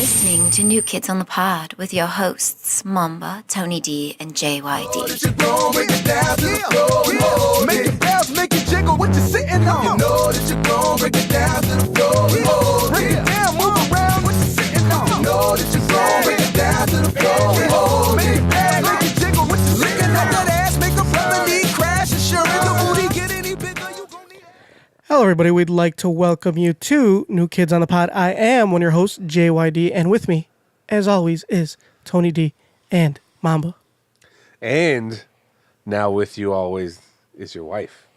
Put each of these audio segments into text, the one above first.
listening to New Kids on the Pod with your hosts, Momba, Tony D, and JYD. Make it bounce, make it jiggle, what you sitting on? You know that you're gon' break it down to the floor. Break it down, move around, what you sitting on? You know that you're gon' break it down to the floor. Make it bounce, make it jiggle, what you sitting on? That ass make a brother need crash insurance. The booty get any bigger, you gon' need. Hello, everybody. We'd like to welcome you to New Kids on the Pod. I am one of your hosts, JYD, and with me, as always, is Tony D and Momba. And now with you always is your wife.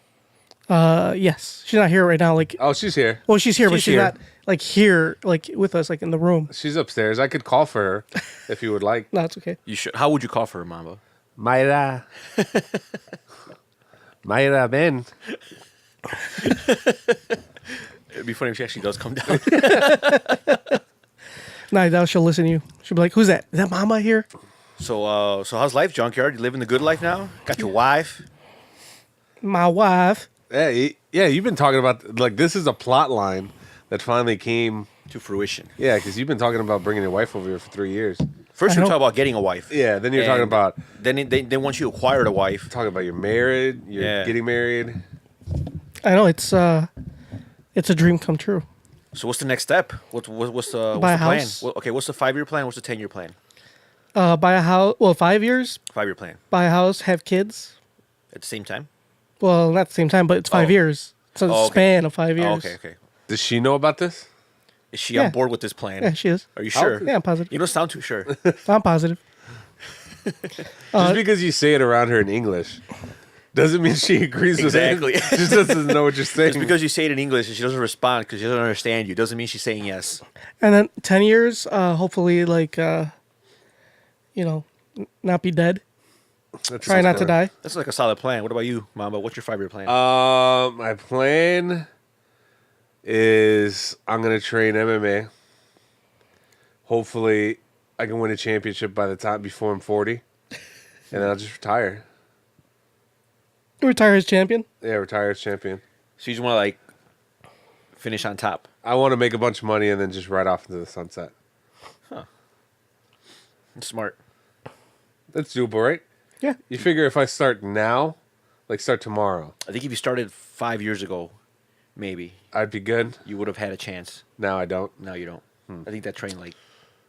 Yes, she's not here right now. Like, Oh, she's here. well, she's here, but She's she's here. not like here, like with us, like in the room. She's upstairs. I could call for her if you would like. No, it's okay. You should. How would you call for her, Mamba? Mayra. Mayra, Ben. It'd be funny if she actually does come down. Nah, now she'll listen to you. She'll be like, "Who's that? Is that Mama here?" So how's life, Junkyard? You living the good life now? Got your wife? My wife. Yeah, you've been talking about, like, this is a plot line that finally came. To fruition. Yeah, because you've been talking about bringing your wife over here for 3 years. First, I you know. talk about getting a wife. Yeah, then you're talking And about Then once you acquired a wife, you're married, you're Yeah. getting married. I know it's a dream come true. so what's the next step? What's the Buy a plan? house. Okay, what's the 5-year plan? What's the 10-year plan? Buy a house. Well, 5 years. 5-year plan Buy a house. Have kids. at the same time? Well, not at the same time, but it's 5 Oh. years. So it's a Oh, okay. span of 5 years. Oh, okay. Does she know about this? Is she Yeah. on board with this plan? Yeah, she is. Are you sure? Yeah, I'm positive. You don't sound too sure. I'm positive. Just because you say it around her in English doesn't mean she agrees Exactly. with it. She just doesn't know what you're saying. Just because you say it in English and she doesn't respond because she doesn't understand you doesn't mean she's saying yes. And then 10 years, hopefully, like, not be dead. That Try sounds not to correct. die. That's like a solid plan. What about you, Mamba? What's your 5-year plan? My plan is I'm gonna train MMA. Hopefully, I can win a championship by the time before I'm 40, and then I'll just retire. Retire as champion. Yeah, retire as champion. So you just want to like finish on top. I want to make a bunch of money and then just ride off into the sunset. Smart. That's doable, right? Yeah. You figure if I start now, like start tomorrow, I think if you started 5 years ago, maybe I'd be good. you would have had a chance. Now I don't. Now you don't. I think that train like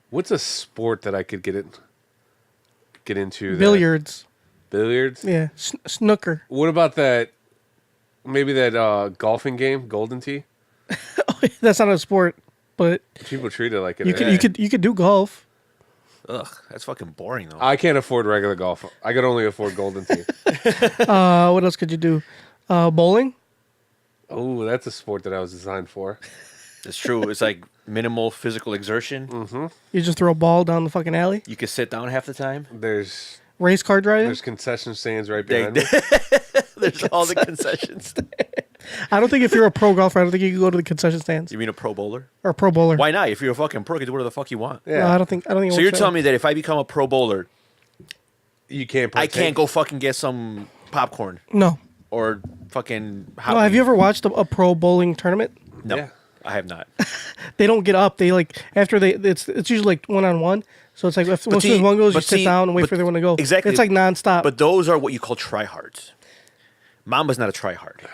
What's a sport that I could get into? that- Billiards. Billiards? Yeah. Snooker. What about that? Maybe that golfing game, Golden Tee. That's not a sport, but People treat it like it. you is. could do golf. ugh, that's fucking boring though. I can't afford regular golf. I could only afford Golden Tee. What else could you do? Bowling. Oh, that's a sport that I was designed for. It's true. It's like minimal physical exertion. You just throw a ball down the fucking alley. You can sit down half the time. There's Race car driving. concession stands right They- behind me. There's all the concessions. I don't think if you're a pro golfer, I don't think you can go to the concession stands You mean a pro bowler? or a pro bowler. Why not? If you're a fucking pro, you can do whatever the fuck you want. Yeah, No, I don't think. it So you're works telling that me that if I become a pro bowler, you can't. I Partake. can't go fucking get some popcorn way. No. or fucking. No. Have you ever watched a pro bowling tournament? No, Yeah. I have not. They don't get up. They like after they. It's usually like 1-on-1. So it's like as soon as one goes, you sit down and wait for the other one to go. Exactly. It's like nonstop. But those are what you call tryhards. Mamba's not a tryhard.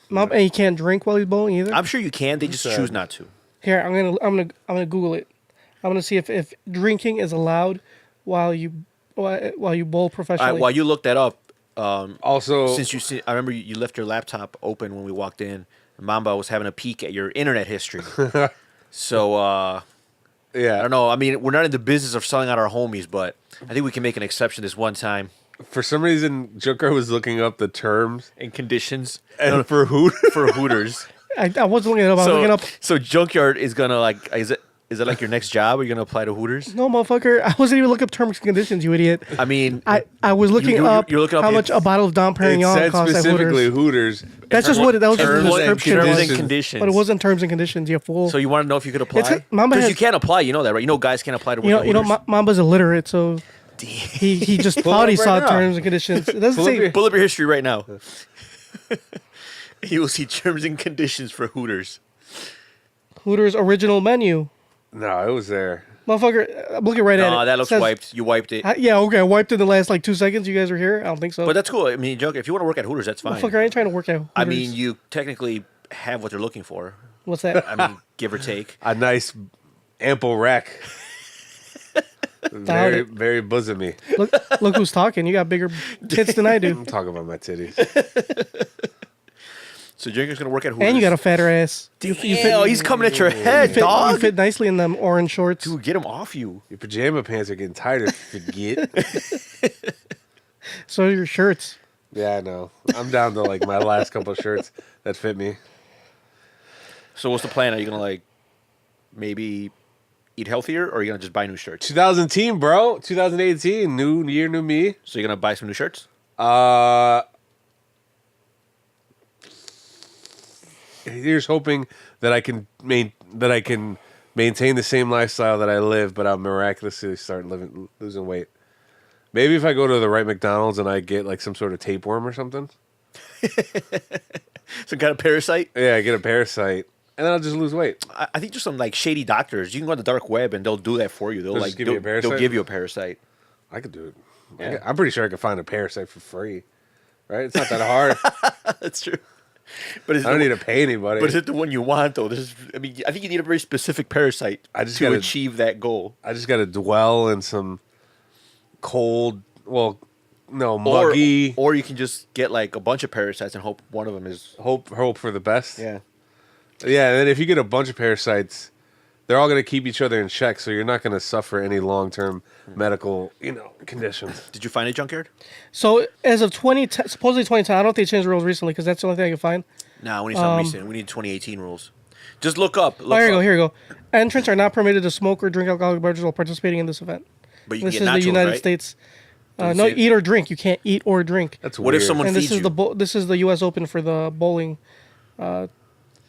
And he can't drink while he's bowling either. I'm sure you can. They just choose not to. Here, I'm gonna Google it. I'm gonna see if drinking is allowed while you bowl professionally. While you look that up, Also, since you see, I remember you left your laptop open when we walked in. Mamba was having a peek at your internet history. So yeah, I don't know. I mean, we're not in the business of selling out our homies, but I think we can make an exception this one time. For some reason, Joker was looking up the terms And conditions and for who. for Hooters. I wasn't looking it up. I was looking up. So Junkyard is gonna like, is it like your next job? Are you gonna apply to Hooters? No, motherfucker. I wasn't even looking up terms and conditions. You idiot. I mean, I was looking up you're looking up how much a bottle of Dom It Perignon said costs at specifically Hooters. Hooters. That's just what that was just the Terms and description. terms conditions. and conditions. But it wasn't terms and conditions. You fool. So you want to know if you could apply? It's- Mamba Because has- you can't apply. You know that, right? You know guys can't apply to work at Hooters. Mamba's illiterate, so he just thought he up saw right now. terms and conditions. It doesn't say. Pull up your history right now. You will see terms and conditions for Hooters. Hooters original menu. No, it was there. Motherfucker, I'm looking right at it. No, that looks Says- wiped. You wiped it. Yeah, okay. I wiped in the last like 2 seconds. You guys were here. I don't think so. But that's cool. I mean, joke. If you want to work at Hooters, that's fine. Motherfucker, I ain't trying to work out. I mean, you technically have what they're looking for. What's that? I mean, give or take. A nice, ample rack. Very, very bosomy. Look who's talking. You got bigger tits than I do. I'm talking about my titties. So Jenker's gonna work at Hooters. And you got a fatter ass. You Damn, he's coming at your head, fit, dog. you fit nicely in them orange shorts. Dude, get him off you. Your pajama pants are getting tighter. Forget. So are your shirts. Yeah, I know. I'm down to like my last couple of shirts that fit me. So what's the plan? Are you gonna like maybe eat healthier, or are you gonna just buy new shirts? 2018, bro. 2018. New year, new me. So you're gonna buy some new shirts? Here's hoping that I can maintain the same lifestyle that I live, but I'll miraculously start losing weight. Maybe if I go to the right McDonald's and I get like some sort of tapeworm or something. Some kind of parasite? Yeah, I get a parasite, and then I'll just lose weight. I think there's some like shady doctors. You can go on the dark web and they'll do that for you. They'll They'll like just give you a parasite? they'll give you a parasite. I could do it. Yeah. I'm pretty sure I could find a parasite for free. Right? It's not that hard. That's true. But I don't need to pay anybody. But is it the one you want though? I think you need a very specific parasite to achieve that goal. I just got to dwell in some cold, muggy. Or you can just get like a bunch of parasites and hope one of them is. Hope for the best. Yeah. Yeah, and then if you get a bunch of parasites, they're all going to keep each other in check, so you're not going to suffer any long-term medical, conditions. Did you find a junkyard? So as of supposedly 2010, I don't think they changed the rules recently because that's the only thing I can find. No, we need something recent. We need 2018 rules. Just look up. Here you go. Entrants are not permitted to smoke or drink alcoholic beverages while participating in this event. But you This can is get nachos, the United right? States. Doesn't No, say it. eat or drink. You can't eat or drink. That's What weird. if someone And this feeds is you? this is the U.S. Open for the bowling,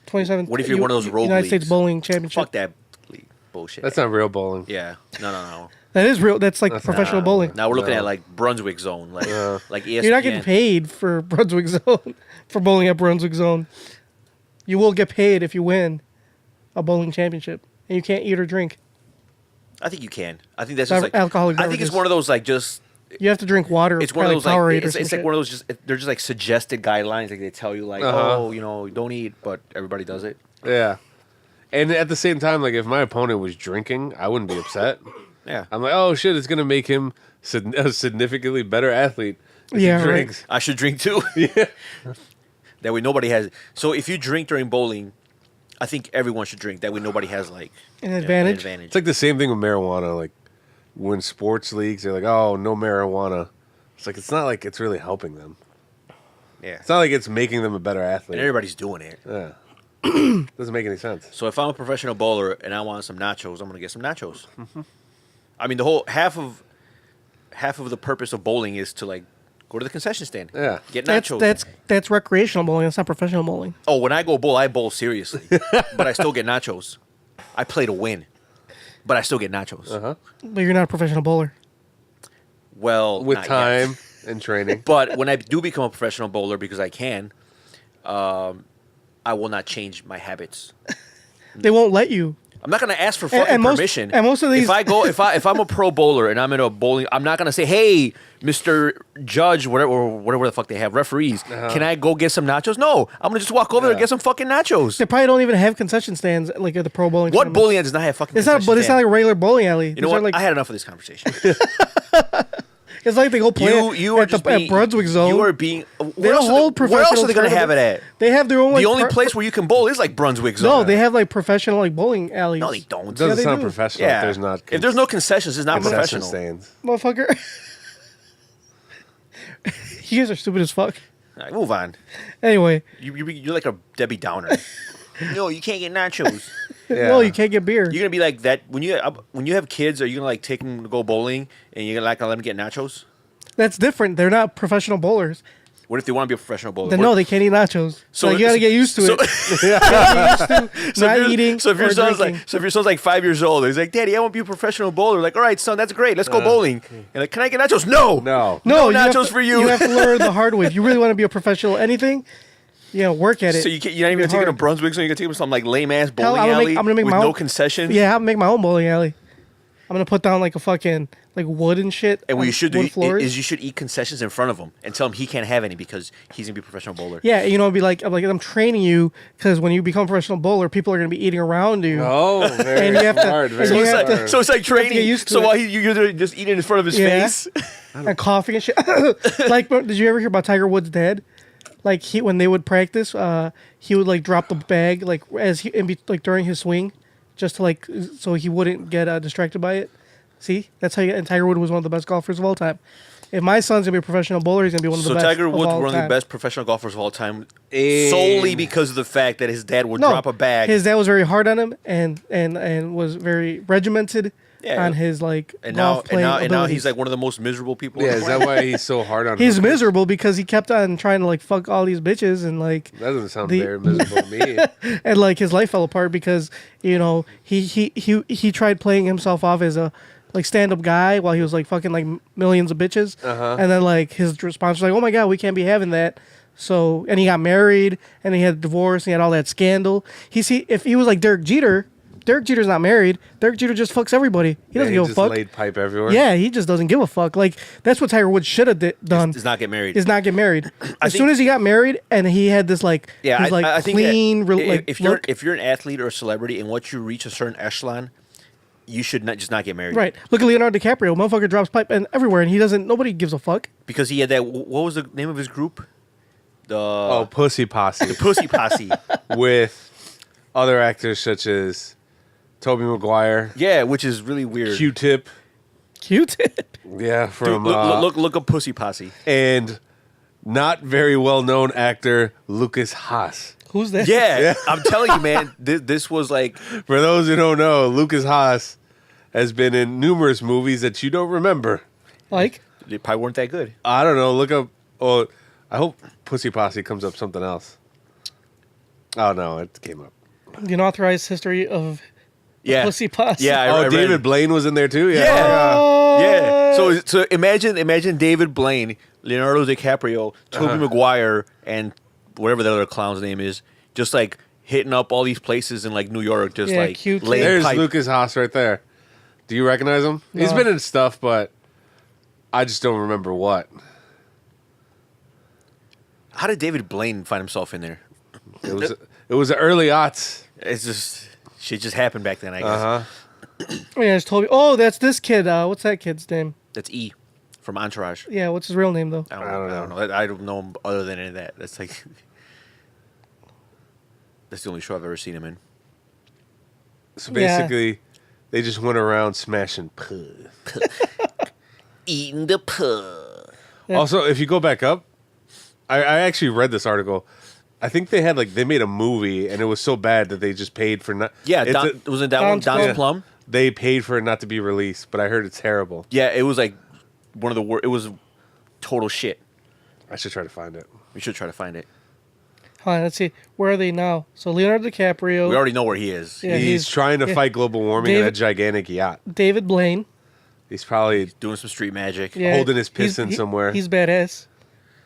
27. What if you're one of those rogue United leagues? States Bowling Championship? Fuck that league bullshit. That's not real bowling. Yeah. No. That is real. That's like professional bowling. Now we're looking at like Brunswick Zone, like ESPN. You're not getting paid for Brunswick Zone, for bowling at Brunswick Zone. You will get paid if you win a bowling championship, and you can't eat or drink. I think you can. I think that's Not just like alcoholic I think it's beverages. one of those like just. You have to drink water. It's one of those like Powerade or it's some like shit. one of those they're just like suggested guidelines. Like they tell you like don't eat, but everybody does it. Yeah. And at the same time, like if my opponent was drinking, I wouldn't be upset. Yeah. I'm like, oh shit, it's gonna make him a significantly better athlete. If Yeah, he right. drinks. I should drink too. Yeah. That way nobody has. So if you drink during bowling, I think everyone should drink. That way nobody has like An advantage? It's like the same thing with marijuana. Like when sports leagues, they're like, oh, no marijuana. It's like it's not like it's really helping them. Yeah. It's not like it's making them a better And athlete. everybody's doing it. Yeah. Doesn't make any sense. So if I'm a professional bowler and I want some nachos, I'm gonna get some nachos. I mean, the whole half of the purpose of bowling is to like go to the concession stand. Yeah. Get nachos. That's recreational bowling. That's not professional bowling. Oh, when I go bowl, I bowl seriously, but I still get nachos. I play to win, but I still get nachos. But you're not a professional bowler. Well, With not yet. time and training. But when I do become a professional bowler, because I can, I will not change my habits. They won't let you. I'm not gonna ask for fucking permission. and most of these- if I'm a pro bowler and I'm in a bowling, I'm not gonna say, "Hey, Mr. Judge, whatever the fuck they have, referees, can I go get some nachos?" No, I'm gonna just walk over there and get some fucking nachos. They probably don't even have concession stands like at the pro bowling. What tournaments. bowling alley does not have fucking? It's not, concession but it's not stand? like a regular bowling alley. You know what? I had enough of this conversation. It's like they go play you are at just the being, Brunswick Zone. You are being. They don't hold Where else professional are they gonna have it tournaments. at? They have their own. The like, only place where you can bowl is like Brunswick Zone. No, they have like professional like bowling alleys. No, they don't. It doesn't they sound do. professional Yeah. if there's not If there's no concessions, it's not concession professional. stands. Motherfucker. You guys are stupid as fuck. All right, move on. Anyway, You're like a Debbie Downer. No, you can't get nachos. Yeah. no, you can't get beer. You're gonna be like that when you have kids. Are you gonna like take them to go bowling and you're gonna let them get nachos? That's different. They're not professional bowlers. What if they want to be a professional bowler? Then no, they can't eat nachos. So you gotta get used to it. Not eating. So if your or son's drinking. like, so if your son's like 5 years old, he's like, "Daddy, I want to be a professional bowler." Like, all right, son, that's great. Let's go bowling. And like, can I get nachos? No, No. no you have nachos to- for you. You have to learn the hard way. If you really want to be a professional, anything, work at it. So you're not even gonna take them to Brunswick, so you're gonna take them to some like lame ass bowling I'm alley gonna make with my no own concessions. Yeah, I'll make my own bowling alley. I'm gonna put down like a fucking like wood and shit. And what on you should do wood floors. is you should eat concessions in front of him and tell him he can't have any because he's gonna be a professional bowler. Yeah, you know, I'm training you because when you become a professional bowler, people are gonna be eating around you. Oh, very And you have to- smart. and very you have smart. to- So it's like have to get training. used to So it. while you're just eating in front of his Yeah. face. And coughing and shit. Like, did you ever hear about Tiger Woods' dad? Like when they would practice, he would like drop the bag like like during his swing, just to like so he wouldn't get distracted by it. See, that's how. And Tiger Woods was one of the best golfers of all time. If my son's gonna be a professional bowler, he's gonna be one of the So best. Tiger of Woods, all one of the time. best professional golfers of all time, And- solely because of the fact that his dad would drop a bag. His dad was very hard on him and was very regimented Yeah. on his like and now, golf playing and now abilities. he's like one of the most miserable people. Yeah, in is the world. that why he's so hard on He's hookers? miserable because he kept on trying to like fuck all these bitches and like That doesn't sound The- very miserable to me. and like his life fell apart because you know he tried playing himself off as a like stand-up guy while he was like fucking like millions of bitches and then like his response was like, oh my god, we can't be having that. So and he got married and he had a divorce and he had all that scandal. If he was like Derek Jeter's not married. Derek Jeter just fucks everybody. He doesn't Yeah, give a just fuck. laid pipe everywhere. Yeah, he just doesn't give a fuck. Like that's what Tiger Woods should have done. Does not get married. Is not get married. As think- soon as he got married, and he had this like, Yeah, his, like I think clean, that like if look. you're an athlete or a celebrity and once you reach a certain echelon, you should not get married. Right. Look at Leonardo DiCaprio. Motherfucker drops pipe and everywhere, and he doesn't. Nobody gives a fuck. Because he had that. What was the name of his group? Oh, Pussy Posse. Pussy Posse. With other actors such as Tobey Maguire, Yeah, which is really weird. Q-Tip, Q-tip. yeah, from Look up Pussy Posse. and not very well known actor Lucas Haas. Who's that? Yeah, I'm telling you, man. This was like For those who don't know, Lucas Haas has been in numerous movies that you don't remember. Like, they probably weren't that good. I don't know. Look up. Oh, I hope Pussy Posse comes up something else. Oh no, it came up. the unauthorized history of Yeah, Pussy Posse. Yeah, Oh, I read- David Blaine was in there too. Yeah. Yeah. Yeah. So imagine David Blaine, Leonardo DiCaprio, Tobey Maguire, and whatever the other clown's name is, just like hitting up all these places in like New York, just Yeah, like cute. laying There's pipe. Lucas Haas right there. Do you recognize him? He's No. been in stuff, but I just don't remember what. How did David Blaine find himself in there? It was the early aughts. It's just shit just happened back then, I guess. Uh-huh. Oh, yeah, I just told you. Oh, that's this kid. What's that kid's name? That's E from Entourage. Yeah, what's his real name though? I don't know. I don't know him other than any of that. That's like that's the only show I've ever seen him in. So Yeah. basically, they just went around smashing pud. Eating the pub. Yeah. Also, if you go back up, I actually read this article. I think they had they made a movie and it was so bad that they just paid for not. Yeah, it's wasn't that one Don's Don's Plum. Plum? they paid for it not to be released, but I heard it's terrible. Yeah, it was like one of the worst. It was total shit. I should try to find it. We should try to find it. Hold on, let's see. Where are they now? So Leonardo DiCaprio, We already know where he is. Yeah, he's trying to yeah. fight global warming in a David- gigantic yacht. David Blaine. He's probably Doing some street magic. Yeah, Holding his he's- piston somewhere. He's badass.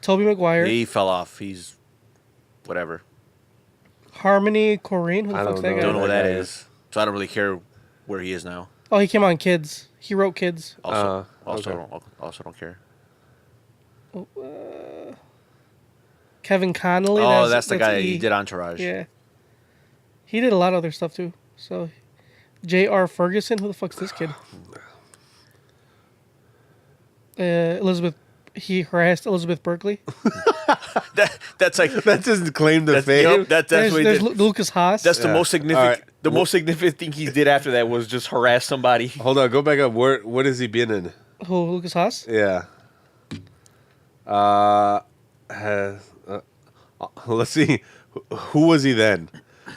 Tobey Maguire. He fell off. He's whatever. Harmony Korine. Who the I fuck's don't that know. guy? Don't know what that that guy is. So I don't really care where he is now. Oh, he came on Kids. He wrote Kids. Also, okay. also don't care. Kevin Connolly. Oh, that's the guy E. he did Entourage. Yeah. He did a lot of other stuff too. So, J.R. Ferguson. Who the fuck's this kid? Elizabeth. He harassed Elizabeth Berkley. That's like that's his claim to that's, fame. yep, that's what he There's did. Lucas Haas. That's the Yeah. most significant. All right. The most significant thing he did after that was just harass somebody. Hold on, go back up. What has he been in? Who, Lucas Haas? Yeah. Let's see. Who was he then?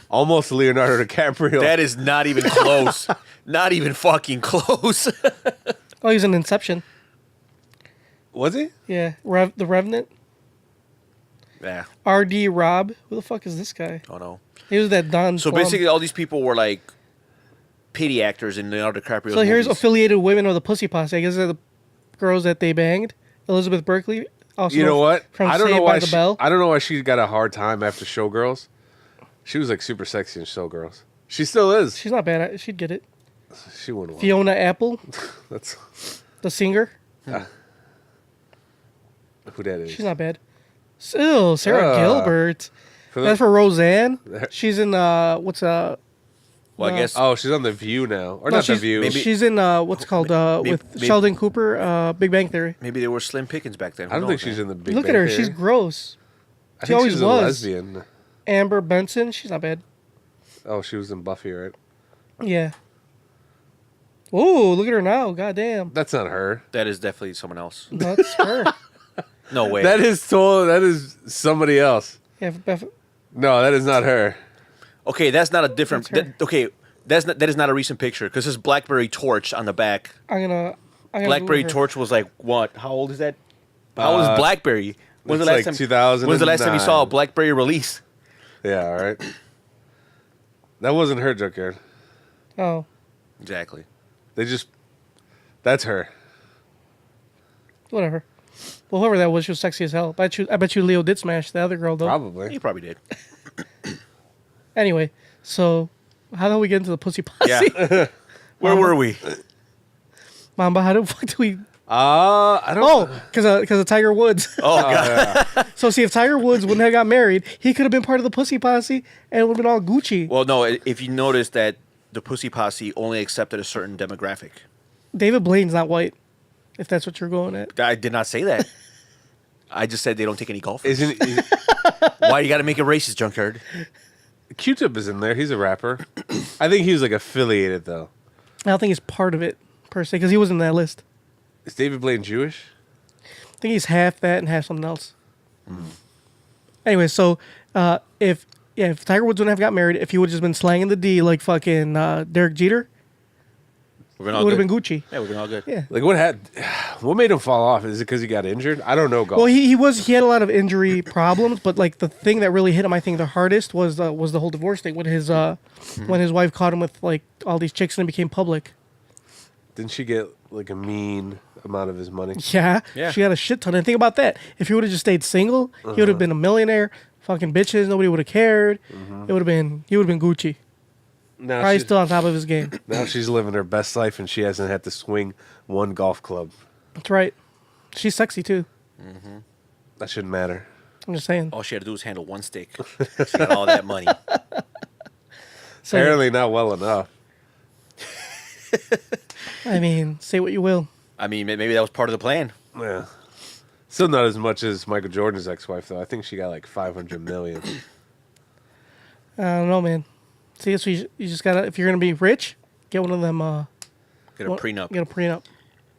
Almost Leonardo DiCaprio. That is not even close. Not even fucking close. Oh, he's in Inception. Was he? Yeah, the Revenant. Yeah. R.D. Robb. Who the fuck is this guy? Oh no. He was that Don. So Plum. basically, all these people were like pity actors in Leonardo DiCaprio. So here's affiliated women of the Pussy Posse. I guess they're the girls that they banged. Elizabeth Berkley. Also You know what? From I don't Saved know by why. the Bell. I don't know why she got a hard time after Showgirls. She was like super sexy in Showgirls. She still is. She's not bad. She'd get it. She wouldn't want. Fiona Apple, That's the singer. who that is. She's not bad. Still, Sarah Uh, Gilbert. For the- That's for Roseanne. She's in what's Well, I guess. Oh, she's on The View now, or no, not The she's, View. she's in what's called with maybe- Sheldon Cooper, Big Bang Theory. Maybe they were slim pickings back then. I don't think she's in the Big Look Bang at her, Theory. she's gross. I she think always she's a was. lesbian. Amber Benson, she's not bad. Oh, she was in Buffy, right? Yeah. Oh, look at her now. Goddamn. That's not her. That is definitely someone else. That's her. No way. That is somebody else. Yeah, No, that is not her. Okay, that's not a different. That's her. That is not a recent picture because this BlackBerry Torch on the back. I'm gonna BlackBerry Google her. Torch was like what? How old is that? How old is BlackBerry? When's the it's last like time? When's the last time you saw a 2009. BlackBerry release? Yeah, all right. That wasn't her, Junkyard. Oh, Exactly. They just. That's her. whatever. Well, whoever that was, she was sexy as hell. I bet you Leo did smash the other girl though. Probably. He probably did. Anyway, so how do we get into the pussy posse? Yeah. Where were we? Mamba, how the fuck do we? I don't. Oh, because of Tiger Woods. Oh god. So see, if Tiger Woods wouldn't have got married, he could have been part of the pussy posse and it would have been all Gucci. Well, no. If you notice that the Pussy Posse only accepted a certain demographic. David Blaine's not white, if that's what you're going at. I did not say that. I just said they don't take any golfers. Isn't Why you got to make it racist, Junkyard? Q-Tip is in there? He's a rapper. I think he was like affiliated though. I don't think he's part of it per se because he was in that list. Is David Blaine Jewish? I think he's half that and half something else. Anyway, so if Tiger Woods wouldn't have got married, if he would have just been slanging the D like fucking Derek Jeter, We're it would have been Gucci. Yeah, we're been all good. Yeah. Like what made him fall off? Is it because he got injured? I don't know golf. Well, he had a lot of injury problems, but like the thing that really hit him, I think, the hardest was the whole divorce thing when his wife caught him with like all these chicks and it became public. Didn't she get like a mean amount of his money? Yeah, Yeah. she had a shit ton. And think about that. If he would have just stayed single, he would have been a millionaire. Fucking bitches, nobody would have cared. He would have been Gucci. Now Probably she's, still on top of his game. now she's living her best life and she hasn't had to swing one golf club. That's right. She's sexy too. That shouldn't matter. I'm just saying. All she had to do was handle one stick. She got all that money. So, Apparently not well enough. I mean, say what you will. I mean, maybe that was part of the plan. Yeah. Still not as much as Michael Jordan's ex-wife though. I think she got like 500 million. I don't know, man. See, so you just gotta, if you're gonna be rich, get one of them. Get a prenup. Get a prenup.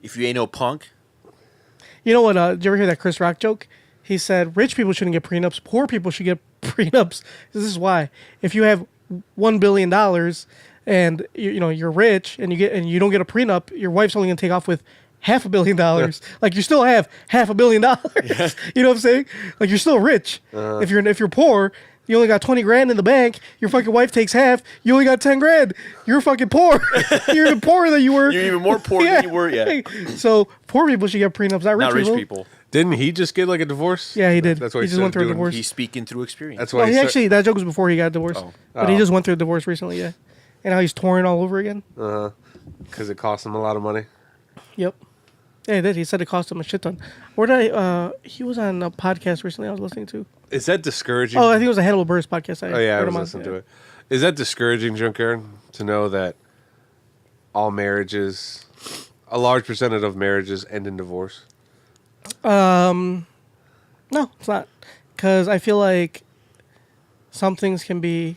If you ain't no punk, You know what? Did you ever hear that Chris Rock joke? He said rich people shouldn't get prenups. Poor people should get prenups. This is why. If you have $1 billion and you're rich and you don't get a prenup, your wife's only gonna take off with $500 million. Like you still have $500 million. You know what I'm saying? Like you're still rich. If you're poor, you only got 20 grand in the bank. Your fucking wife takes half. You only got 10 grand. You're fucking poor. You're even poorer than you were. you're even more poor than you were. Yeah. So poor people should get prenups, not rich Not rich people. people. Didn't he just get like a divorce? Yeah, he did. That's why He just went through a divorce. He's speaking through experience. That's why Well, he start- actually, that joke was before he got divorced. Oh. But he Oh. just went through a divorce recently, yeah. And now he's touring all over again. because it cost him a lot of money. Yep. Yeah, he did. He said it cost him a shit ton. Where did he was on a podcast recently I was listening to. Is that discouraging? Oh, I think it was a Hannibal Buress podcast. Oh yeah, I heard was him on. listening to it. Is that discouraging, Junkyard, to know that all marriages, a large percentage of marriages end in divorce? No, it's not. Because I feel like some things can be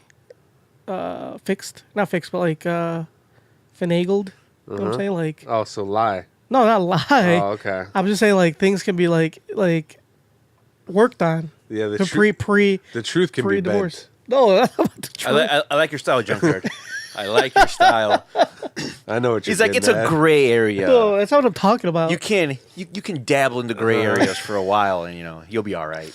fixed. Not fixed, but like finagled. You know what I'm saying? Like, Oh, so lie. no, not lie. Oh, okay. I'm just saying like things can be like worked on. Yeah, the, The the truth can be pre-divorce. bent. No, that's not about the truth. I like your style, Junkyard. I like your style. I know what you're He's like, it's getting a at. gray area. No, that's not what I'm talking about. You can dabble in the gray areas for a while, and you'll be all right.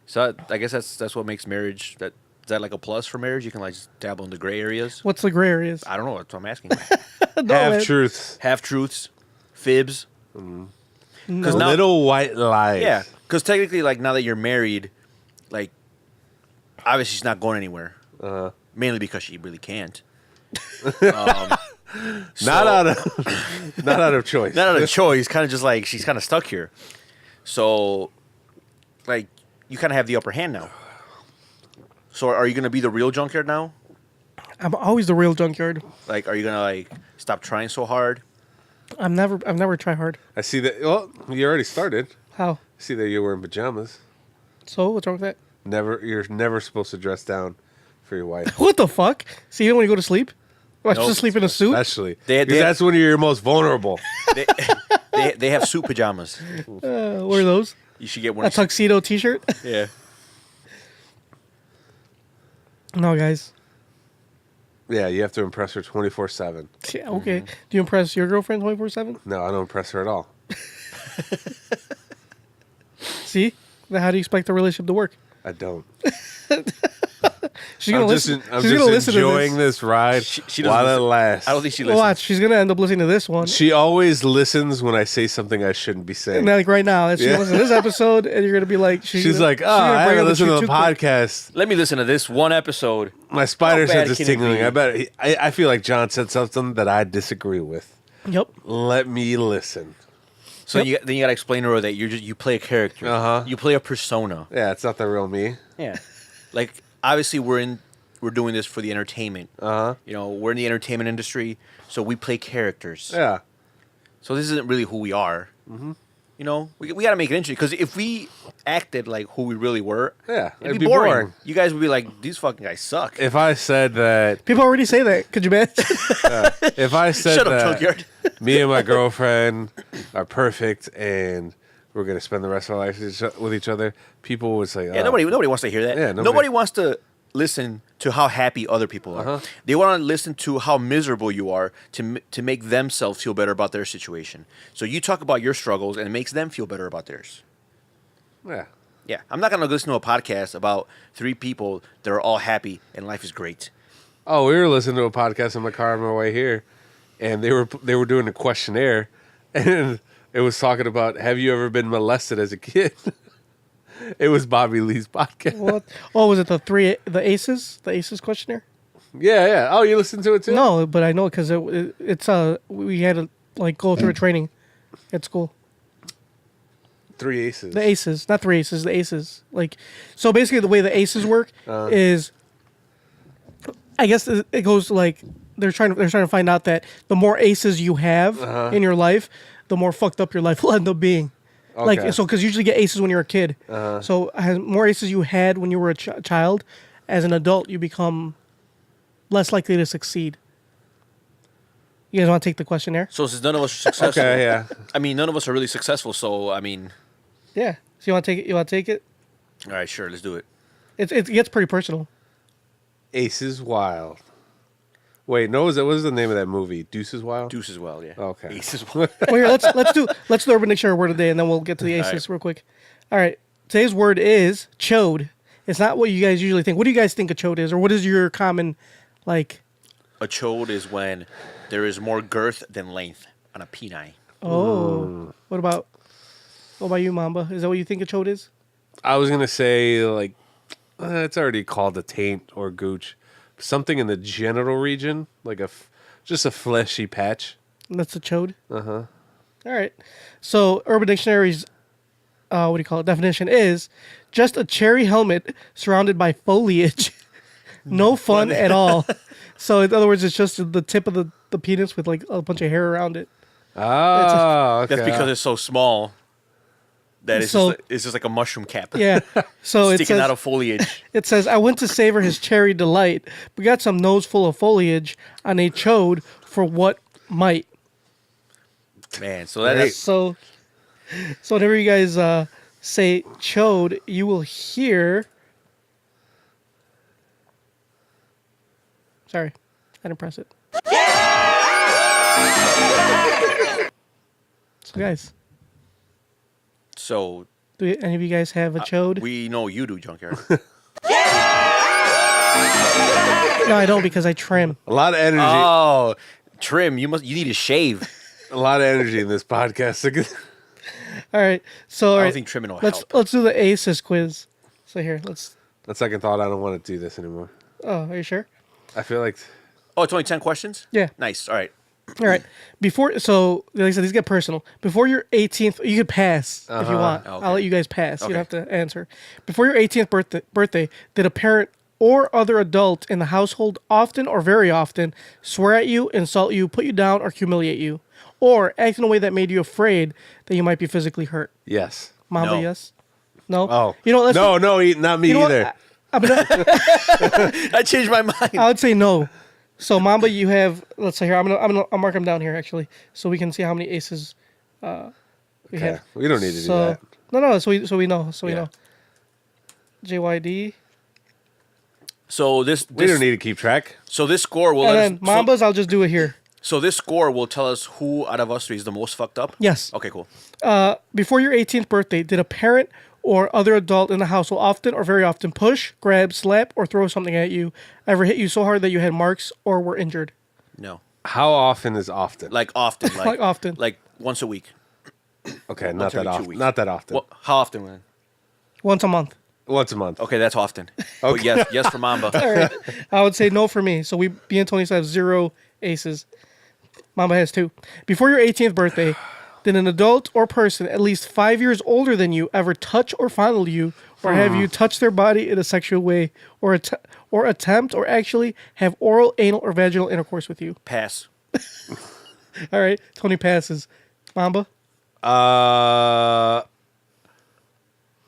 So I guess that's what makes marriage. Is that like a plus for marriage? You can like just dabble in the gray areas. What's the gray areas? I don't know. That's what I'm asking. No, Half man. truths. Half truths, fibs. No. now- Little white lies. Yeah, because technically, like now that you're married, like obviously she's not going anywhere. Mainly because she really can't. Not out of choice. Not out of choice. Kind of just like she's kind of stuck here. So, like, you kind of have the upper hand now. So, are you gonna be the real junkyard now? I'm always the real junkyard. Like, are you gonna like stop trying so hard? I've never tried hard. I see that. Well, you already started. How? I see that you're wearing pajamas. So what's wrong with that? You're never supposed to dress down for your wife. What the fuck? See, even when you go to sleep, am I supposed to Nope. sleep in a suit? Especially. They- Because that's when you're most vulnerable. They have suit pajamas. What are those? You should get one. A tuxedo T-shirt? Yeah. No, guys. Yeah, you have to impress her 24/7. Yeah, okay. Do you impress your girlfriend 24/7? No, I don't impress her at all. See? Then how do you expect the relationship to work? I don't. She's gonna listen. I'm she's just gonna listen enjoying to this ride She doesn't while it listen. lasts. I don't think she this. listens. Watch, she's gonna end up listening to this one. She always listens when I say something I shouldn't be saying. And then, like right now, if she Yeah. listens to this episode, and you're gonna be like, She's like, oh, gonna I bring haven't up listened to the truth quick. podcast. Let me listen to this one episode. My spider's How bad head is can it tingling. be? I bet. I feel like John said something that I disagree with. Yep. Let me listen. So then you gotta explain to her that you play a character. Uh-huh. You play a persona. Yeah, it's not the real me. Yeah. Like obviously we're doing this for the entertainment. Uh-huh. You know, we're in the entertainment industry, so we play characters. Yeah. So this isn't really who we are. Mm-hmm. You know, we got to make it interesting because if we acted like who we really were, Yeah, it'd be boring. You guys would be like, these fucking guys suck. If I said that, People already say that. Could you bet? if I said Shut up, that junkyard. me and my girlfriend are perfect and we're gonna spend the rest of our life with each other, people would say, Yeah, oh. nobody wants to hear that. Yeah, nobody wants to listen to how happy other people are. They want to listen to how miserable you are to make themselves feel better about their situation. So you talk about your struggles and it makes them feel better about theirs. Yeah. Yeah, I'm not gonna listen to a podcast about three people that are all happy and life is great. Oh, we were listening to a podcast in my car on my way here, and they were doing a questionnaire, and it was talking about, have you ever been molested as a kid? It was Bobby Lee's podcast. What? Oh, was it the aces? The aces questionnaire? Yeah, yeah. Oh, you listened to it too? No, but I know because it's we had to like go through a training at school. 3 aces. The aces, not 3 aces, the aces. Like, so basically the way the aces work is, I guess it goes like they're trying to find out that the more aces you have in your life, the more fucked up your life will end up being. Okay. Like, so because you usually get aces when you're a kid. So as more aces you had when you were a child, as an adult you become less likely to succeed. You guys want to take the questionnaire? So since none of us are successful, Okay, yeah. I mean, none of us are really successful. So I mean, Yeah. So you want to take it? You want to take it? all right, sure, let's do it. It gets pretty personal. Aces Wild. Wait, no, what was the name of that movie? Deuces Wild? Deuce as well, yeah. Okay. Ace as well. Well, here, let's do Urban Dictionary word of the day, and then we'll get to the aces real quick. All right, today's word is chode. It's not what you guys usually think. What do you guys think a chode is, or what is your common, like? A chode is when there is more girth than length on a peni. Oh, what about you, Mamba? Is that what you think a chode is? I was going to say, like, it's already called a taint or gooch. Something in the genital region, like just a fleshy patch. That's a chode. All right. So Urban Dictionary's what do you call it? Definition is just a cherry helmet surrounded by foliage. No fun at all. So in other words, it's just the tip of the penis with like a bunch of hair around it. Oh, okay. That's because it's so small that So- it's just like a mushroom cap. Yeah. So it Sticking says, out of foliage. it says, I went to savor his cherry delight. We got some nose full of foliage on a chode for what might. Man, so that Great. is So whenever you guys say chode, you will hear. Sorry, I didn't press it. So guys, so do any of you guys have a chode? we know you do, junkyard. No, I don't because I trim. A lot of energy. Oh, trim, you need to shave. A lot of energy in this podcast. All right, so all I right, don't think trimming will let's help. let's do the aces quiz. So here, let's. On second thought, I don't want to do this anymore. Oh, are you sure? I feel like Oh, it's only 10 questions? Yeah. Nice. All right. All right. So like I said, these get personal. Before your 18th, you could pass if you want. Okay. I'll let you guys pass. You Okay. don't have to answer. Before your 18th birthday, did a parent or other adult in the household often or very often swear at you, insult you, put you down, or humiliate you, or act in a way that made you afraid that you might be physically hurt? Yes. Mamba, No. yes. No. Oh. You know. Let's no, not me You know what? either. I changed my mind. I would say no. So Mamba, you have. Let's say here. I'll mark them down here actually, so we can see how many aces we Okay. have. We don't need to do So that. no. So we know. So we Yeah. know. JYD. So this We don't need to keep track. So this score will And let then us, Mambas, I'll just do it here. so this score will tell us who out of us three is the most fucked up. Yes. Okay, cool. Before your 18th birthday, did a parent or other adult in the household often or very often push, grab, slap, or throw something at you, ever hit you so hard that you had marks or were injured? No, How often is often? like often, Like often. like once a week. Okay, once not that every 2 often. weeks. Not that often. Well, how often, man? Once a month. Once a month. Okay, that's often. But yes for Mamba. All right. I would say no for me. So me and Tony have 0 aces. Mamba has 2. Before your 18th birthday, did an adult or person at least 5 years older than you ever touch or fondle you, or have you touched their body in a sexual way, or attempt or actually have oral, anal, or vaginal intercourse with you? Pass. All right. Tony passes. Mamba?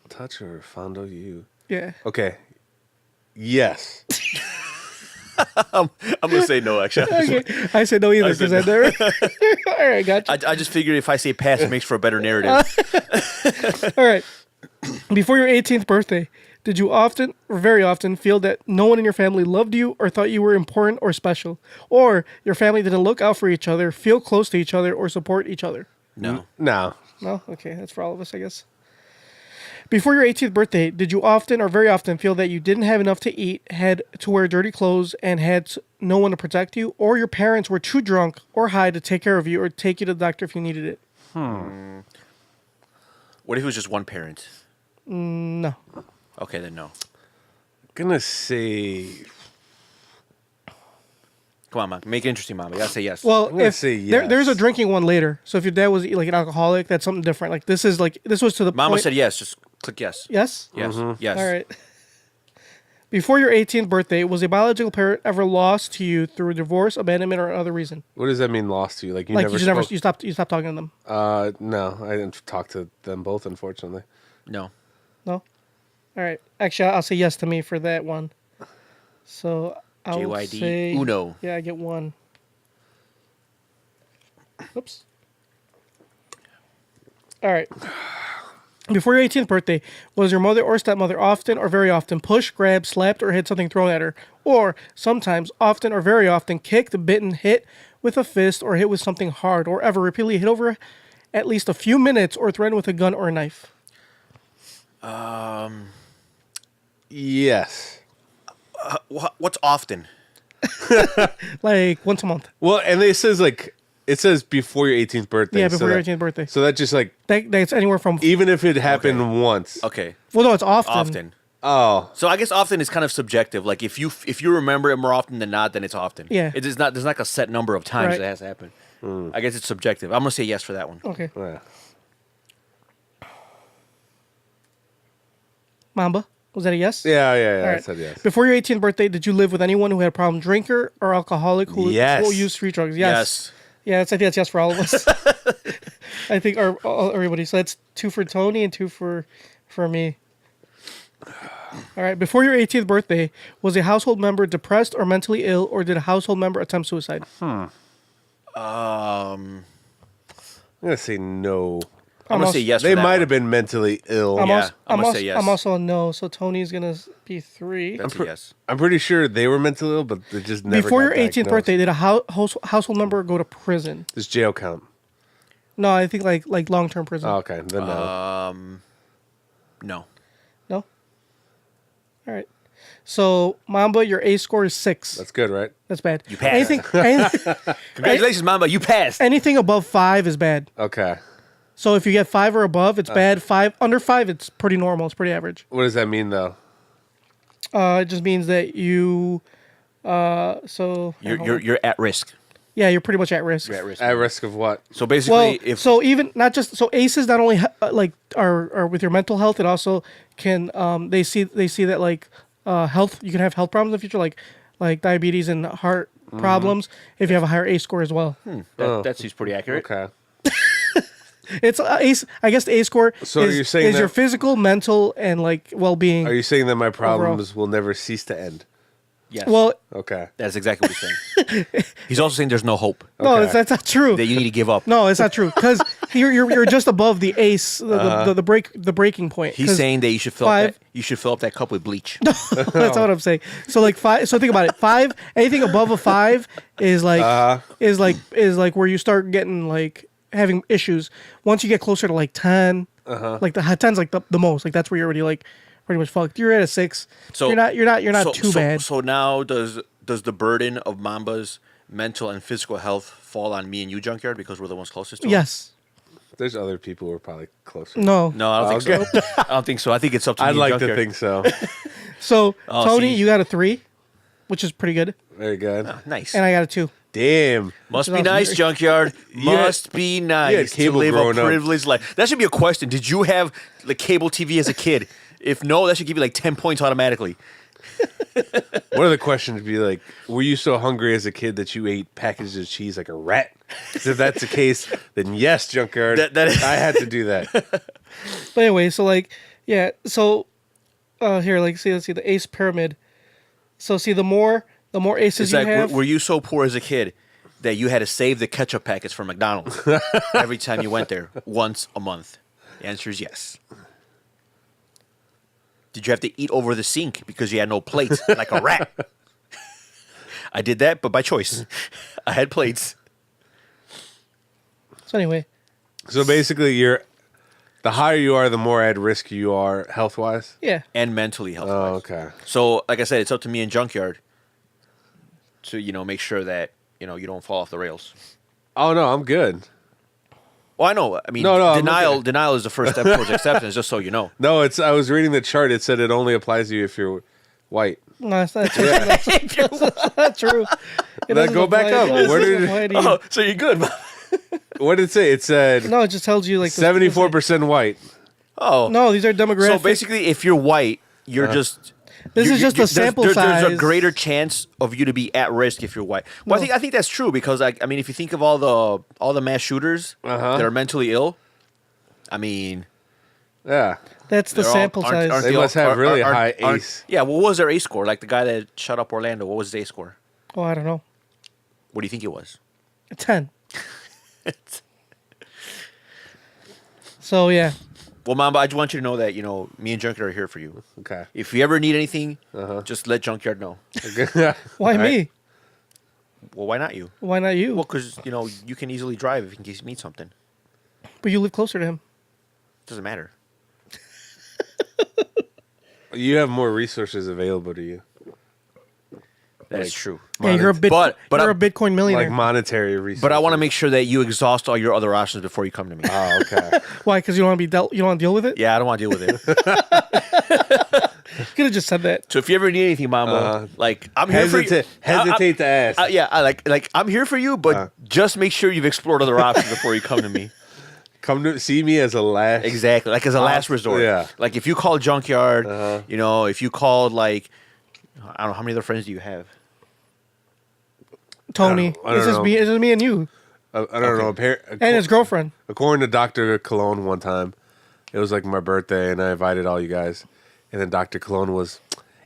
Touch or fondle you. Yeah. Okay. Yes. I'm gonna say no. Actually, Okay. I said no either because I never. All right, gotcha. I just figured if I say pass, it makes for a better narrative. All right. Before your 18th birthday, did you often or very often feel that no one in your family loved you or thought you were important or special? Or your family didn't look out for each other, feel close to each other, or support each other? No. No. No? Okay, that's for all of us, I guess. Before your 18th birthday, did you often or very often feel that you didn't have enough to eat, had to wear dirty clothes, and had no one to protect you? Or your parents were too drunk or high to take care of you or take you to the doctor if you needed it? What if it was just one parent? No. Okay, then no. Gonna say. Come on, man. Make it interesting, Mama. You gotta say yes. Well, gonna if say there's a yes. drinking one later. So if your dad was like an alcoholic, that's something different. Like this was to the Mama point. said yes. Just click yes. Yes. Yes. Yes. All right. Before your 18th birthday, was a biological parent ever lost to you through divorce, abandonment, or another reason? What does that mean? Lost to you? Like you Like never. you just never spoke? you stopped talking to them. No, I didn't talk to them both. Unfortunately. No. No. All right. Actually, I'll say yes to me for that one. So I'll JYD say Uno. Yeah, I get 1. Oops. All right. Before your 18th birthday, was your mother or stepmother often or very often pushed, grabbed, slapped, or had something thrown at her? Or sometimes, often or very often, kicked, bitten, hit with a fist, or hit with something hard, or ever repeatedly hit over at least a few minutes, or threatened with a gun or a knife? Yes. What's often? Like once a month. Well, and it says before your 18th birthday. Yeah, so before your that- 18th birthday. So that just like That's anywhere from. even if it happened once. Okay. Well, no, it's often. Often. Oh, So I guess often is kind of subjective. Like if you remember it more often than not, then it's often. Yeah. It is not. There's not like a set number of times Right. that has to happen. I guess it's subjective. I'm gonna say yes for that one. Okay. yeah. Mamba, was that a yes? Yeah. All I right. said yes. Before your 18th birthday, did you live with anyone who had a problem drinker or alcoholic who used street drugs? Yes. Yeah, I think that's yes for all of us. I think everybody. So that's 2 for Tony and 2 for me. All right. Before your 18th birthday, was a household member depressed or mentally ill, or did a household member attempt suicide? I'm gonna say no. I'm gonna say yes. They for that might one. have been mentally ill. I'm gonna say yes. I'm also a no. So Tony's gonna be 3. That's a yes. I'm pretty sure they were mentally ill, but they just never. Before your got 18th diagnosed. birthday, did a household member go to prison? Does jail count? No, I think like long-term prison. Oh, okay, then no. No. No? All right. So, Mamba, your A score is 6. That's good, right? That's bad. You passed. Congratulations, Mamba. You passed. Anything above 5 is bad. Okay. So if you get 5 or above, it's bad. 5 under 5, it's pretty normal. It's pretty average. What does that mean, though? It just means that you. You're at risk. Yeah, you're pretty much at risk. You're at risk. At risk of what? So basically, Well, so even not just so ACEs not only like are with your mental health, it also can they see that like health, you can have health problems in the future, like diabetes and heart problems if you have a higher ACE score as well. that seems pretty accurate. Okay. It's ACE. I guess the ACE score So is, you're saying is that- your physical, mental, and like well-being. Are you saying that my problems will never cease to end? Yes. Well, Okay. that's exactly what he's saying. He's also saying there's no hope no, Okay. that's not true. that you need to give up. No, it's not true because you're just above the ACE, the breaking point. He's 'Cause saying that you should fill five- up that, you should fill up that cup with bleach. that's not what I'm saying. So like five. So think about it. Five. Anything above a five is like is like where you start getting like having issues. Once you get closer to like 10, like the 10's like the most. Like that's where you're already like pretty much fucked. You're at a 6. So you're not too bad. So now does the burden of Mamba's mental and physical health fall on me and you, Junkyard, because we're the ones closest to him? Yes. There's other people who are probably closer. No. No, I don't think so. I don't think so. I think it's up to me. I'd and like to Junkyard. think so. So Oh, Tony, see. you got a 3, which is pretty good, Very good. Nice. and I got a 2. Damn. Must Which be is nice, awesome. Junkyard. Must be nice to cable live a growing up. privileged life. That should be a question. Did you have the cable TV as a kid? If no, that should give you like 10 points automatically. One of the questions would be like, were you so hungry as a kid that you ate packages of cheese like a rat? 'Cause if that's the case, then yes, Junkyard, That- I had to do that. But anyway, so like yeah, so here like let's see the ACE pyramid. So see the more aces It's you like, have. were you so poor as a kid that you had to save the ketchup packets from McDonald's every time you went there once a month? The answer is yes. Did you have to eat over the sink because you had no plates like a rat? I did that, but by choice. I had plates. So anyway, So basically, the higher you are, the more at risk you are health wise. yeah. And mentally health. Oh, okay. So, like I said, it's up to me and Junkyard to, make sure that, you don't fall off the rails. Oh no, I'm good. Well, I know. I mean, No, I'm denial looking- is the first step towards acceptance, just so you know. No, I was reading the chart. It said it only applies to you if you're white. No, that's not true. That's not true. It Now doesn't go back apply- up. no, it Where doesn't did- apply to you. Oh, so you're good. What did it say? It said No, it just tells you like the- 74% white. Oh. No, these are demographic. So basically, if you're white, you're just... This is just a sample there's a size. greater chance of you to be at risk if you're white. Well, No. I think that's true because I mean, if you think of all the mass shooters that are mentally ill, I mean, Yeah. That's the they're all- sample aren't- size. aren't They all- must have really aren't- high aren't- ACE. Yeah, what was their ACE score? Like the guy that shut up Orlando, what was his ACE score? Oh, I don't know. What do you think it was? A 10. So yeah, Well, Mamba, I just want you to know that me and Junkyard are here for you. Okay. If you ever need anything, just let Junkyard know. why All me? right. Well, why not you? Why not you? Well, because you can easily drive if in case you need something. But you live closer to him. Doesn't matter. You have more resources available to you, That's true. Yeah, you're a But you're I- a Bitcoin millionaire. like monetary resources. But I want to make sure that you exhaust all your other options before you come to me. Oh, okay. Why? Because you don't want to be dealt. You don't want to deal with it. Yeah, I don't want to deal with it. You could have just said that. So if you ever need anything, Mamba, like I'm here for you. Hesitate to ask. Yeah, like I'm here for you, but just make sure you've explored other options before you come to me. Come to see me as a last. Exactly, like as a last resort. Yeah. Like if you call Junkyard, if you called like, I don't know, how many other friends do you have? Tony, I don't it's just know. me. It's just me and you I don't know. and his girlfriend. According to Dr. Cologne one time, it was like my birthday and I invited all you guys. And then Dr. Cologne was,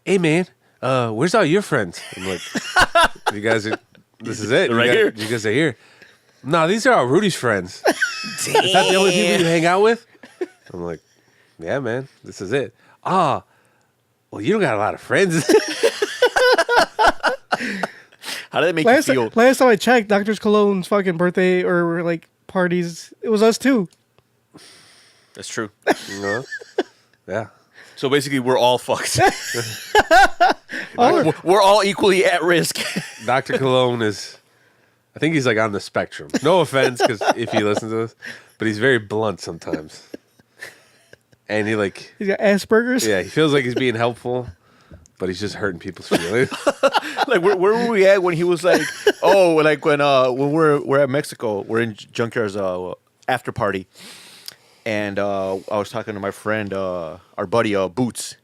hey man, where's all your friends? I'm like, you guys are, this is it. Right here. You guys are here. No, these are all Rudy's friends. Is that the only people you hang out with? I'm like, yeah, man, this is it. Ah, well, you don't got a lot of friends. How did that make Last you feel? last time I checked, Dr. Cologne's fucking birthday or like parties, it was us too. That's true. You know? Yeah. So basically, we're all fucked. Oh, We're all equally at risk. Dr. Cologne is, I think he's like on the spectrum. No offense, because if he listens to this, but he's very blunt sometimes. And he like, he's got Asperger's. yeah, he feels like he's being helpful. but he's just hurting people's feelings. Like where were we at when he was like, oh, like when we're at Mexico, we're in Junkyard's after party, and I was talking to my friend, our buddy Boots.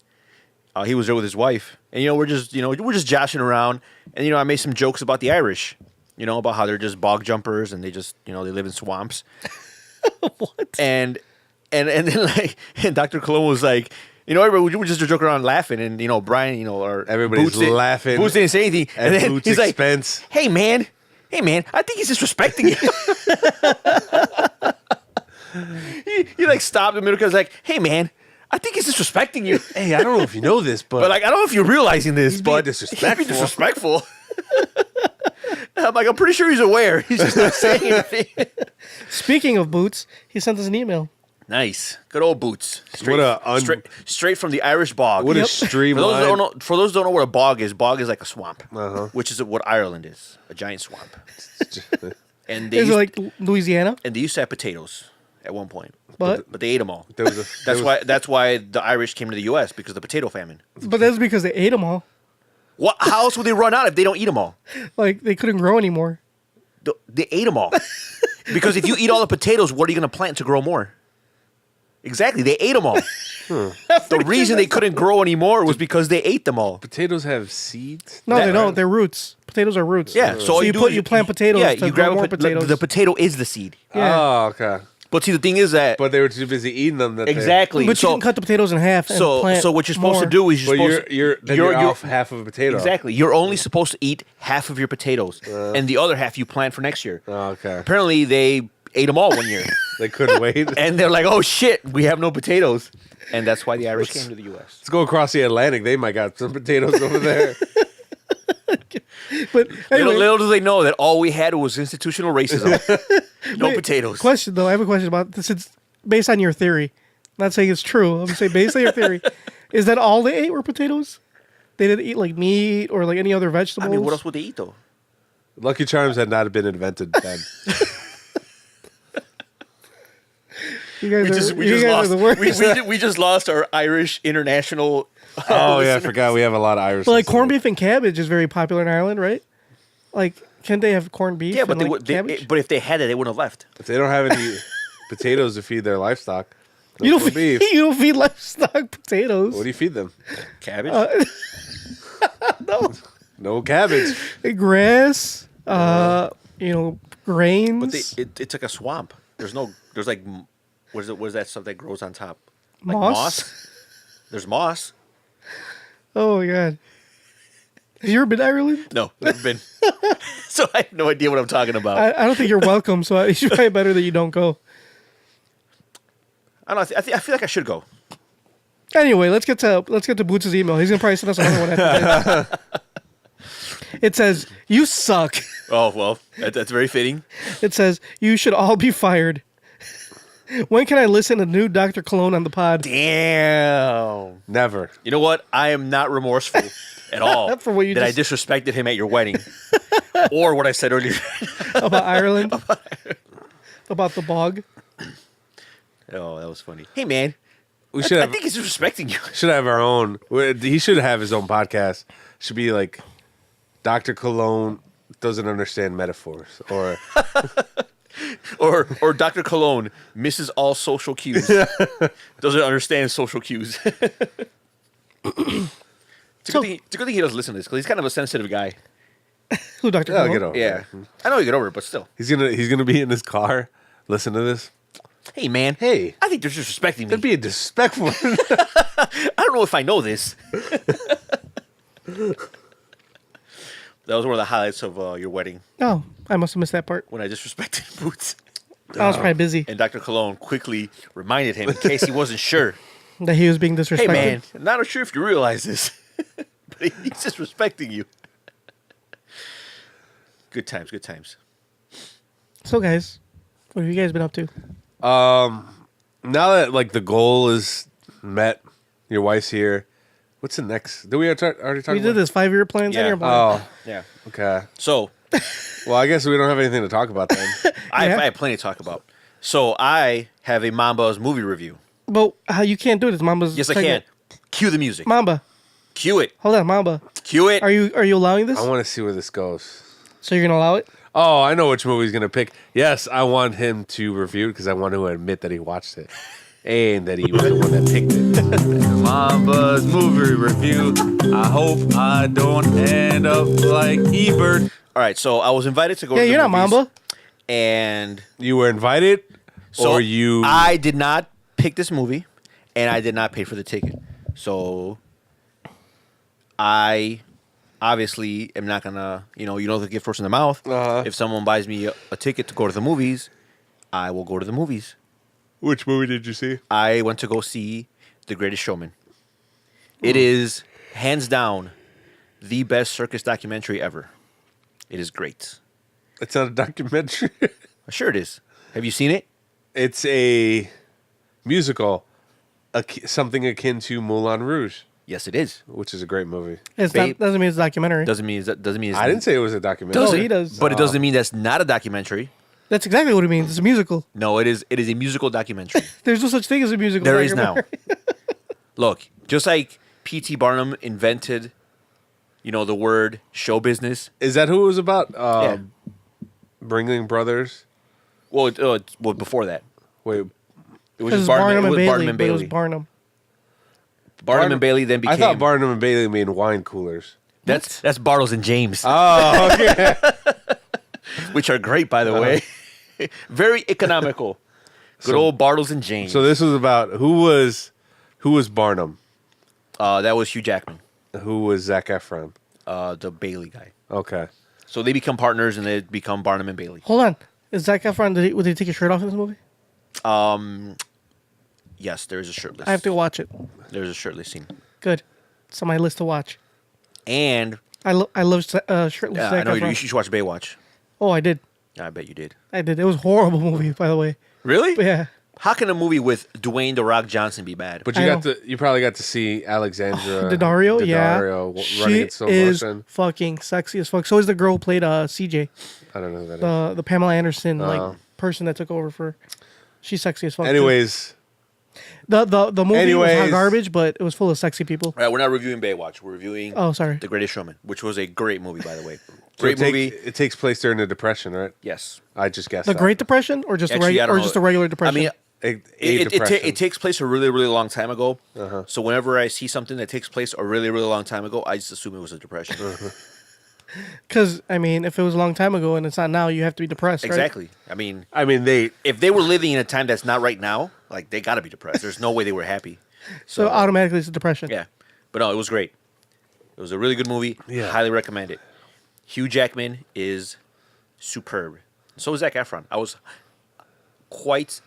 He was there with his wife, and we're just joshing around, and I made some jokes about the Irish, about how they're just bog jumpers and they just they live in swamps. What? And then like Dr. Cologne was like. Everybody would just joke around laughing, and Brian, or Everybody's Boots laughing. Boots didn't say anything, and then Boots' he's expense. like, "Hey man, I think he's disrespecting you." he like stopped in the middle because like, "Hey man, I think he's disrespecting you." Hey, I don't know if you know this, but But like, I don't know if you're realizing this, He's being but disrespectful. he's being disrespectful. I'm like, I'm pretty sure he's aware. He's just not saying anything. Speaking of Boots, he sent us an email. Nice, good old Boots. Straight, What a straight from the Irish bog. what a Yep. streamline. For those who don't know what a bog is like a swamp, Uh-huh. which is what Ireland is, a giant swamp. And they Is used, it like Louisiana? and they used to have potatoes at one point, But but they ate them all. There was That's why the Irish came to the U.S. because of the potato famine. that's because they ate them all. What? How else would they run out if they don't eat them all? Like they couldn't grow anymore. They ate them all. Because if you eat all the potatoes, what are you going to plant to grow more? Exactly, they ate them all. The reason they couldn't grow anymore was because they ate them all. potatoes have seeds. No, That- they don't. They're roots. Potatoes are roots. Yeah, so all you do put is you plant potatoes. Yeah, to you grow grab more a potatoes. The potato is the seed. Yeah. Oh, okay. But see, the thing is that But they were too busy eating them. That exactly. But you so can cut the potatoes in half. And plant so what you're supposed to more. do is But you're you're off half of a potato. exactly. You're only supposed to eat half of your potatoes, and the other half you plant for next year. Oh, okay. Apparently, they ate them all one year, They couldn't wait. and they're like, "Oh shit, we have no potatoes," and that's why the Irish came to the U.S. Let's go across the Atlantic. They might got some potatoes over there. But anyway, Little do they know that all we had was institutional racism. No wait, potatoes. Question though, I have a question about this. It's based on your theory. I'm not saying it's true. I'm saying based on your theory, is that all they ate were potatoes? They didn't eat like meat or like any other vegetables. I mean, what else would they eat though? Lucky Charms had not been invented then. You guys are the worst. We just lost our Irish international. Oh yeah, I forgot we have a lot of Irish. But like corned beef and cabbage is very popular in Ireland, right? Like, can't they have corned beef? Yeah, but and, they like, would. cabbage? But if they had it, they wouldn't have left. If they don't have any potatoes to feed their livestock, no you don't corned feed, beef. you don't feed livestock potatoes. What do you feed them? Cabbage. No, No cabbage. grass. Grains. But it's like a swamp. There's like, what is that stuff that grows on top? Like Moss? There's moss. Oh my god. Have you ever been to Ireland? No, never been. So I have no idea what I'm talking about. I don't think you're welcome, so it's probably better that you don't go. I don't know. I feel like I should go. Anyway, let's get to Boots' email. He's gonna probably send us another one after this. It says, "You suck." Oh well, that's very fitting. It says, "You should all be fired." When can I listen to new Dr. Cologne on the pod? Damn. Never. You know what? I am not remorseful at all For what you that I just- disrespected him at your wedding, or what I said earlier. About Ireland? About the bog? Oh, that was funny. Hey man, We should I have think he's disrespecting you. should have our own. He should have his own podcast. Should be like Dr. Cologne doesn't understand metaphors, or Or Dr. Cologne misses all social cues. Doesn't understand social cues. It's a good thing he doesn't listen to this because he's kind of a sensitive guy. Who, Dr. I'll Cologne? get over. Yeah, it. I know you get over it, but still. He's gonna be in his car. Listen to this. Hey man, Hey. I think they're disrespecting me. That'd be a disrespectful. I don't know if I know this. That was one of the highlights of your wedding Oh, I must have missed that part. when I disrespected Boots. I was probably busy. And Dr. Cologne quickly reminded him in case he wasn't sure. That he was being Hey disrespected. man, I'm not sure if you realize this, but he's disrespecting you. Good times, good times. So, guys, what have you guys been up to? Now that like the goal is met, your wife's here. What's the next? Did we already talk We about? did this 5-year plan, 10-year Yeah. plan. Oh, Yeah. okay. So Well, I guess we don't have anything to talk about then. I Yeah. have plenty to talk about. So I have a Mamba's movie review. But how you can't do it? It's Mamba's. Yes, I segment. can. Cue the music. Mamba. Cue it. Hold on, Mamba. Cue it. Are you allowing this? I want to see where this goes. So you're gonna allow it? Oh, I know which movie he's gonna pick. Yes, I want him to review it because I want to admit that he watched it and that he was the one that picked it. Mamba's movie review. I hope I don't end up like Ebert. All right, so I was invited to go Yeah, to the you're not movies, Mamba. And You were invited, so or you? I did not pick this movie, and I did not pay for the ticket. So I obviously am not gonna, you know the gift horse in the mouth. Uh-huh. If someone buys me a ticket to go to the movies, I will go to the movies. Which movie did you see? I went to go see The Greatest Showman. It is hands down the best circus documentary ever. It is great. It's not a documentary. Sure, it is. Have you seen it? It's a musical, something akin to Moulin Rouge, Yes, it is. which is a great movie. It's Babe. not, doesn't mean it's a documentary. Doesn't mean it's I didn't say it was a documentary. No, he does. But it doesn't mean that's not a documentary. That's exactly what it means. It's a musical. No, it is a musical documentary. There's no such thing as a musical. There is now. documentary. Look, just like P.T. Barnum invented, the word show business. Is that who it was about? Yeah. Ringling Brothers. Well, before that, Wait, it was It just was Barnum and Bailey. Barnum and but it was Bailey. Barnum. Barnum and Bailey then became. I thought Barnum and Bailey mean wine coolers. That's Bartles and James, Oh, okay. which are great, by the way. Very economical. Good old Bartles and James. So this was about who was Barnum, That was Hugh Jackman, who was Zac Efron. the Bailey guy. Okay. So they become partners and they become Barnum and Bailey. Hold on. Is Zac Efron? Would he take his shirt off in this movie? Yes, there is a shirtless. I have to watch it. There's a shirtless scene. Good. It's on my list to watch. And I love shirtless I Zac know Efron. you should watch Baywatch. Oh, I did. I bet you did. I did. It was a horrible movie, by the way. Really? But yeah. How can a movie with Dwayne The Rock Johnson be bad? But I you know. you probably got to see Alexandra Daddario, yeah. running She in slow is motion. fucking sexy as fuck. So is the girl who played CJ, I don't know who that is. the Pamela Anderson Oh. person that took over for. She's sexy as fuck. too. Anyways, the movie was hot anyways. garbage, but it was full of sexy people. All right, we're not reviewing Baywatch. We're reviewing Oh, sorry. The Greatest Showman, which was a great movie, by the way. so Great movie. It takes place during the Depression, right? Yes. I just guessed The that. Great Depression, or just Actually, I don't know. just a regular depression. I mean, A depression. it takes place a really, really long time ago. Uh-huh. So whenever I see something that takes place a really, really long time ago, I just assume it was a depression. because if it was a long time ago and it's not now, you have to be depressed. Right? Exactly. I mean, they if they were living in a time that's not right now, like they got to be depressed. There's no way they were happy. So automatically it's a depression. Yeah, but no, it was great. It was a really good movie. Yeah. Highly recommend it. Hugh Jackman is superb. So is Zac Efron. I was quite.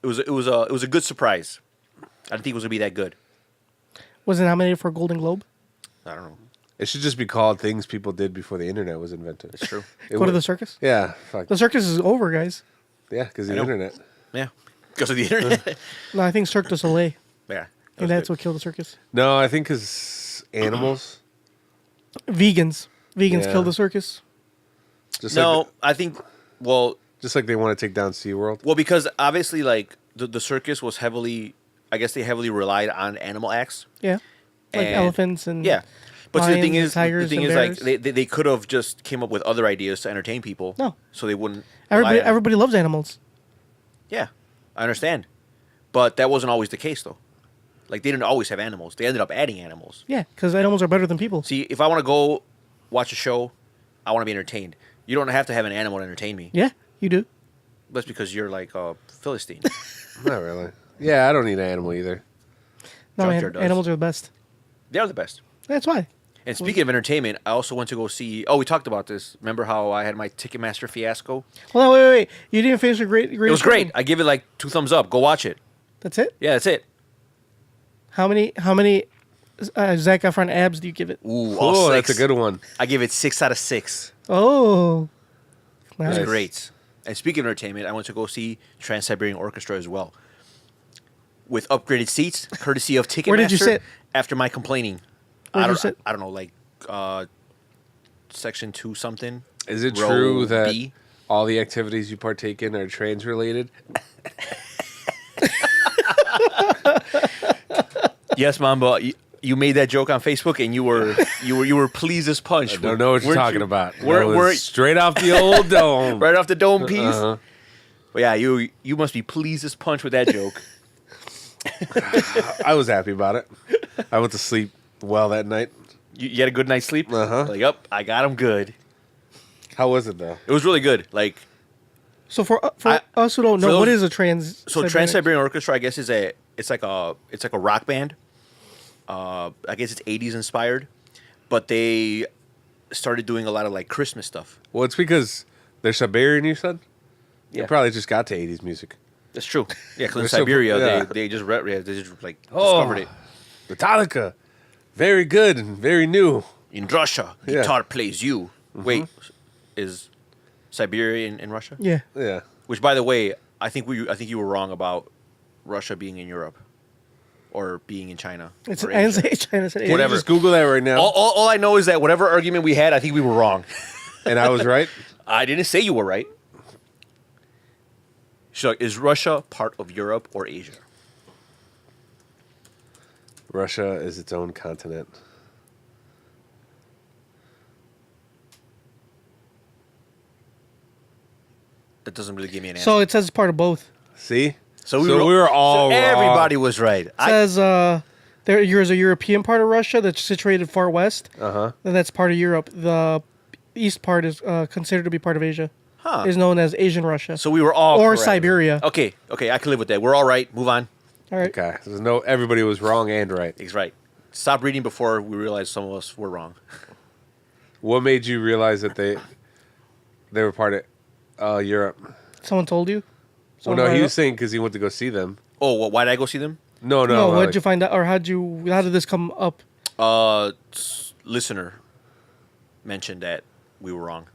It was a good surprise. I didn't think it was gonna be that good. Was it nominated for a Golden Globe? I don't know. it should just be called things people did before the internet was invented. It's true. Go to the circus? Yeah, fuck. The circus is over, guys. Yeah, because the know. internet. Yeah, because of the internet. No, I think Cirque du Soleil. Yeah, And that's what killed the circus. No, I think because animals. Vegans. Vegans Yeah. killed the circus. Just no, like, I think. Well, they want to take down SeaWorld. well, because obviously, like the circus was heavily. I guess they heavily relied on animal acts. Yeah. Like And- elephants and Yeah, but see, the lions thing and is, tigers the thing and is, like bears. they could have just came up with other ideas to entertain people. No. so they wouldn't. everybody rely on- everybody loves animals. Yeah, I understand, but that wasn't always the case though. Like they didn't always have animals; they ended up adding animals. Yeah, because animals are better than people. See, if I want to go watch a show, I want to be entertained. You don't have to have an animal to entertain me. Yeah, you do. That's because you're like a Philistine. Not really. Yeah, I don't need an animal either. No, Junkyard does. animals are the best. They're the best. That's why. And speaking of entertainment, I also went to go see. Oh, we talked about this. Remember how I had my Ticketmaster fiasco? Hold on, wait. You didn't finish the great. It was great. I give it like 2 thumbs up. Go watch it. That's it. Yeah, that's it. How many Zac Efron abs do you give it? Ooh, all Oh, 6. that's a good one. I give it 6 out of 6. Oh, It was nice. great. And speaking of entertainment, I went to go see Trans-Siberian Orchestra as well. With upgraded seats, courtesy of Ticketmaster. Where did you sit? After my complaining. Where'd you sit? I don't know, like section 2 something. Is it Row true that B? all the activities you partake in are trans related? Yes, Mamba. You made that joke on Facebook, and you were pleased as punch. I don't know what you're Weren't talking you? about. We're- That was we're- straight off the old dome. Right off the dome piece. Uh-huh. But yeah, you must be pleased as punch with that joke. I was happy about it. I went to sleep well that night. You had a good night's sleep. Uh-huh. Like, yep, I got him good. How was it though? It was really good. Like, So for I- us who don't for know, those- what is a trans? so Trans-Siberian Orchestra, I guess, it's like a rock band. I guess it's 80s inspired, but they started doing a lot of like Christmas stuff. Well, it's because they're Siberian. You said. Yeah. They probably just got to 80s music. That's true. Yeah, because in They're so- Siberia, yeah. they just like Oh. discovered it. Metallica, very good and very new. In Russia, Yeah. guitar plays you. Wait, is Siberia in Russia? Yeah. Yeah. Which, by the way, I think you were wrong about Russia being in Europe or being in China. It's or I didn't Asia. say China. Said Whatever. Just Google that right now, All I know is that whatever argument we had, I think we were wrong. and I was right. I didn't say you were right. So, is Russia part of Europe or Asia? Russia is its own continent. That doesn't really give me an answer. So it says it's part of both. See, So we were all so everybody wrong. It was right. says there is a European part of Russia that's situated far west. Uh-huh. And that's part of Europe. The east part is considered to be part of Asia. Huh. Is known as Asian Russia. So we were all or correct. Siberia. Okay, I can live with that. We're all right. Move on. All right. Okay. There's no. Everybody was wrong and right. He's right. Stop reading before we realized some of us were wrong. What made you realize that they were part of Europe? Someone told you? Well, Someone no, brought he it was up? saying because he went to go see them. Oh, why did I go see them? No. No, what like- did you find out? Or how did this come up? Listener mentioned that we were wrong.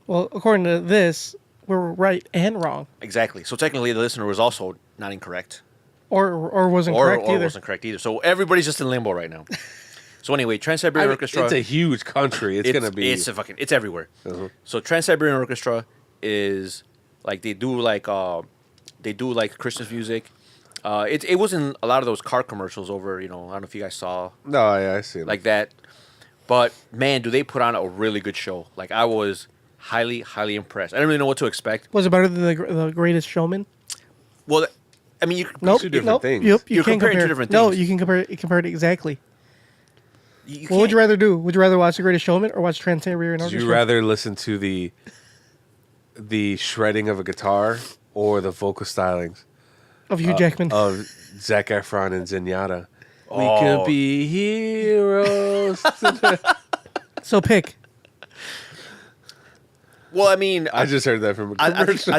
Well, according to this, we're right and wrong. Exactly. So technically, the listener was also not incorrect, Or wasn't or correct either. wasn't correct either. So everybody's just in limbo right now. So anyway, Trans-Siberian I mean, Orchestra. it's a huge country. It's gonna be. It's everywhere. So Trans-Siberian Orchestra is like they do like Christmas music. It was in a lot of those car commercials over. I don't know if you guys saw No, yeah, I see. Them. like that. But man, do they put on a really good show? Like I was highly impressed. I didn't really know what to expect. Was it better than the Greatest Showman? Well, I mean, Nope. two different nope. things. Yep, you You're can't comparing compare. two different No, things. you can compare it exactly. you What would you can't- rather do? Would you rather watch The Greatest Showman or watch Trans-Siberian Would Orchestra? you rather listen to the shredding of a guitar or the vocal stylings Of Hugh Jackman. of Zac Efron and Zenyatta? We Oh. could be heroes. So pick. Well, I mean, I just heard that from a I commercial.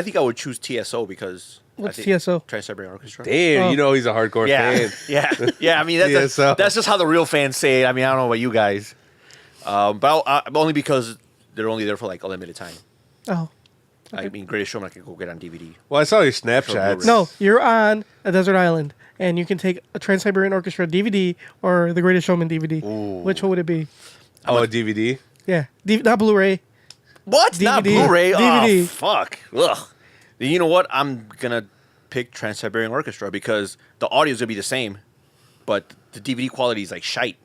think I would choose TSO because What's I think TSO? Trans-Siberian Orchestra. Damn, Oh. you know he's a hardcore Yeah, fan. yeah. I mean, that's TSO. that's just how the real fans say it. I mean, I don't know about you guys, but only because they're only there for like a limited time. Oh. I mean, Greatest Showman I can go get on DVD. Well, I saw your Snapchats. No, you're on a desert island, and you can take a Trans-Siberian Orchestra DVD or The Greatest Showman DVD. Which one would it be? Oh, a DVD? Yeah. not Blu-ray. What? Not DVD. Blu-ray? DVD. Oh, fuck. Ugh. You know what? I'm gonna pick Trans-Siberian Orchestra because the audio's gonna be the same, but the DVD quality is like shite.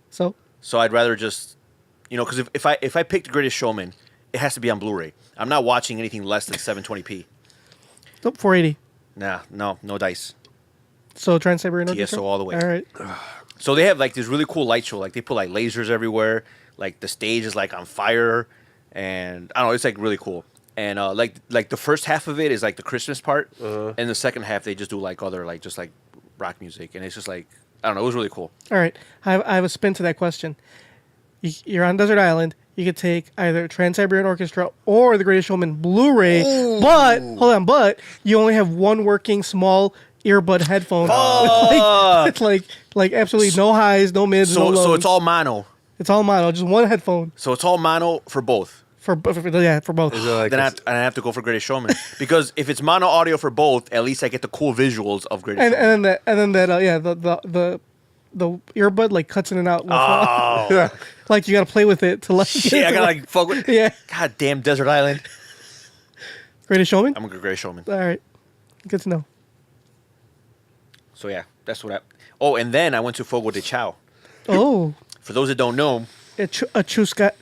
So, So I'd rather just, because if I pick The Greatest Showman, it has to be on Blu-ray. I'm not watching anything less than 720p. nope, 480. Nah, no dice. So Trans-Siberian Orchestra? TSO all the way. All right. So they have like this really cool light show. Like they put like lasers everywhere. Like the stage is like on fire, and I don't know. It's like really cool. And like the first half of it is like the Christmas part, and the second half they just do like other like just like rock music, and it's just like I don't know. It was really cool. All right. I have a spin to that question. You're on desert island. You could take either Trans-Siberian Orchestra or The Greatest Showman Blu-ray, but hold on, but you only have one working small earbud headphone. It's like absolutely no highs, no mids, no So lows. so it's all mono. It's all mono, just one headphone So it's all mono for both. for both. Is it like Then I this- have to go for Greatest Showman because if it's mono audio for both, at least I get the cool visuals of Greatest and Showman. then that the earbud like cuts in and out. Oh Like you got to play with it to like. shit! I gotta like fuck with. Yeah. God damn Desert Island. Greatest Showman. I'm gonna go Greatest Showman. All right, good to know. So yeah, that's what I. Oh, and then I went to Fogo de Chao. Oh, For those that don't know, a churrascaria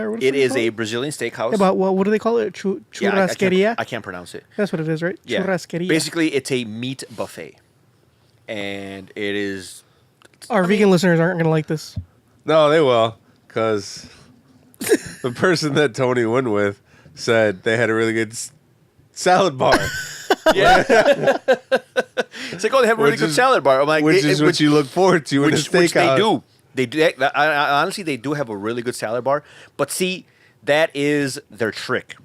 or what? it is a Brazilian steakhouse. About what do they call it? Yeah, Churrascaria. I can't pronounce it. That's what it is, right? Yeah. Churrascaria. Basically, it's a meat buffet, and it is. Our vegan listeners aren't going to like this. No, they will, because the person that Tony went with said they had a really good salad bar. Yeah. It's like, oh, they have a really good salad bar. I'm like, which is what you look forward to in a steakhouse. Which they do. They do. Honestly, they do have a really good salad bar. But see, that is their trick.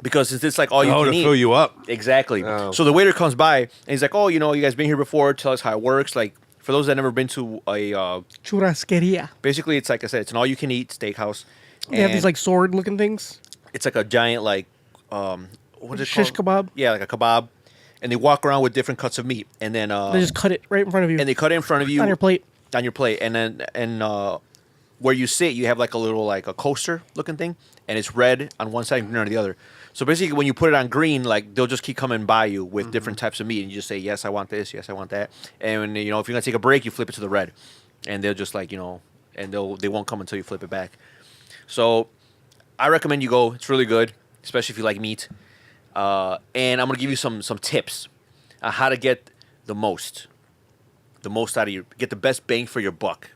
Because it's like all you can to eat. fill you up. Exactly. Oh. So the waiter comes by and he's like, oh, you guys been here before. Tell us how it works. Like, for those that never been to a Churrascaria. basically, it's like I said, it's an all-you-can-eat steakhouse. They have And these like sword-looking things. it's like a giant what is it Shish called? kebab. Yeah, like a kebab. And they walk around with different cuts of meat, and then They just cut it right in front of you. and they cut it in front of you on your plate. on your plate, and then where you sit, you have like a little like a coaster looking thing, and it's red on one side and green on the other. So basically, when you put it on green, like they'll just keep coming by you with different types of meat, and you just say, "Yes, I want this. Yes, I want that." And if you're gonna take a break, you flip it to the red, and they'll just like and they won't come until you flip it back. So I recommend you go. It's really good, especially if you like meat. And I'm gonna give you some tips on how to get the most out of get the best bang for your buck,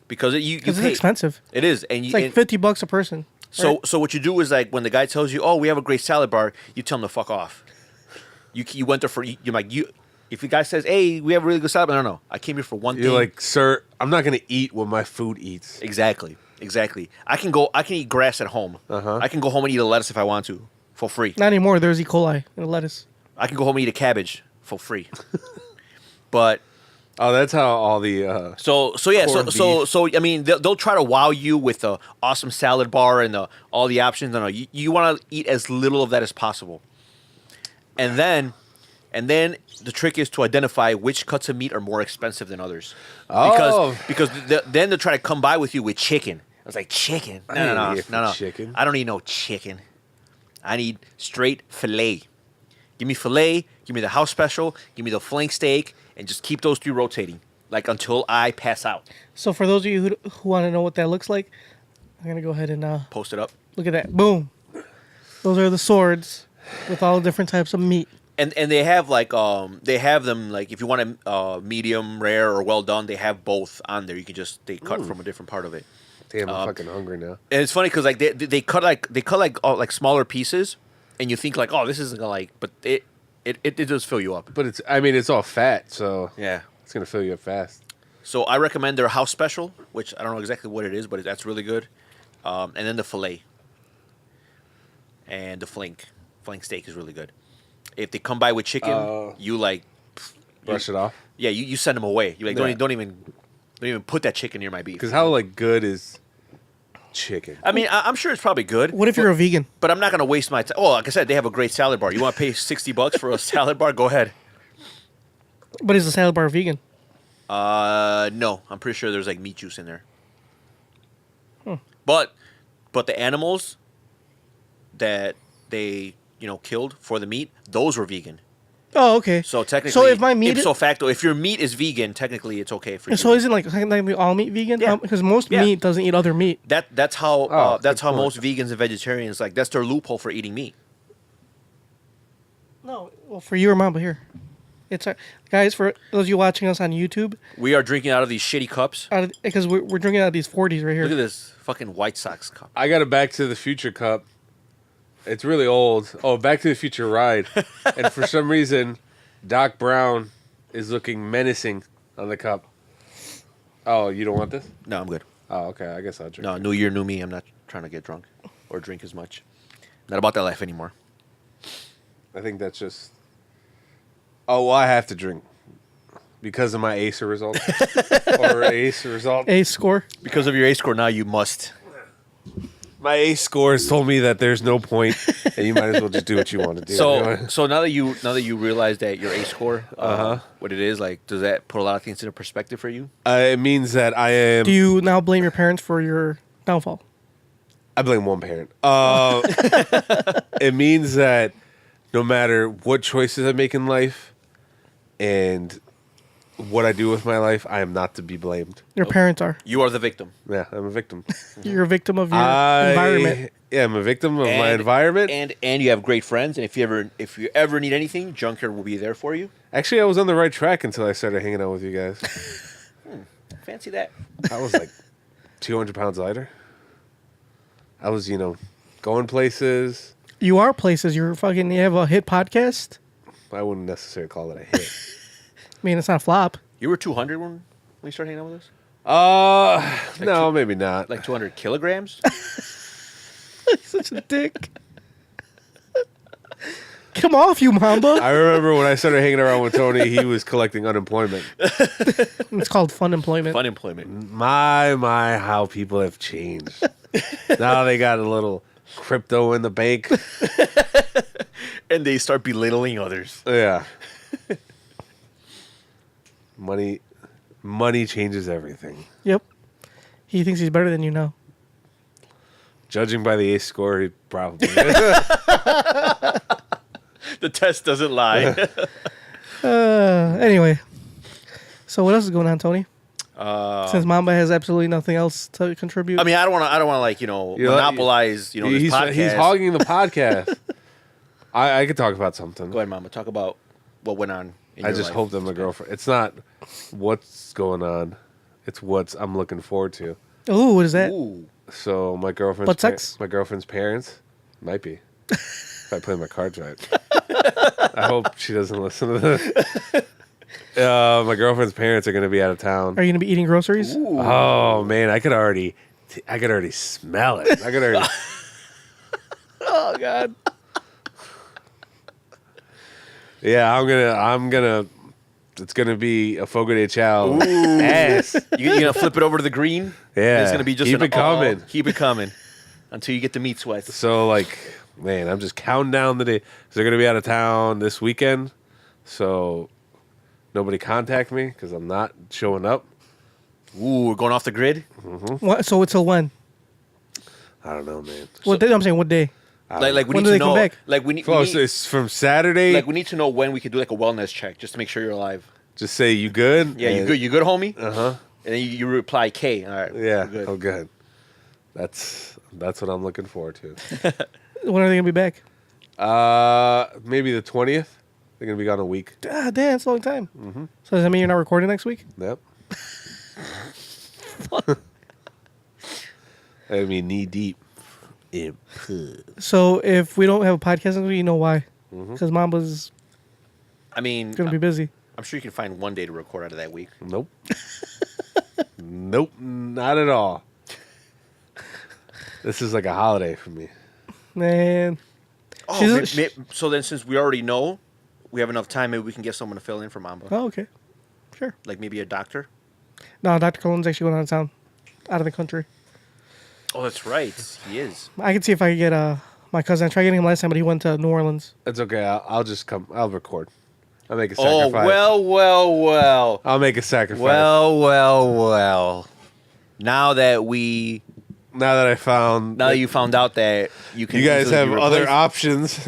because Because it's pay- expensive. It is, and It's like $50 a person. so right? so what you do is like when the guy tells you, "Oh, we have a great salad bar," you tell him to fuck off. You went there for you're like you. If the guy says, "Hey, we have a really good salad bar," no, I came here for one thing. You're like, sir, I'm not going to eat what my food eats. Exactly. I can eat grass at home. Uh-huh. I can go home and eat a lettuce if I want to for free. Not anymore. There's E. coli in the lettuce. I can go home and eat a cabbage for free. But Oh, that's how all the... So I mean they'll try to wow you with the awesome salad bar and all the options. No, you want to eat as little of that as possible, and then the trick is to identify which cuts of meat are more expensive than others. Oh. Because then they'll try to come by with you with chicken. I was like, chicken? I ain't No. here for chicken. I don't need no chicken. I need straight filet. Give me filet. Give me the house special. Give me the flank steak. And just keep those three rotating, like until I pass out. So for those of you who want to know what that looks like, I'm going to go ahead and Post it up. look at that. Boom. Those are the swords with all the different types of meat. And they have like they have them like if you want a medium rare or well done, they have both on there. You can just they cut from a different part of it. Damn, I'm fucking hungry now. And it's funny because like they cut like smaller pieces, and you think like, oh, this isn't gonna but it does fill you up. But it's all fat, so Yeah. it's going to fill you up fast. So I recommend their house special, which I don't know exactly what it is, but that's really good. And then the filet and the flank steak is really good. If they come by with chicken, you like Brush it off. Yeah, you send them away. You like Yeah. don't even put that chicken near my beef. Because how, good is chicken? I mean, I'm sure it's probably good. What if you're a vegan? But I'm not gonna waste my time. Oh, like I said, they have a great salad bar. You want to pay $60 for a salad bar? Go ahead. But is the salad bar vegan? No, I'm pretty sure there's like meat juice in there. But the animals that they killed for the meat, those were vegan. Oh, okay. So technically, so if my meat, ipso facto, if your meat is vegan, technically it's okay for you. so isn't like technically all meat vegan? Yeah. Because most Yeah. meat doesn't eat other meat. That's how good point. most vegans and vegetarians that's their loophole for eating meat. No, well, for you or Mamba here, it's guys. For those of you watching us on YouTube, We are drinking out of these shitty cups. because we're drinking out of these 40s right here. Look at this fucking White Sox cup. I got a Back to the Future cup. It's really old. Oh, Back to the Future ride. And for some reason, Doc Brown is looking menacing on the cup. Oh, you don't want this? No, I'm good. Oh, okay. I guess I'll drink No, it. new year, new me. I'm not trying to get drunk or drink as much. Not about that life anymore. I think that's just... Oh, well, I have to drink. Because of my ACE result. Or ACE result. A score. Because of your A score, now you must. My ACE scores told me that there's no point, and you might as well just do what you want to do. So now that you realize that your A score, what it is, does that put a lot of things into perspective for you? It means that I am... Do you now blame your parents for your downfall? I blame one parent. It means that no matter what choices I make in life, and what I do with my life, I am not to be blamed. Your parents are. You are the victim. Yeah, I'm a victim. You're a victim of your environment. Yeah, I'm a victim of my environment. And you have great friends. And if you ever need anything, Junkyard will be there for you. Actually, I was on the right track until I started hanging out with you guys. Fancy that. I was like 200 pounds lighter. I was, going places. You are places. You have a hit podcast. I wouldn't necessarily call it a hit. I mean, it's not a flop. You were 200 when you started hanging out with us? No, maybe not. Like 200 kilograms? Such a dick. Come off, you Mamba. I remember when I started hanging around with Tony, he was collecting unemployment. It's called fun employment. Fun employment. My, how people have changed. Now they got a little crypto in the bank. And they start belittling others. Yeah. Money changes everything. Yep. He thinks he's better than you now. Judging by the ACE score, he probably is. The test doesn't lie. Anyway. So what else is going on, Tony? Since Mamba has absolutely nothing else to contribute. I mean, I don't want to monopolize, this podcast. He's hogging the podcast. I could talk about something. Go ahead, Mama. Talk about what went on in I your just life. hope that my girlfriend. It's not what's going on. It's what I'm looking forward to. Ooh, what is that? Ooh. So my girlfriend's Butt sex? my girlfriend's parents might be. If I play my cards right. I hope she doesn't listen to this. My girlfriend's parents are going to be out of town. Are you going to be eating groceries? Ooh. Oh man, I could already smell it. I could already. Oh, God. Yeah, I'm gonna. It's gonna be a Fogo de Chao ass. You're going to flip it over to the green? Yeah, It's going to be just keep it coming. Keep it coming. Until you get the meat sweats. So man, I'm just counting down the day. 'Cause they're gonna be out of town this weekend, so nobody contact me because I'm not showing up. Ooh, we're going off the grid? What, so until when? I don't know, man. What day? I'm saying what day? Like we When need do to they come know. back? Like we need. Oh, so it's from Saturday. Like we need to know when we could do like a wellness check just to make sure you're alive. Just say you good. Yeah, you good? You good, homie? Uh huh. And then you reply K. All right. Yeah. Good. Oh, good. That's what I'm looking forward to. When are they going to be back? Maybe the 20th. They're gonna be gone a week. Ah, damn, that's a long time. Mm-hmm. So does that mean you're not recording next week? Yep. I mean, knee deep. In So if we don't have a podcast next week, you know why? Because Mamba's I mean, going to be busy. I'm sure you can find one day to record out of that week. Nope. Nope, not at all. This is like a holiday for me. Man. Oh, She's- so then since we already know we have enough time, maybe we can get someone to fill in for Mamba. Oh, okay. Sure. Like maybe a doctor. No, Dr. Cullen's actually going out of town. Out of the country. Oh, that's right. He is. I can see if I can get my cousin. I tried getting him last time, but he went to New Orleans. It's okay. I'll just come. I'll record. I'll make a Oh, sacrifice. well. I'll make a sacrifice. Well. Now that you found out that you can, you guys easily have be other replaced, options.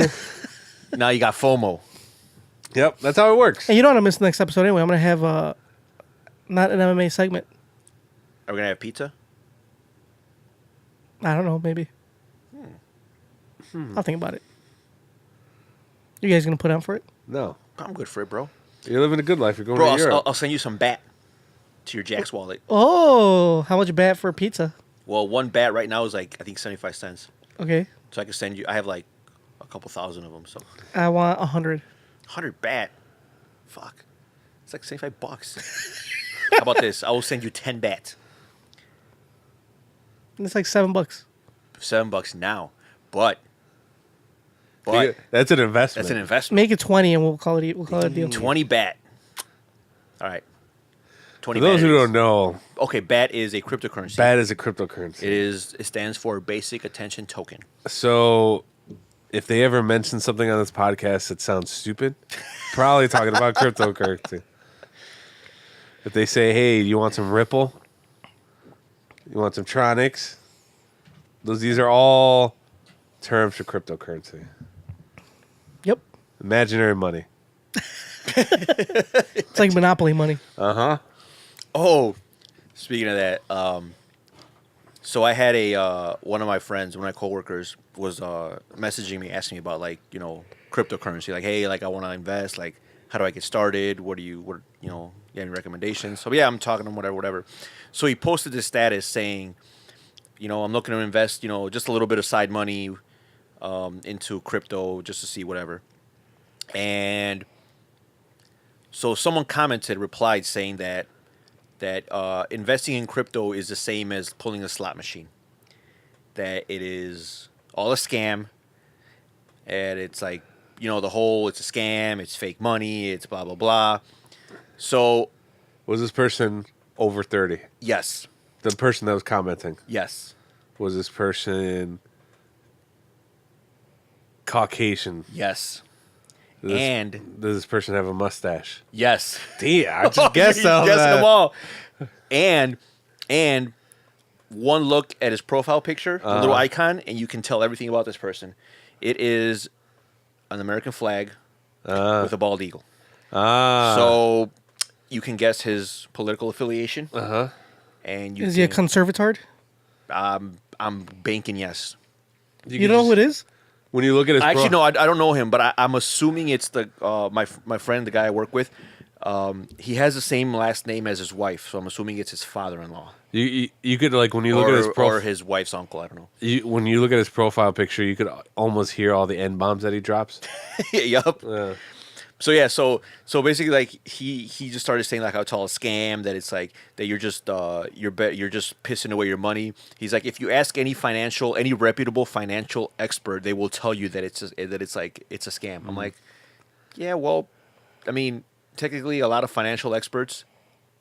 now you got FOMO. Yep, that's how it works. And you know what I missed the next episode anyway? I'm going to have not an MMA segment. Are we gonna have pizza? I don't know, maybe. I'll think about it. You guys going to put on for it? No, I'm good for it, bro. you're living a good life. You're going Bro, to Europe. I'll send you some bat to your Jack's wallet. Oh, how much bat for pizza? Well, one bat right now is like I think 75 cents. Okay. So I can send you. I have like a couple thousand of them. So I want 100. 100 bat. Fuck. It's like $75. How about this? I will send you 10 bat. It's like $7. $7 now. But That's an investment. that's an investment. Make it 20 and we'll call it a deal. 20 bat. All right. 20 For those bat who it don't is. know, Okay, BAT is a cryptocurrency. BAT is a cryptocurrency. It stands for Basic Attention Token. So, if they ever mention something on this podcast that sounds stupid, probably talking about cryptocurrency. If they say, "Hey, you want some Ripple? You want some Tronics?" These are all terms for cryptocurrency. Yep. Imaginary money. It's like Monopoly money. Oh, speaking of that, so I had a one of my friends, one of my coworkers, was messaging me, asking me about like cryptocurrency. Like, hey, like I want to invest. Like, how do I get started? What you have any recommendations? So yeah, I'm talking to him, whatever. So he posted this status saying, I'm looking to invest, just a little bit of side money into crypto just to see whatever. And so someone replied saying that investing in crypto is the same as pulling a slot machine. That it is all a scam, and it's like it's a scam, it's fake money, it's blah blah blah. So, Was this person over 30? yes, The person that was commenting, yes, was this person Caucasian? yes, Does this person have a mustache? yes. Damn, I just guessed You're all guessing that. them all. And one look at his profile picture, the little icon, and you can tell everything about this person. It is an American flag with a bald eagle. So you can guess his political affiliation. And Is he a conservatard? I'm banking yes. You know who it is? When you look at his Actually, no, I don't know him, but I'm assuming it's the my friend, the guy I work with. He has the same last name as his wife, so I'm assuming it's his father-in-law. You could like when you look at his or his wife's uncle. I don't know. When you look at his profile picture, you could almost hear all the N bombs that he drops. Yup. Yeah. So yeah, so basically, like he just started saying like how it's all a scam, that it's like that you're just you're just pissing away your money. He's like, if you ask any reputable financial expert, they will tell you that it's a scam. I'm like, yeah, well, I mean, technically, a lot of financial experts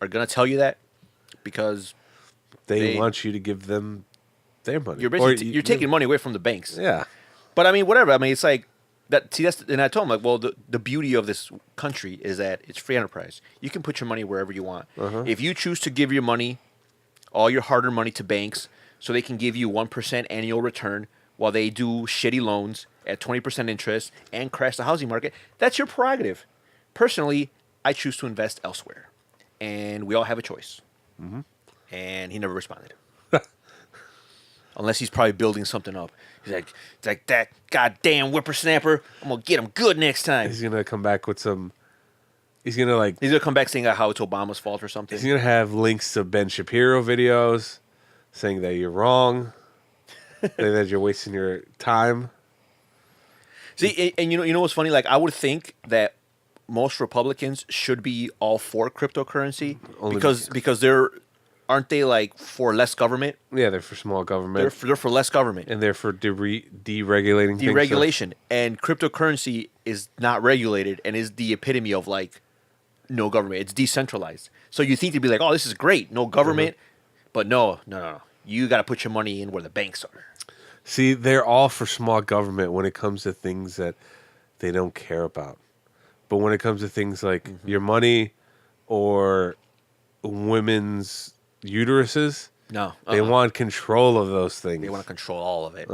are gonna tell you that because They want you to give them their money. you're basically you're taking money away from the banks. Yeah. But I mean, whatever. I mean, it's like that. See, and I told him like, well, the beauty of this country is that it's free enterprise. You can put your money wherever you want. If you choose to give your money, all your hard-earned money, to banks, so they can give you 1% annual return while they do shitty loans at 20% interest and crash the housing market, that's your prerogative. Personally, I choose to invest elsewhere, and we all have a choice. And he never responded. Unless he's probably building something up. He's like, it's like that goddamn whippersnapper. I'm gonna get him good next time. He's gonna come back with some. He's gonna come back saying how it's Obama's fault or something. He's gonna have links to Ben Shapiro videos, saying that you're wrong, saying that you're wasting your time. See, and you know what's funny? Like, I would think that most Republicans should be all for cryptocurrency because they're aren't they like for less government? Yeah, they're for small government. They're for less government. And they're for deregulating things. Deregulation. And cryptocurrency is not regulated and is the epitome of like no government. It's decentralized. So you think to be like, oh, this is great, no government. But no. You got to put your money in where the banks are. See, they're all for small government when it comes to things that they don't care about. But when it comes to things like your money or women's uteruses, no, they want control of those things. They want to control all of it.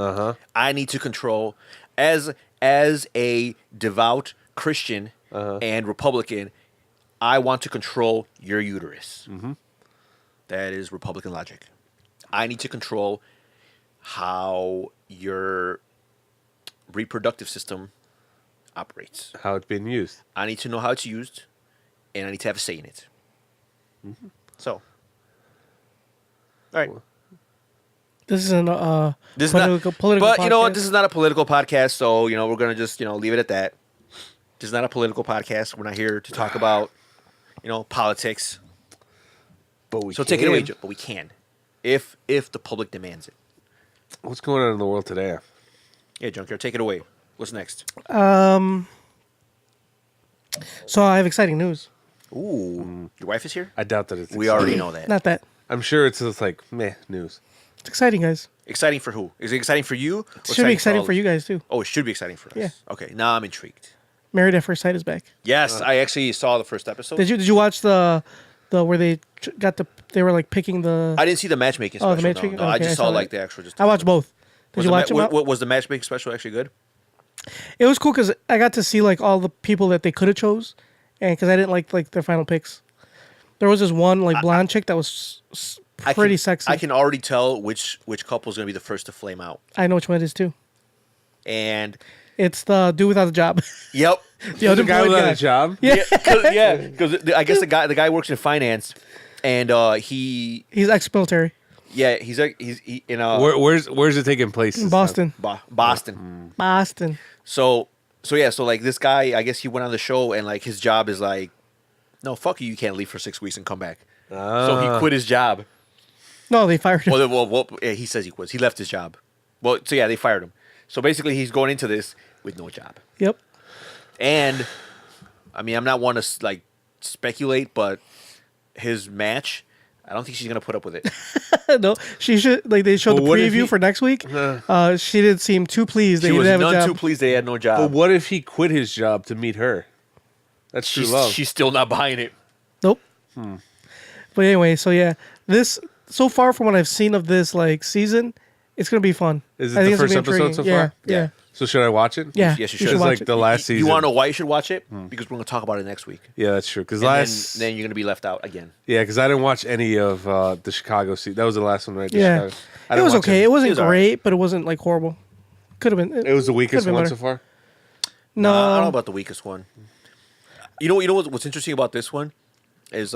I need to control, as a devout Christian and Republican, I want to control your uterus. That is Republican logic. I need to control how your reproductive system operates. How it's being used. I need to know how it's used, and I need to have a say in it. So, all right. This isn't This political is not, but podcast. you know what? This is not a political podcast, so we're gonna just leave it at that. This is not a political podcast. We're not here to talk about politics. But we take it away, Joe. But we can, if the public demands it. What's going on in the world today? Yeah, Junkyard, take it away. What's next? So I have exciting news. Ooh, your wife is here? I doubt that it's We exciting. already know that. Not that. I'm sure it's just like meh news. It's exciting, guys. Exciting for who? Is it exciting for you? It should be exciting for you guys too. Oh, it should be exciting for us. Yeah. Okay, now I'm intrigued. Married at First Sight is back. Yes, I actually saw the first episode. Did you watch the where they they were like picking the? I didn't see the matchmaking Oh, special. the matchmaking? No, I Okay, just I saw saw like that. the actual. Just I watched both. Did you watch them? What was the matchmaking special actually good? It was cool because I got to see like all the people that they could have chose, and because I didn't like their final picks. There was this one like blonde chick that was pretty sexy. I can already tell which couple is going to be the first to flame out. I know which one it is too. And It's the dude without a job. yep, The The guy unemployed without guy. a job. yeah, because I guess the guy works in finance, and He's ex-military. he's in Where's it taking place? In Boston. Boston. Boston. So like this guy, I guess he went on the show and like his job is like, no, fuck you, you can't leave for 6 weeks and come back. So he quit his job. No, they fired him. Well, yeah, he says he quit. He left his job. Well, so yeah, they fired him. So basically, he's going into this with no job. Yep. And I mean, I'm not one to like speculate, but his match, I don't think she's gonna put up with it. No, she should like they showed But the what if preview he- for next week. She didn't seem too pleased that She he was didn't have a none job. too pleased they had no job. But what if he quit his job to meet her? That's true love. She's still not buying it. Nope. But anyway, so yeah, this so far from what I've seen of this like season, it's gonna be fun. Is I it think the it's gonna first be episode intriguing. so Yeah, far? yeah, So should I watch it? yeah. Yes, you should should. It's watch like it. the last season. You want to know why you should watch it? Because we're gonna talk about it next week. Yeah, that's true. Because And last, then you're gonna be left out again. yeah, because I didn't watch any of the Chicago season. That was the last one, right? The Yeah, Chicago. I it didn't was watch okay. It wasn't It was all great, but it wasn't like horrible. Could have been. It was the weakest could've been one better. so far. No, I don't know about the weakest one. You know what's interesting about this one is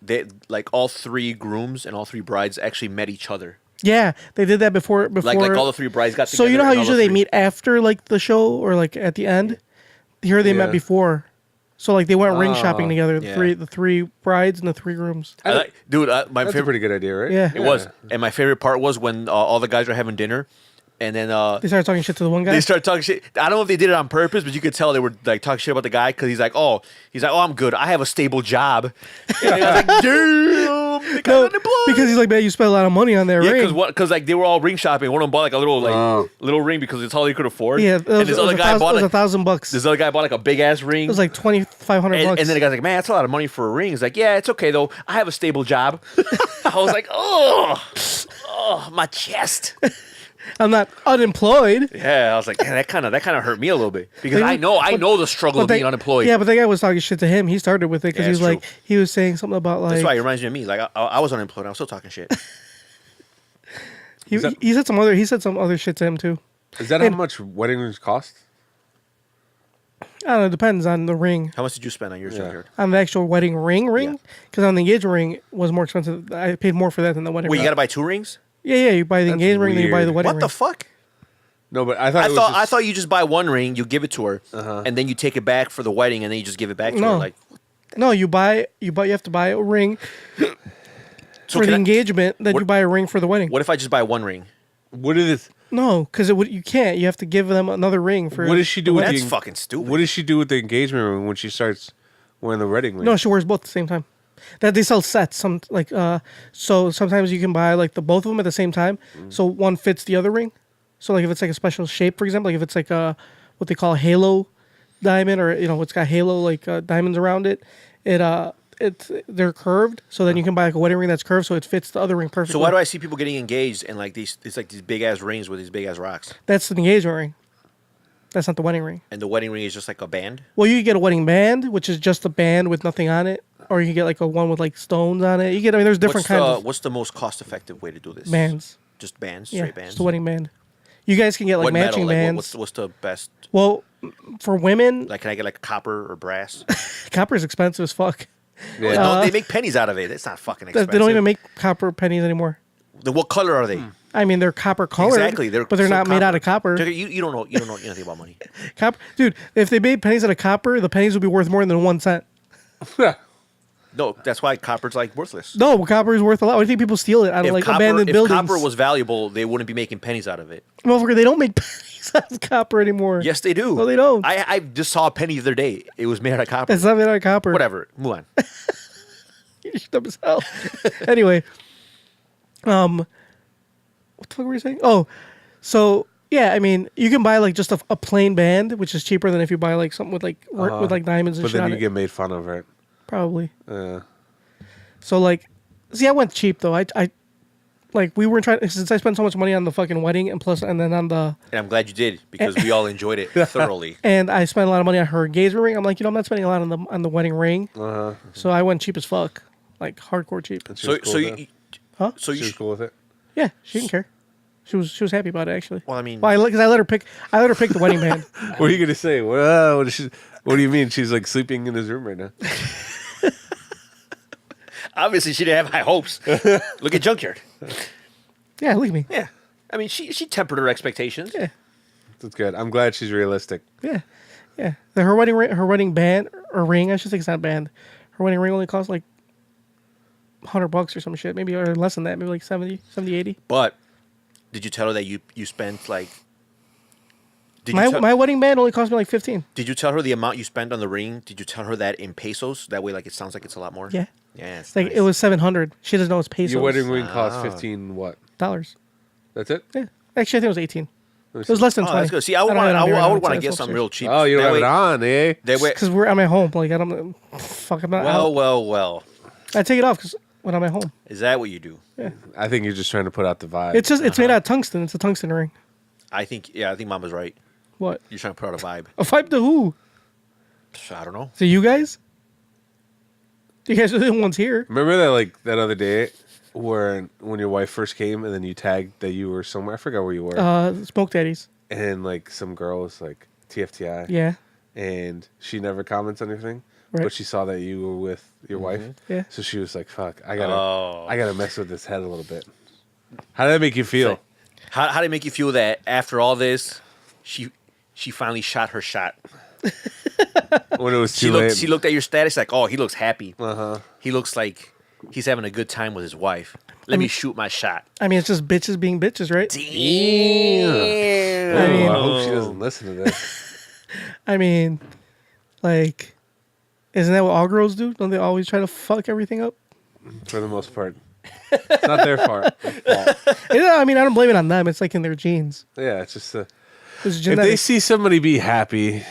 they like all three grooms and all three brides actually met each other. yeah, they did that before. Like all the three brides got So together. you know how and all the usually they three- meet after like the show or like at the end. Here they met Yeah. before, so like they went ring shopping together. yeah. The three brides and the three grooms. I like, dude, my That's a favorite. pretty good idea, right? Yeah. It was, and my favorite part was when all the guys were having dinner, and then They started talking shit to the one guy. they started talking shit. I don't know if they did it on purpose, but you could tell they were like talking shit about the guy because he's like, oh, I'm good. I have a stable job. And I was like, damn, the guy's No, unemployed. because he's like, man, you spent a lot of money on that Yeah, ring. because like they were all ring shopping. One of them bought like a little little ring because it's all they could afford. Yeah, and this other guy bought it was like $1,000. this other guy bought like a big ass ring. It was like $2,500. and then the guy's like, man, that's a lot of money for a ring. He's like, yeah, it's okay though. I have a stable job. I was like, oh, my chest. I'm not unemployed. Yeah, I was like, man, that kind of hurt me a little bit because But- I know the struggle of that- being unemployed. Yeah, but that guy was talking shit to him. He started with it because Yeah, he was it's like, true. he was saying something about like That's why it reminds me of me. Like I was unemployed. I was still talking shit. he said some other shit to him too. Is that how much wedding rings cost? I don't know. It depends on the ring, How much did you spend on yours, Jared? on the actual wedding ring. Yeah. Because on the engagement ring was more expensive. I paid more for that than the wedding Wait, ring. you got to buy 2 rings? Yeah. You buy the That's engagement ring, then you buy the weird. wedding What ring. the fuck? No, but I thought it was I just- thought you just buy one ring, you give it to her, and then you take it back for the wedding, and then you just give it back to No. her. Like, No, you have to buy a ring so for the can I- engagement, then what- you buy a ring for the wedding. What if I just buy one ring? What is it? No, because you can't. You have to give them another ring for. What does she do with That's the? fucking stupid. What does she do with the engagement ring when she starts wearing the wedding ring? No, she wears both at the same time. That they sell sets. So sometimes you can buy like the both of them at the same time. So one fits the other ring. So like if it's like a special shape, for example, like if it's like what they call a halo diamond, or it's got halo like diamonds around it. They're curved. So then you can buy like a wedding ring that's curved, so it fits the other ring perfectly. So why do I see people getting engaged and like these? It's like these big ass rings with these big ass rocks, That's the engagement ring. That's not the wedding ring. and the wedding ring is just like a band. Well, you can get a wedding band, which is just a band with nothing on it, or you can get like a one with like stones on it. There's different kinds What's the most cost effective way to do this? of bands. Just bands, Yeah, straight bands. just a wedding band. You guys can get like What matching metal? Like, bands. what's the best? Well, for women, Like, can I get like copper or brass? copper is expensive as fuck. Yeah. No, they make pennies out of it. It's not fucking expensive. They don't even make copper pennies anymore. Then what color are they? I mean, they're copper colored, Exactly, but they're so not made out of copper. You don't know anything about money. Copper, dude. If they made pennies out of copper, the pennies would be worth more than 1 cent. No, that's why copper's like worthless. No, copper is worth a lot. Why do you think people steal it out of like abandoned buildings? If copper was valuable, they wouldn't be making pennies out of it. Motherfucker, they don't make pennies out of copper anymore. Yes, they do. No, they don't. I just saw a penny the other day. It was made out of copper. It's not made out of copper. Whatever. Move on. You're dumb as hell. Anyway, what the fuck were you saying? Oh, so yeah, I mean, you can buy like just a plain band, which is cheaper than if you buy like something with like with like diamonds and But shit then on you it. get made fun of, right? Probably. Yeah. So like, see, I went cheap though. I like we weren't trying since I spent so much money on the fucking wedding and then on the And I'm glad you did because we all enjoyed it thoroughly. and I spent a lot of money on her engagement ring. I'm like, I'm not spending a lot on the wedding ring. So I went cheap as fuck, like hardcore cheap. And she was cool with it? Huh? So She you was cool with it. Yeah, she didn't care. She was happy about it actually. Well, I mean, Because I let her pick the wedding band. What are you gonna say? What do you mean? She's like sleeping in his room right now. obviously she didn't have high hopes. Look at Junkyard. Yeah, look at me. Yeah, I mean she tempered her expectations. Yeah, That's good. I'm glad she's realistic. yeah. Her wedding band or ring. I should think it's not a band. Her wedding ring only cost like $100 or some shit, maybe or less than that, maybe like 70, 80. But did you tell her that you spent like? My wedding band only cost me like 15. Did you tell her the amount you spent on the ring? Did you tell her that in pesos? That way, like it sounds like it's a lot more. Yeah. Yeah. It's like it was 700. She doesn't know it's pesos. Your wedding ring cost 15 what? dollars. That's it? Yeah. Actually, I think it was 18. It was less than 20. Oh, that's good. See, I would want to get something real cheap. Oh, you don't That have way- it on, eh? That way, Because I'm at home. Like I don't. Fuck. I'm not. well. I take it off because when I'm at home. Is that what you do? I think you're just trying to put out the vibe. It's made out of tungsten. It's a tungsten ring. I think Mama's right. What? You're trying to put out a vibe. A vibe to who? I don't know. To you guys? You guys are the ones here. Remember that other day when your wife first came and then you tagged that you were somewhere? I forgot where you were. Smoke daddies. And like some girl was like TFTI. Yeah. And she never comments on anything. Right. But she saw that you were with your wife. Yeah. So she was like, fuck, I gotta mess with this head a little bit. How did that make you feel? How did it make you feel that after all this, she finally shot her shot? When it was too late. She looked at your status like, oh, he looks happy. He looks like he's having a good time with his wife. Let me shoot my shot. I mean, it's just bitches being bitches, right? Oh, I hope she doesn't listen to this. I mean, like, isn't that what all girls do? Don't they always try to fuck everything up? For the most part. It's not their fault. Yeah, I mean, I don't blame it on them. It's like in their genes. Yeah, it's just It's if genetic. they see somebody be happy,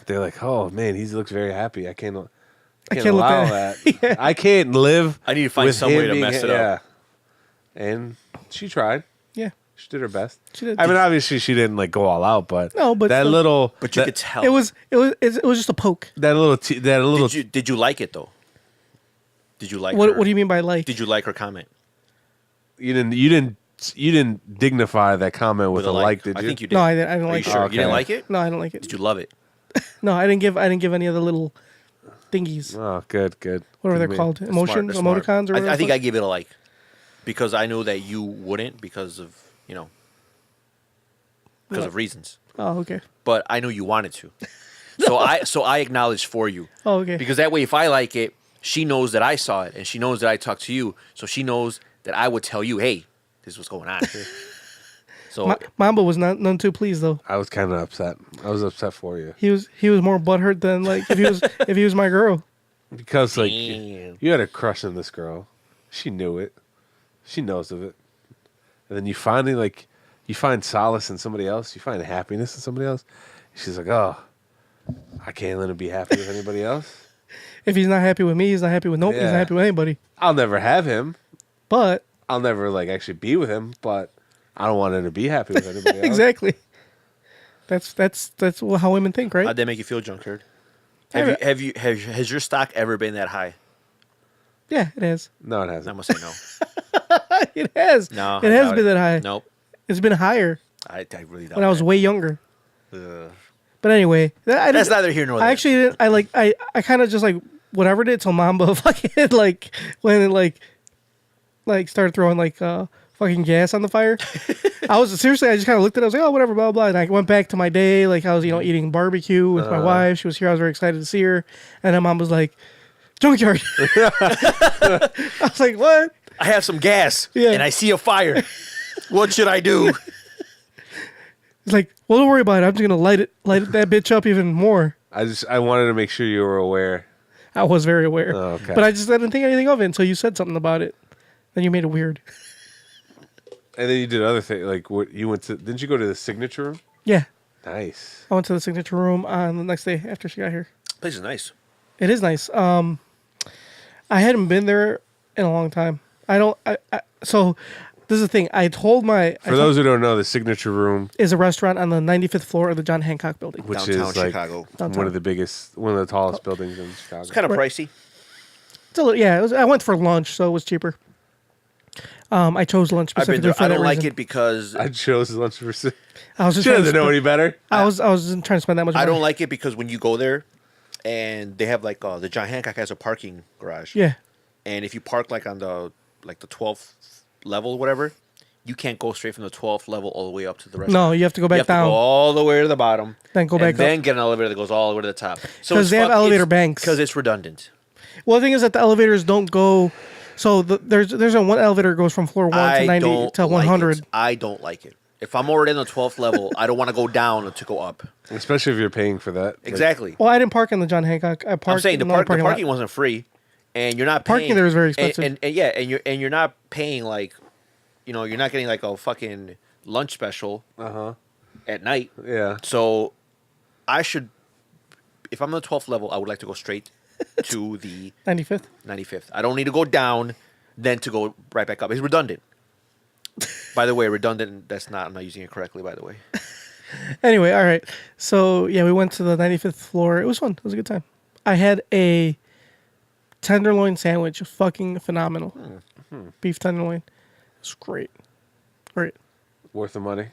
they're like, "Oh man, he looks very happy. I can't let allow that- that. I can't live. I need to find with some way him to being mess it yeah." up. And she tried. Yeah. She did her best. She did. I mean, obviously, she didn't like go all out, but No, but that still- little, But you that, could tell. It was just a poke. that little, Did you like it though? Did you like What her? do you mean by like? Did you like her comment? you didn't dignify that comment with a like, did you? I think you did. No, I didn't Are like you it. sure? Okay. You didn't like it? No, I don't like it. Did you love it? No, I didn't give any of the little thingies. Oh, good. Whatever they're Good called. They're Emotions, smart. emoticons, or whatever. I think the I fuck. give it a like because I know that you wouldn't because of of reasons. Oh, okay. But I know you wanted to. So I acknowledge for you. Oh, okay. Because that way, if I like it, she knows that I saw it, and she knows that I talked to you, so she knows that I would tell you, "Hey, this is what's going on." So Mamba was none too pleased though. I was kind of upset. I was upset for you He was more butthurt than like if he was my girl. because like Damn. you had a crush on this girl. She knew it. She knows of it. And then you finally you find solace in somebody else. You find happiness in somebody else. She's like, oh, I can't let him be happy with anybody else. If he's not happy with me, he's not happy with nobody. He's Yeah. not happy with anybody. I'll never have him. But I'll never actually be with him. But I don't want him to be happy with anybody else. exactly. That's how women think, right? how'd that make you feel, Junkyard? I- Has your stock ever been that high? Yeah, it has. No, it I'm hasn't. gonna say no. It has. No, it I has doubt been that high. Nope. It's been higher I really don't. when I was way younger. Ugh. But anyway, That's neither here nor there. I actually didn't. I kind of just like whatever did till Mamba fucking when it started throwing fucking gas on the fire. I just kind of looked at it. I was like, oh, whatever, blah, blah. And I went back to my day. Like, I was, eating barbecue with my wife. She was here. I was very excited to see her. And then Mom was like, Junkyard. I was like, what? I have some gas Yeah. and I see a fire. What should I do? It's like, well, don't worry about it. I'm just going to light that bitch up even more. I wanted to make sure you were aware. I was very aware. Oh, okay. But I didn't think anything of it until you said something about it. Then you made it weird. And then you did other things. Like what you went to? Didn't you go to the signature room? Yeah. Nice. I went to the signature room on the next day after she got here. Place is nice. It is nice. I hadn't been there in a long time. So This is the thing. I told my For those who don't know, the Signature Room, is a restaurant on the 95th floor of the John Hancock Building. which Downtown is like Chicago. one of the tallest buildings in Chicago. It's kind of pricey. It's a little, yeah, I went for lunch, so it was cheaper. I chose lunch I've been specifically there. for I that don't like reason. it because I chose lunch for. She I was just trying to doesn't know any better. I was trying to spend that much money. I don't like it because when you go there, and they have like the John Hancock has a parking garage. Yeah. And if you park like on the 12th level or whatever, you can't go straight from the 12th level all the way up to the restaurant. No, you have to go back you have down. To go all the way to the bottom. Then go back and then up. get an elevator that goes all the way to the top. So 'Cause they have elevator banks. Because it's redundant. Well, the thing is that the elevators don't go. So there's a one elevator that goes from floor 1 to 90 to 100. I don't like it. If I'm already on the 12th level, I don't want to go down to go up. Especially if you're paying for that. Exactly. Well, I didn't park in the John Hancock. I parked. I'm saying the in another parking lot. wasn't free, and you're not Parking paying, there is very expensive. and you're not paying like, you're not getting like a fucking lunch special at night. Yeah. So I should, if I'm on the 12th level, I would like to go straight to the 95th. 95th. I don't need to go down, then to go right back up. It's redundant. By the way, redundant. I'm not using it correctly. By the way. Anyway, all right. So yeah, we went to the 95th floor. It was fun. It was a good time. I had a tenderloin sandwich. Fucking phenomenal. Beef tenderloin. It's great. Great. Worth the money.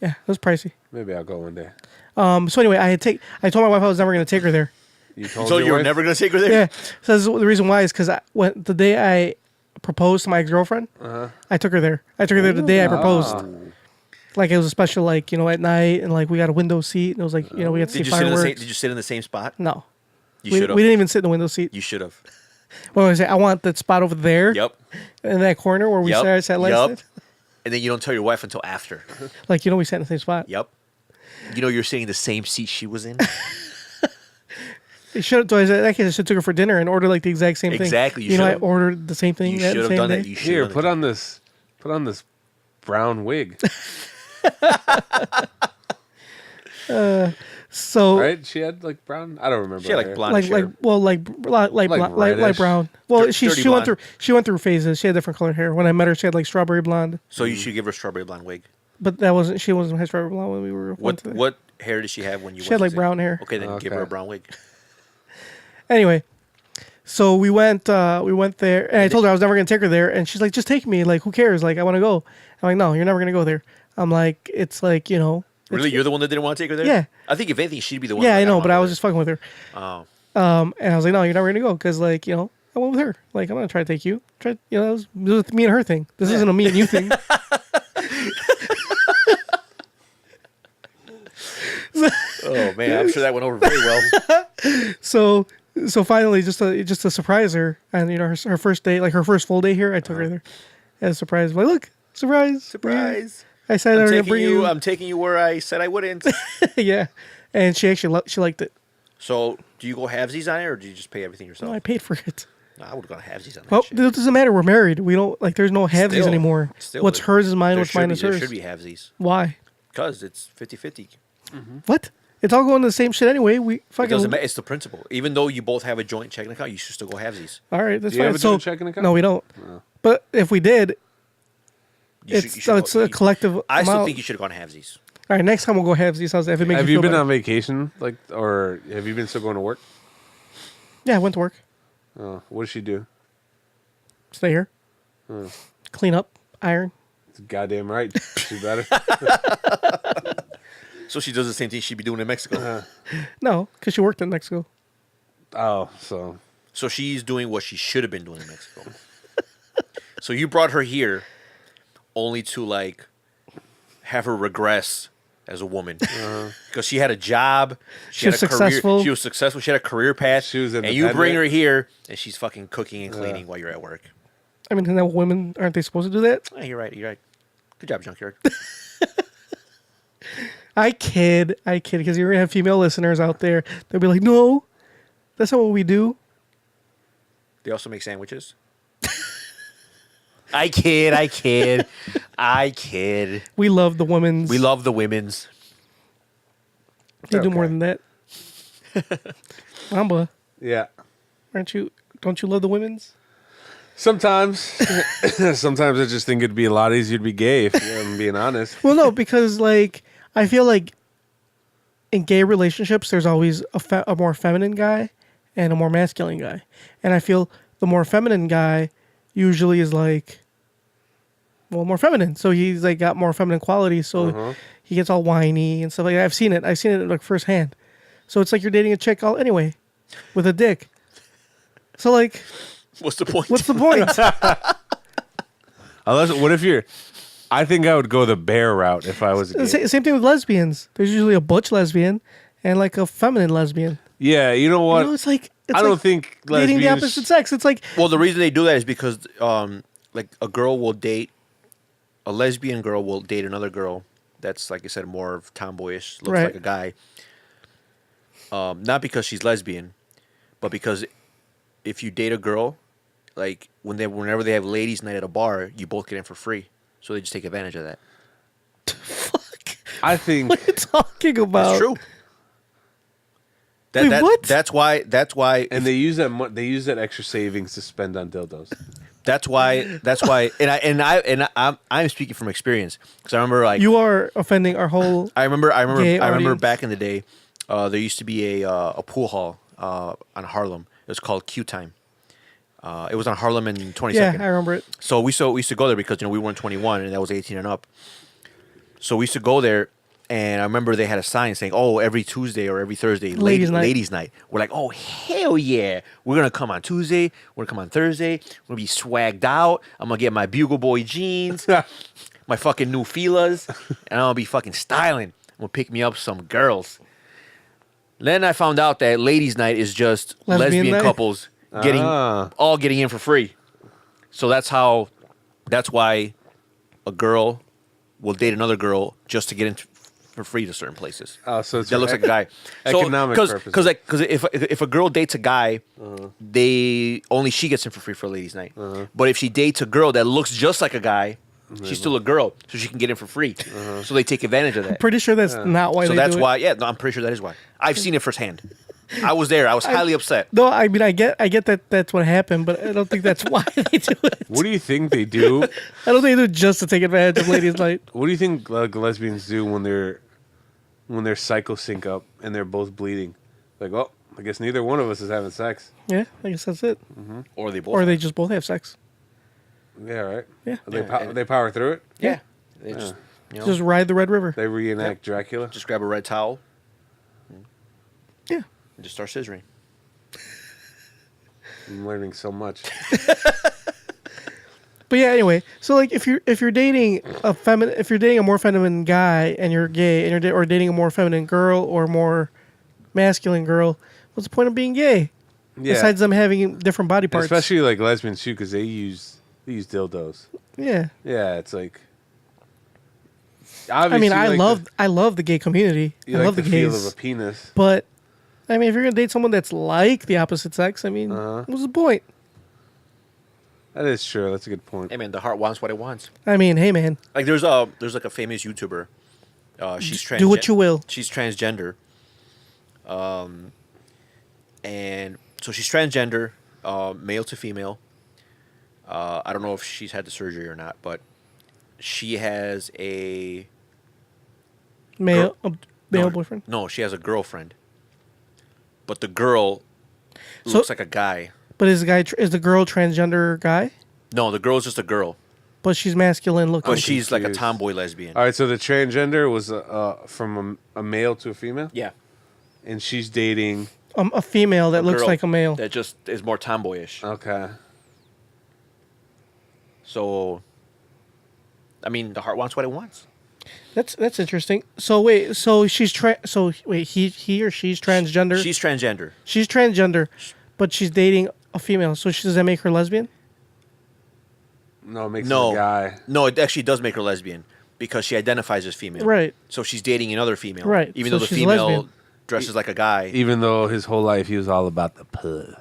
Yeah, it was pricey. Maybe I'll go one day. So anyway, I told my wife I was never going to take her there. You told So your you're wife? never gonna take her there? Yeah. So this is the reason why is because the day I proposed to my ex-girlfriend, I took her there. I took her there the day I proposed. Like it was a special, like, at night, and like we got a window seat, and it was like, we got to see Did you sit in the fireworks. same? Did you sit in the same spot? No, You we should have. didn't even sit in the window seat. You should have. What was I say? I want that spot over there. Yep. In that corner where we Yep. sat last Yep. night. And then you don't tell your wife until after. Like, we sat in the same spot. Yep. You're sitting in the same seat she was in. It should. So I said, in that case, I should took her for dinner and order like the exact same thing. Exactly, you I should've. ordered the same thing. You that should have same done day. that. You should Here, have put on this brown wig. So Right? She had like brown. I don't remember. She had, like, her hair. blonde like hair. reddish. brown. Well, Dirty she went blonde. through phases. She had different colored hair. When I met her, she had like strawberry blonde, So you should give her a strawberry blonde wig. but she wasn't had strawberry blonde when we were. What hair did she have when you? She had, like, brown hair. Okay, then give her a Okay. brown wig. Anyway, so we went there, and I told her I was never gonna take her there, and she's like, "Just take me. Like, who cares? Like, I want to go." I'm like, "No, you're never gonna go there." I'm like, "It's like, Really, you're the one that didn't want to take her there? Yeah. I think if anything, she'd be the one. yeah, like, I know, don't but I wanna was go just fucking with her." there. Oh. And I was like, "No, you're never gonna go," because like, I went with her. Like, I'm gonna try to take you. It was a me and her thing. This isn't a me and you thing. Oh man, I'm sure that went over very well. So finally, just to surprise her, and her first day, like her first full day here, I took her there as a surprise. Like, look, surprise, Surprise! I said I was gonna bring you. I'm taking you where I said I wouldn't. Yeah, and she actually she liked it. So, do you go halvesies on it, or do you just pay everything No, yourself? I paid for it. No, I would have gone halvesies on that. Well, shit. it doesn't matter. We're married. We don't like. There's no halvesies Still- anymore. still, What's there- hers is mine. there What's should mine be- is There hers. should be halvesies Why? because it's 50-50. What? It's all going to the same shit anyway. We It fucking. doesn't matter. It's the principle. Even though you both have a joint checking account, you should still go halvesies. All right, that's Do you fine. have a So joint checking account? no, we don't. But if we did, You it's a collective. I still amount. think you should have gone halvesies. All right, next time we'll go halvesies. How's that? If it makes Have you you feel been better. on vacation, or have you been still going to work? Yeah, I went to work. Oh, what does she do? Stay here. Clean up, iron. It's goddamn right. She better. So she does the same thing she'd be doing in Mexico. No, because she worked in Mexico. Oh, so So she's doing what she should have been doing in Mexico. So you brought her here only to like have her regress as a woman because she had a job, She was had a career, successful. she was successful, she had a career path, She was and you bring independent. her here and she's fucking cooking and cleaning while you're at work. I mean, isn't that women aren't they supposed to do that? Oh, you're right. Good job, Junkyard. I kid, because you're gonna have female listeners out there. They'll be like, "No, that's not what we do." They also make sandwiches. I kid. We love the women's. We love the women's. They do Okay. more than that. Mamba, yeah. aren't you? Don't you love the women's? Sometimes, sometimes I just think it'd be a lot easier to be gay if I'm being honest. Well, no, because like I feel like in gay relationships, there's always a more feminine guy and a more masculine guy, and I feel the more feminine guy usually is like, well, more feminine. So he's like got more feminine qualities. So he gets all whiny and stuff like that. I've seen it like firsthand. So it's like you're dating a chick anyway, with a dick. So like, What's the point? what's the point? Unless, what if you're? I think I would go the bear route if I was a gay. Same thing with lesbians. There's usually a butch lesbian and like a feminine lesbian. Yeah, you know what? You know, it's like I don't think dating the lesbians- opposite sex. It's like Well, the reason they do that is because, like, a lesbian girl will date another girl that's, like I said, more of tomboyish, looks Right. like a guy. Not because she's lesbian, but because if you date a girl, like whenever they have ladies' night at a bar, you both get in for free. So they just take advantage of that. fuck. I think What are you talking about? It's true. Wait, what? That's why. and they use that extra savings to spend on dildos. That's why. I'm speaking from experience because I remember like You are offending our whole. I remember gay audience. back in the day, there used to be a pool hall on Harlem. It was called Q Time. It was on Harlem and 22nd. Yeah, I remember it. So we used to go there because we weren't 21 and that was 18 and up. So we used to go there, and I remember they had a sign saying, "Oh, every Tuesday or every Thursday, Ladies' night." ladies' night." We're like, "Oh, hell yeah! We're gonna come on Tuesday. We're gonna come on Thursday. We're gonna be swagged out. I'm gonna get my Bugle Boy jeans, my fucking new Fila's, and I'm gonna be fucking styling. I'm gonna pick me up some girls." Then I found out that ladies' night is just Lesbian lesbian night? couples getting in for free. So that's why a girl will date another girl just to get in for free to certain places. Oh, so it's That looks like a guy. economic purposes. Because if a girl dates a guy, only she gets in for free for a ladies' night. But if she dates a girl that looks just like a guy, she's still a girl, so she can get in for free. So they take advantage of that. Pretty sure that's not why So they that's do why. it. Yeah, no, I'm pretty sure that is why. I've seen it firsthand. I was there. I was highly upset. No, I mean I get that that's what happened, but I don't think that's why they do it. What do you think they do? I don't think they do it just to take advantage of ladies' night. What do you think like lesbians do when their cycles sync up and they're both bleeding? Like, oh, I guess neither one of us is having sex. Yeah, I guess that's it. Or they both. Or they just both have sex. Yeah, right. Yeah. They power through it. Yeah. They just Just ride the Red River. They reenact Dracula. just grab a red towel Yeah. and just start scissoring. I'm learning so much. But yeah, anyway, so like if you're dating a more feminine guy and you're gay and or dating a more feminine girl or more masculine girl, what's the point of being gay? Yeah. Besides them having different body parts. Especially like lesbians too, because they use dildos. Yeah. Yeah, it's like. I mean, obviously, like I love the gay community. You I like love the feel gays. of a penis. But I mean, if you're gonna date someone that's like the opposite sex, I mean, what's the point? That is true. That's a good point. Hey man, the heart wants what it wants. I mean, hey man, Like there's like a famous YouTuber. She's do what you will. She's transgender. And so she's transgender, male to female. I don't know if she's had the surgery or not, but she has a Male no, boyfriend. No, she has a girlfriend. But the girl So- looks like a guy. But is the girl transgender guy? No, the girl's just a girl, But she's masculine looking. but she's like a confused. tomboy lesbian. All right, so the transgender was from a male to a female, Yeah, and she's dating. A female that looks girl like a male. that just is more tomboyish. Okay. So, I mean, the heart wants what it wants. That's interesting. So wait, so she's he or she's transgender. She's transgender. She's transgender, but she's dating a female. So does that make her lesbian? No, it makes No. her a guy. No, it actually does make her lesbian because she identifies as female. Right. So she's dating another female. Right, Even so though the she's a female lesbian. dresses like a guy. Even though his whole life he was all about the puh.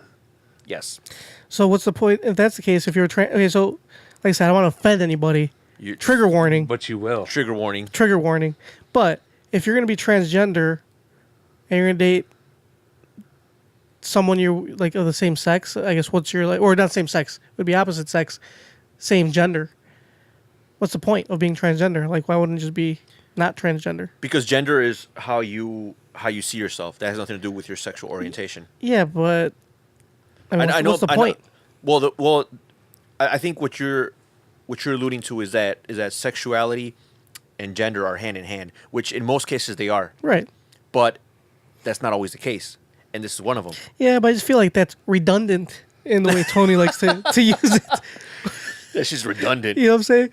Yes. So what's the point if that's the case? If you're okay, so like I said, I don't want to offend anybody. You- Trigger warning. But you will. Trigger warning. Trigger warning. But if you're gonna be transgender and you're gonna date someone you like of the same sex, I guess what's your like, or not same sex, it would be opposite sex, same gender. What's the point of being transgender? Like, why wouldn't it just be not transgender? Because gender is how you see yourself. That has nothing to do with your sexual orientation. Yeah, but I mean, what's the point? Well, I think what you're alluding to is that sexuality and gender are hand in hand, which in most cases they are. Right. But that's not always the case, and this is one of them. Yeah, but I just feel like that's redundant in the way Tony likes to use it. That's just redundant. You know what I'm saying?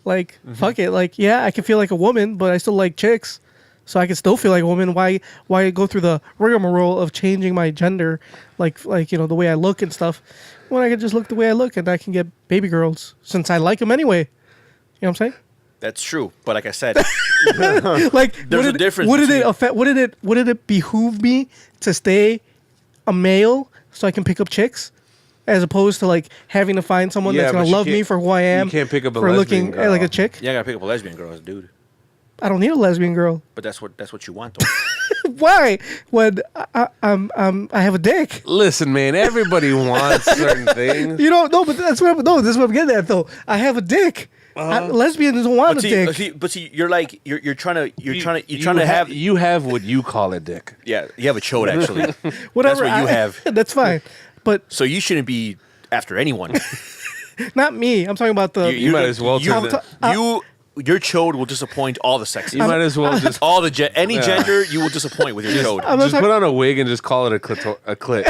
Like, fuck it. Like, yeah, I can feel like a woman, but I still like chicks, so I can still feel like a woman. Why go through the rigmarole of changing my gender, like you know, the way I look and stuff, when I can just look the way I look and I can get baby girls since I like them anyway. You know what I'm saying? That's true, but like I said, Like, there's a difference Would it between- affect? Would it behoove me to stay a male so I can pick up chicks, as opposed to like having to find someone Yeah, that's but gonna you love me can't- for who I am? you can't pick up a for lesbian looking girl. like a chick. yeah, I gotta pick up a lesbian girl as a dude. I don't need a lesbian girl. But that's what you want, though. Why? When I have a dick. Listen, man, everybody wants certain things. You don't know, but this is what I'm getting at though. I have a dick. Lesbians don't want a dick. But see, you're trying to have You have what you call a dick. yeah, you have a chode actually. Whatever. That's what you have. That's fine. But So you shouldn't be after anyone. not me. I'm talking about the. You might as well You, turn it- your chode will disappoint all the sexes. You might as well just all the any gender you will disappoint with your chode. I'm not, just talk- put on a wig and just call it a clit.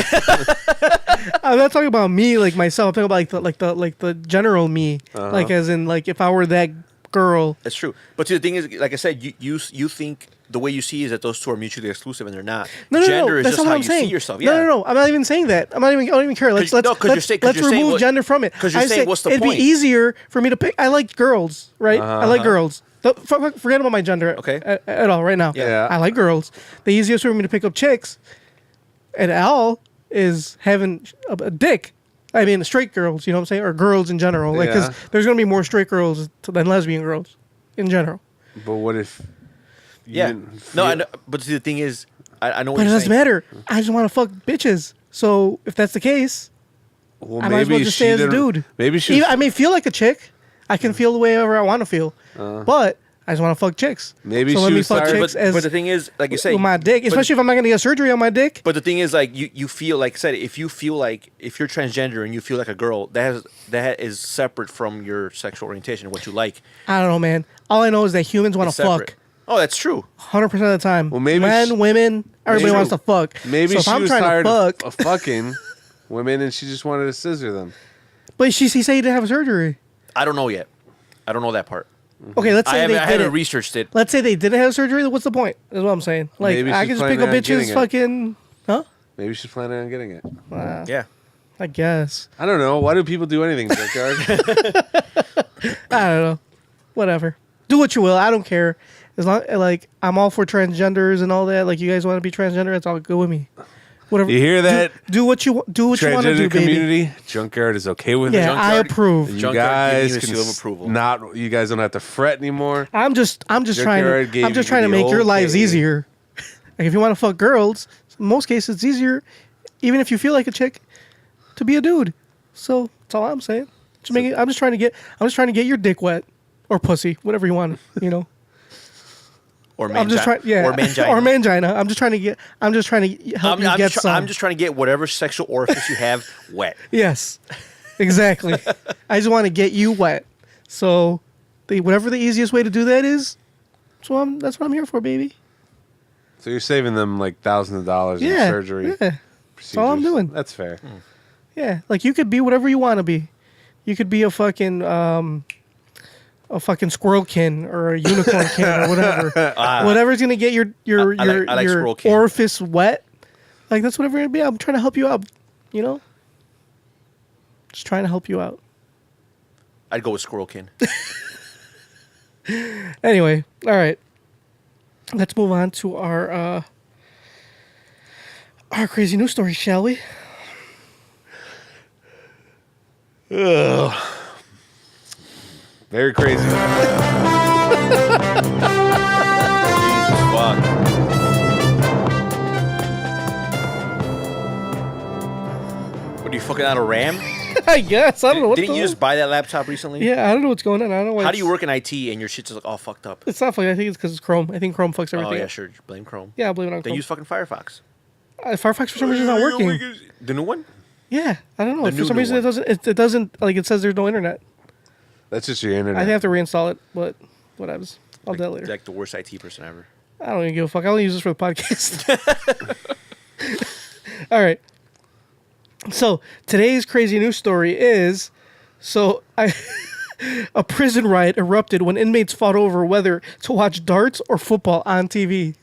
I'm not talking about me like myself. I'm talking about like the general me. Like as in like if I were that girl. That's true. But see, the thing is, like I said, you think the way you see is that those two are mutually exclusive, and they're not. No, Gender is that's just not how what I'm you saying. see yourself. Yeah. No. I'm not even saying that. I don't even care. Let's remove what- gender from it. 'cause you're I'm saying what's the it'd point? be easier for me to pick. I like girls, right? I like girls. Forget about my gender. Okay. At all right now. Yeah. I like girls. The easiest for me to pick up chicks, at all, is having a dick. I mean, straight girls. You know what I'm saying, or girls in general. Like, because Yeah. there's gonna be more straight girls than lesbian girls, in general. But what if? You Yeah. didn't No, feel- I know, but see, the thing is, I know what But it you're doesn't saying. matter. I just want to fuck bitches. So if that's the case, Well, I might as well just stay as a didn't- dude. Maybe she. Even, I may feel like a chick. I can feel the way ever I want to feel. But I just want to fuck chicks. Maybe so she let me was fuck tired- chicks But, as but the thing is, like you say, with my dick. but- Especially if I'm not going to get surgery on my dick. But the thing is, like you feel like I said, if you're transgender and you feel like a girl, that is separate from your sexual orientation and what you like. I don't know, man. All I know is that humans want It's to separate. fuck. Oh, that's true. 100% of the time. Well, maybe men, she- women, everybody maybe- wants to fuck. Maybe so if she I'm was trying tired to fuck, of fucking women, and she just wanted to scissor them. but she said he didn't have surgery. I don't know yet. I don't know that part. Okay, let's say I they haven't didn't. researched it. Let's say they didn't have surgery. What's the point? Is what I'm saying. Like Maybe I she's can just pick up planning on getting bitches. it. Fucking, huh? Maybe she's planning on getting it. Yeah. I guess. I don't know. Why do people do anything, Junkyard? I don't know. Whatever. Do what you will. I don't care. As long like I'm all for transgenders and all that. Like you guys want to be transgender, it's all good with me. Whatever. You hear that? Do what you want to do, Transgender baby. community, Junkyard is okay with Yeah, it. I Junkyard- approve. You Junkyard guys giving you a can seal of approval. not. You guys don't have to fret anymore. I'm just trying Junkyard gave to you the make your lives okay. easier. Like if you want to fuck girls, in most cases it's easier, even if you feel like a chick, to be a dude. So that's all I'm saying. I'm just trying to get your dick wet or pussy, whatever you want. You know. Or I'm just trying, yeah, Or mangina. or mangina. I'm just trying to help you get some. I'm just trying to get whatever sexual orifice you have wet. Yes, exactly. I just want to get you wet. So, whatever the easiest way to do that is, that's what I'm here for, baby. So you're saving them like thousands of dollars in Yeah, surgery. yeah. That's all I'm procedures. doing. That's fair. Yeah, like you could be whatever you want to be. You could be a fucking squirrel kin or a unicorn kin or whatever. Whatever's gonna get your I like your squirrel kin. orifice wet. Like that's whatever it'd be. I'm trying to help you out. You know. Just trying to help you out. I'd go with squirrelkin. Anyway, all right. Let's move on to our crazy news story, shall we? Very crazy. Jesus fuck. working out of RAM? I guess. I don't know what Didn't you just buy that laptop recently? Yeah, I don't know what's going on. I don't know why How do you work in IT and your shit's just like all fucked up? It's not funny. I think it's because it's Chrome. I think Chrome fucks everything Oh yeah, up. sure. Blame Chrome. Yeah, I blame it on Then Chrome. use fucking Firefox. Firefox for some reason is not working. The new one? Yeah, I don't know. The For new some reason one. it doesn't like it says there's no internet. That's just your internet. I have to reinstall it, but whatever. I'll do that later. Like the worst IT person ever. I don't even give a fuck. I only use this for the podcast. All right. So today's crazy news story is a prison riot erupted when inmates fought over whether to watch darts or football on TV.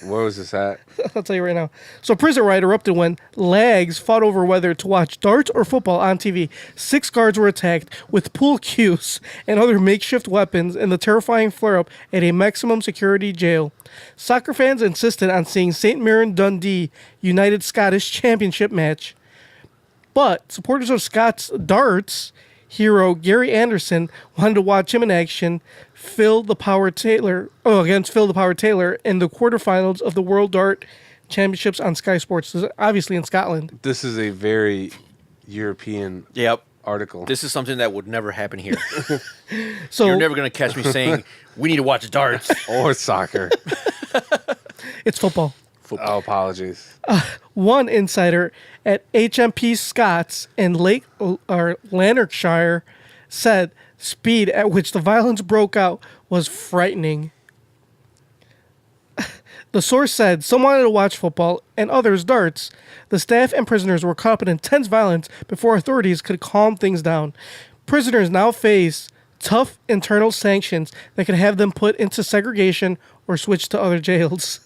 Where was this at? I'll tell you right now. So a prison riot erupted when lags fought over whether to watch darts or football on TV. 6 guards were attacked with pool cues and other makeshift weapons in the terrifying flare-up at a maximum security jail. Soccer fans insisted on seeing St. Mirren Dundee United Scottish Championship match. But supporters of Scott's darts hero Gary Anderson wanted to watch him in action against Phil the Power Taylor in the quarterfinals of the World Dart Championships on Sky Sports. This is obviously in Scotland. This is a very European article. This is something that would never happen here. So You're never going to catch me saying, we need to watch darts. Or soccer. it's football. Oh, apologies. One insider at HMP Scots in Lanarkshire said speed at which the violence broke out was frightening. The source said some wanted to watch football and others darts. The staff and prisoners were caught up in intense violence before authorities could calm things down. Prisoners now face tough internal sanctions that could have them put into segregation or switched to other jails.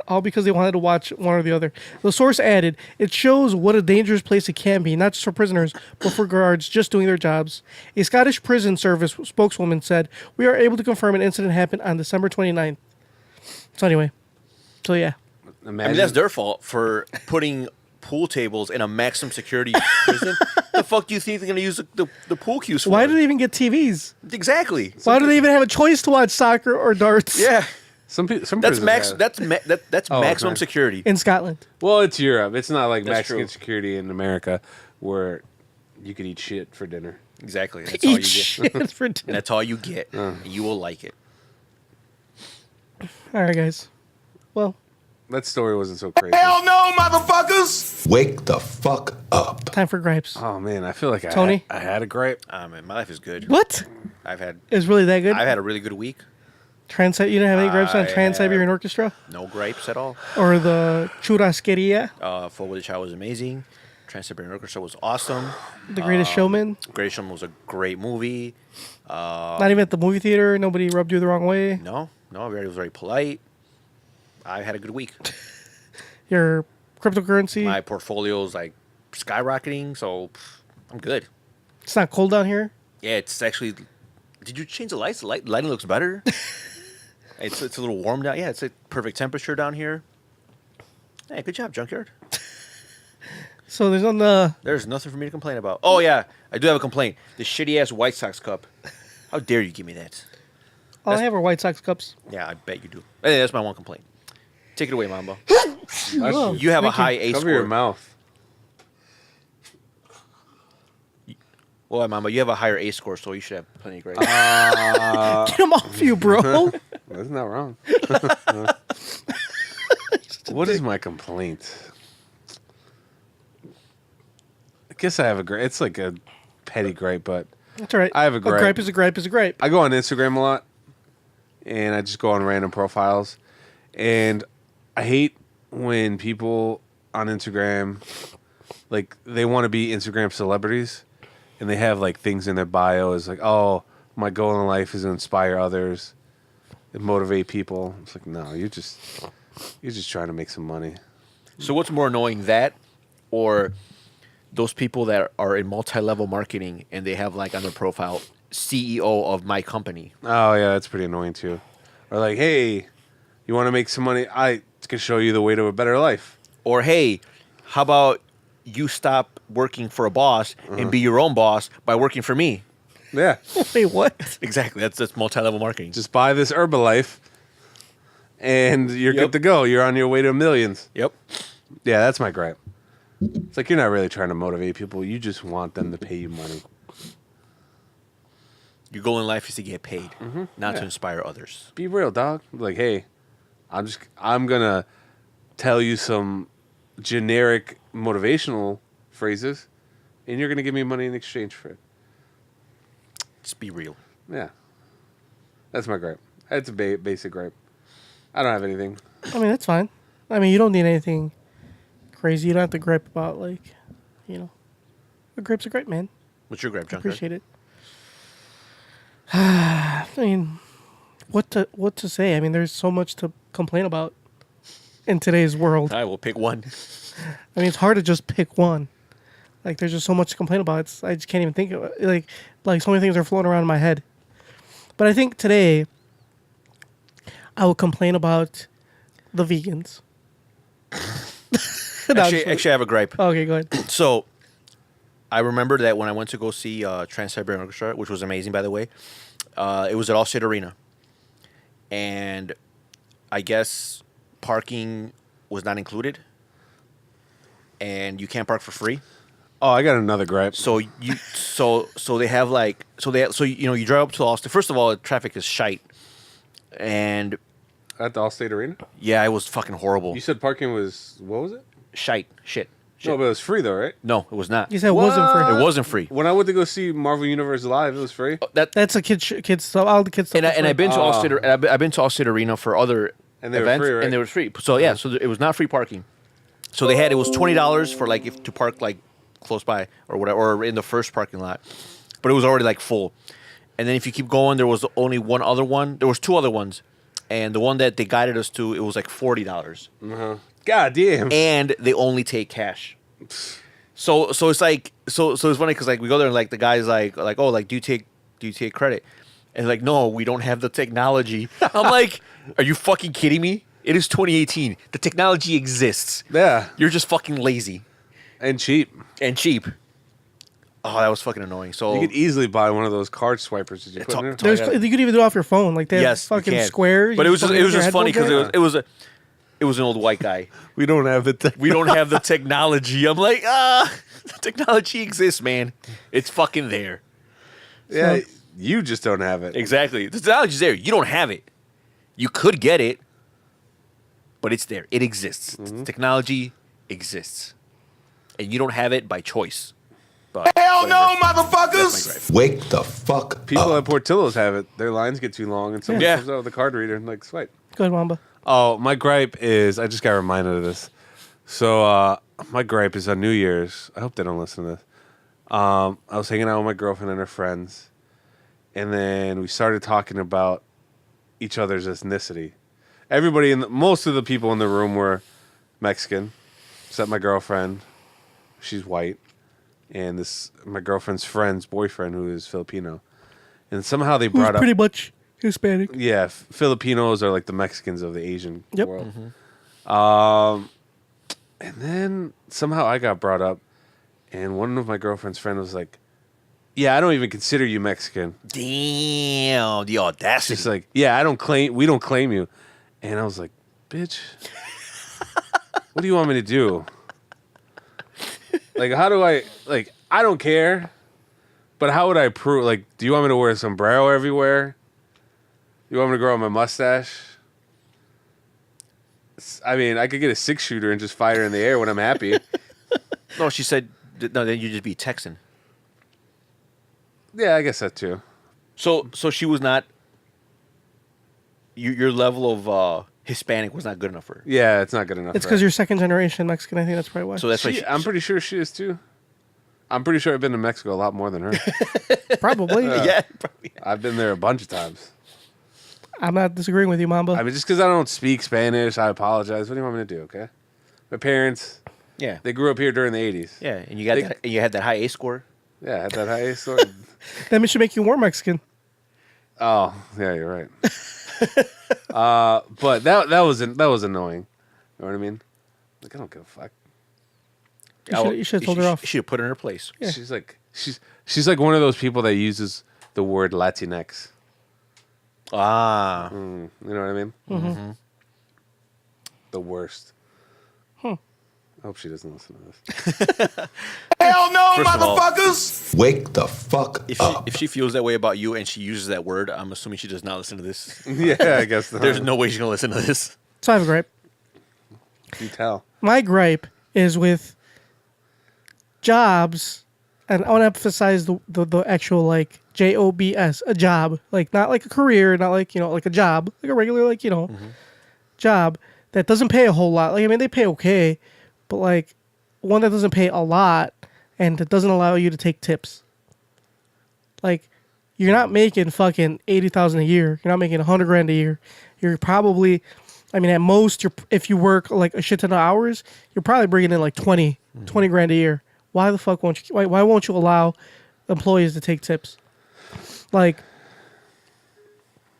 All because they wanted to watch one or the other. The source added, it shows what a dangerous place it can be, not just for prisoners, but for guards just doing their jobs. A Scottish prison service spokeswoman said, we are able to confirm an incident happened on December 29th. So anyway, yeah. I mean, that's their fault for putting pool tables in a maximum security prison. The fuck do you think they're going to use the pool cues for? Why do they even get TVs? Exactly. Why do they even have a choice to watch soccer or darts? Yeah. Some That's prisons have- that's Oh, maximum okay. security. In Scotland. Well, it's Europe. It's not like That's Mexican true. security in America where you could eat shit for dinner. Exactly. That's all you Eat get. shit for dinner. And that's all you get. You will like it. All right, guys. Well, That story wasn't so crazy. Hell no, motherfuckers! Wake the fuck up. time for gripes. Oh man, I feel like Tony? I had a gripe. Man, my life is good. What? I've had Is really that good? a really good week. You didn't have any gripes on I Trans-Siberian Orchestra? No gripes at all. Or the Churrasqueria? Fogo de Chao was amazing. Trans-Siberian Orchestra was awesome. The Greatest Showman? Greatest Showman was a great movie. Not even at the movie theater? Nobody rubbed you the wrong way? No, everybody was very polite. I had a good week. Your cryptocurrency? My portfolio's like skyrocketing, so I'm good. It's not cold down here? Yeah, it's actually. Did you change the lights? The lighting looks better. It's a little warm down. Yeah, it's a perfect temperature down here. Hey, good job, Junkyard. So there's on the... There's nothing for me to complain about. Oh yeah, I do have a complaint. The shitty ass White Sox cup. How dare you give me that? All I have are White Sox cups. Yeah, I bet you do. Hey, that's my one complaint. Take it away, Mambo. Oh, You have a thank you. high A Cover score. your mouth. Well, Mambo, you have a higher A score, so you should have plenty of grades. Get him off you, bro. That's not wrong. What is my complaint? I guess I have a gripe. It's like a petty gripe, but That's all right. I have a gripe. A gripe is a gripe is a gripe. I go on Instagram a lot, and I just go on random profiles, and I hate when people on Instagram, like, they want to be Instagram celebrities, and they have like things in their bio is like, oh, my goal in life is to inspire others and motivate people. It's like, no, you're just trying to make some money. So what's more annoying, that or those people that are in multi-level marketing and they have like on their profile CEO of my company? Oh yeah, that's pretty annoying too. Or like, hey, you want to make some money? I can show you the way to a better life. Or hey, how about you stop working for a boss and be your own boss by working for me? Yeah, Wait, what? Exactly. That's multi-level marketing. just buy this Herbalife, and you're Yep. good to go. You're on your way to millions. Yep. Yeah, that's my gripe. It's like you're not really trying to motivate people. You just want them to pay you money. Your goal in life is to get paid, not to Yeah. inspire others. Be real, dog. Like, hey, I'm gonna tell you some generic motivational phrases, and you're gonna give me money in exchange for it. Just be real. Yeah, that's my gripe. That's a basic gripe. I don't have anything. I mean, that's fine. I mean, you don't need anything crazy. You don't have to gripe about, like, you know. A gripe's a gripe, man. What's your gripe, John? Appreciate it. I mean, what to say? I mean, there's so much to complain about in today's world. All right, we'll pick one. I mean, it's hard to just pick one. Like, there's just so much to complain about. I just can't even think of it. Like so many things are floating around in my head. But I think today, I will complain about the vegans. Actually, I have a gripe. Okay, go ahead. So, I remember that when I went to go see Trans-Siberian Orchestra, which was amazing, by the way, it was at Allstate Arena. And I guess parking was not included. And you can't park for free. Oh, I got another gripe. So they have like you drive up to Allstate. First of all, the traffic is shite. And At the Allstate Arena? yeah, it was fucking horrible. You said parking was, what was it? Shit. No, but it was free though, right? No, it was not. You said it wasn't What? free. It wasn't free. When I went to go see Marvel Universe live, it was free. That's a kids stuff. All the kids stuff. And is I've free. been to Allstate. I've been to Allstate Arena for other And they were events, free, right? and they were free. So yeah, so it was not free parking. So it was $20 for like if to park like close by or whatever, or in the first parking lot, but it was already like full. And then if you keep going, there was only one other one. There was two other ones, and the one that they guided us to, it was like $40, God damn. and they only take cash. So it's like so it's funny because like we go there and like the guy's like oh like do you take credit, and like no, we don't have the technology. I'm like, are you fucking kidding me? It is 2018. The technology exists. Yeah. You're just fucking lazy And cheap. and cheap. Oh, that was fucking annoying. So You could easily buy one of those card swipers that you It's put in all- there. You could even do it off your phone. Like they have yes, you fucking can. squares. But You it was put just in your funny because headphones in. it was an old white guy. We don't have the We don't have the technology. I'm like, the technology exists, man. It's fucking there. Yeah, you just don't have it. Exactly. The technology's there. You don't have it. You could get it, but it's there. It exists. Technology exists. And you don't have it by choice. But Hell no, whatever. motherfuckers! That's my Wake the fuck People up. at Portillo's have it. Their lines get too long, and someone Yeah. comes out with a card reader and like swipe. Go ahead, Mamba. Oh, my gripe is I just got reminded of this. So my gripe is on New Year's. I hope they don't listen to this. I was hanging out with my girlfriend and her friends, and then we started talking about each other's ethnicity. Everybody most of the people in the room were Mexican, except my girlfriend. She's white, and my girlfriend's friend's boyfriend, who is Filipino. And somehow they Who's brought up pretty much Hispanic. yeah, Filipinos are like the Mexicans of the Asian Yep. world. And then somehow I got brought up, and one of my girlfriend's friends was like, "Yeah, I don't even consider you Mexican." Damn, the audacity. She's like, "Yeah, we don't claim you," and I was like, "Bitch, what do you want me to do? Like, how do I like? I don't care, but how would I prove? Like, do you want me to wear a sombrero everywhere? You want me to grow out my mustache?" I mean, I could get a 6-shooter and just fire in the air when I'm happy. No, she said, no, then you'd just be Texan. Yeah, I guess that too. So she was not, your level of Hispanic was not good enough for her. Yeah, it's not good enough. It's for because her. you're second generation Mexican. I think that's probably why. So that's why I'm pretty sure she is too. I'm pretty sure I've been to Mexico a lot more than her. Probably. yeah, probably. I've been there a bunch of times. I'm not disagreeing with you, Mamba. I mean, just because I don't speak Spanish, I apologize. What do you want me to do? Okay, my parents, Yeah. they grew up here during the '80s. Yeah, and you had that high A score. Yeah, I had that high score. That should make you more Mexican. Oh, yeah, you're right. But that was annoying. You know what I mean? Like, I don't give a fuck. You should have told her off. You should have put her in her place. Yeah. She's like one of those people that uses the word Latinx. Ah. You know what I mean? Mm-hmm. The worst. I hope she doesn't listen to this. Hell no, First of all- motherfuckers! Wake the fuck If she feels that way about you and she uses that word, I'm assuming she does not listen to this. Yeah, I guess not. There's no way she's gonna listen to this. So I have a gripe. You tell. My gripe is with jobs, and I want to emphasize the actual like JOBS, a job, like not like a career, not like like a job, like a regular job that doesn't pay a whole lot. Like I mean, they pay okay, but like one that doesn't pay a lot and that doesn't allow you to take tips. Like you're not making fucking 80,000 a year. You're not making 100 grand a year. You're probably, I mean, at most, if you work like a shit ton of hours, you're probably bringing in like 20 grand a year. Why the fuck won't you? Why won't you allow employees to take tips? Like,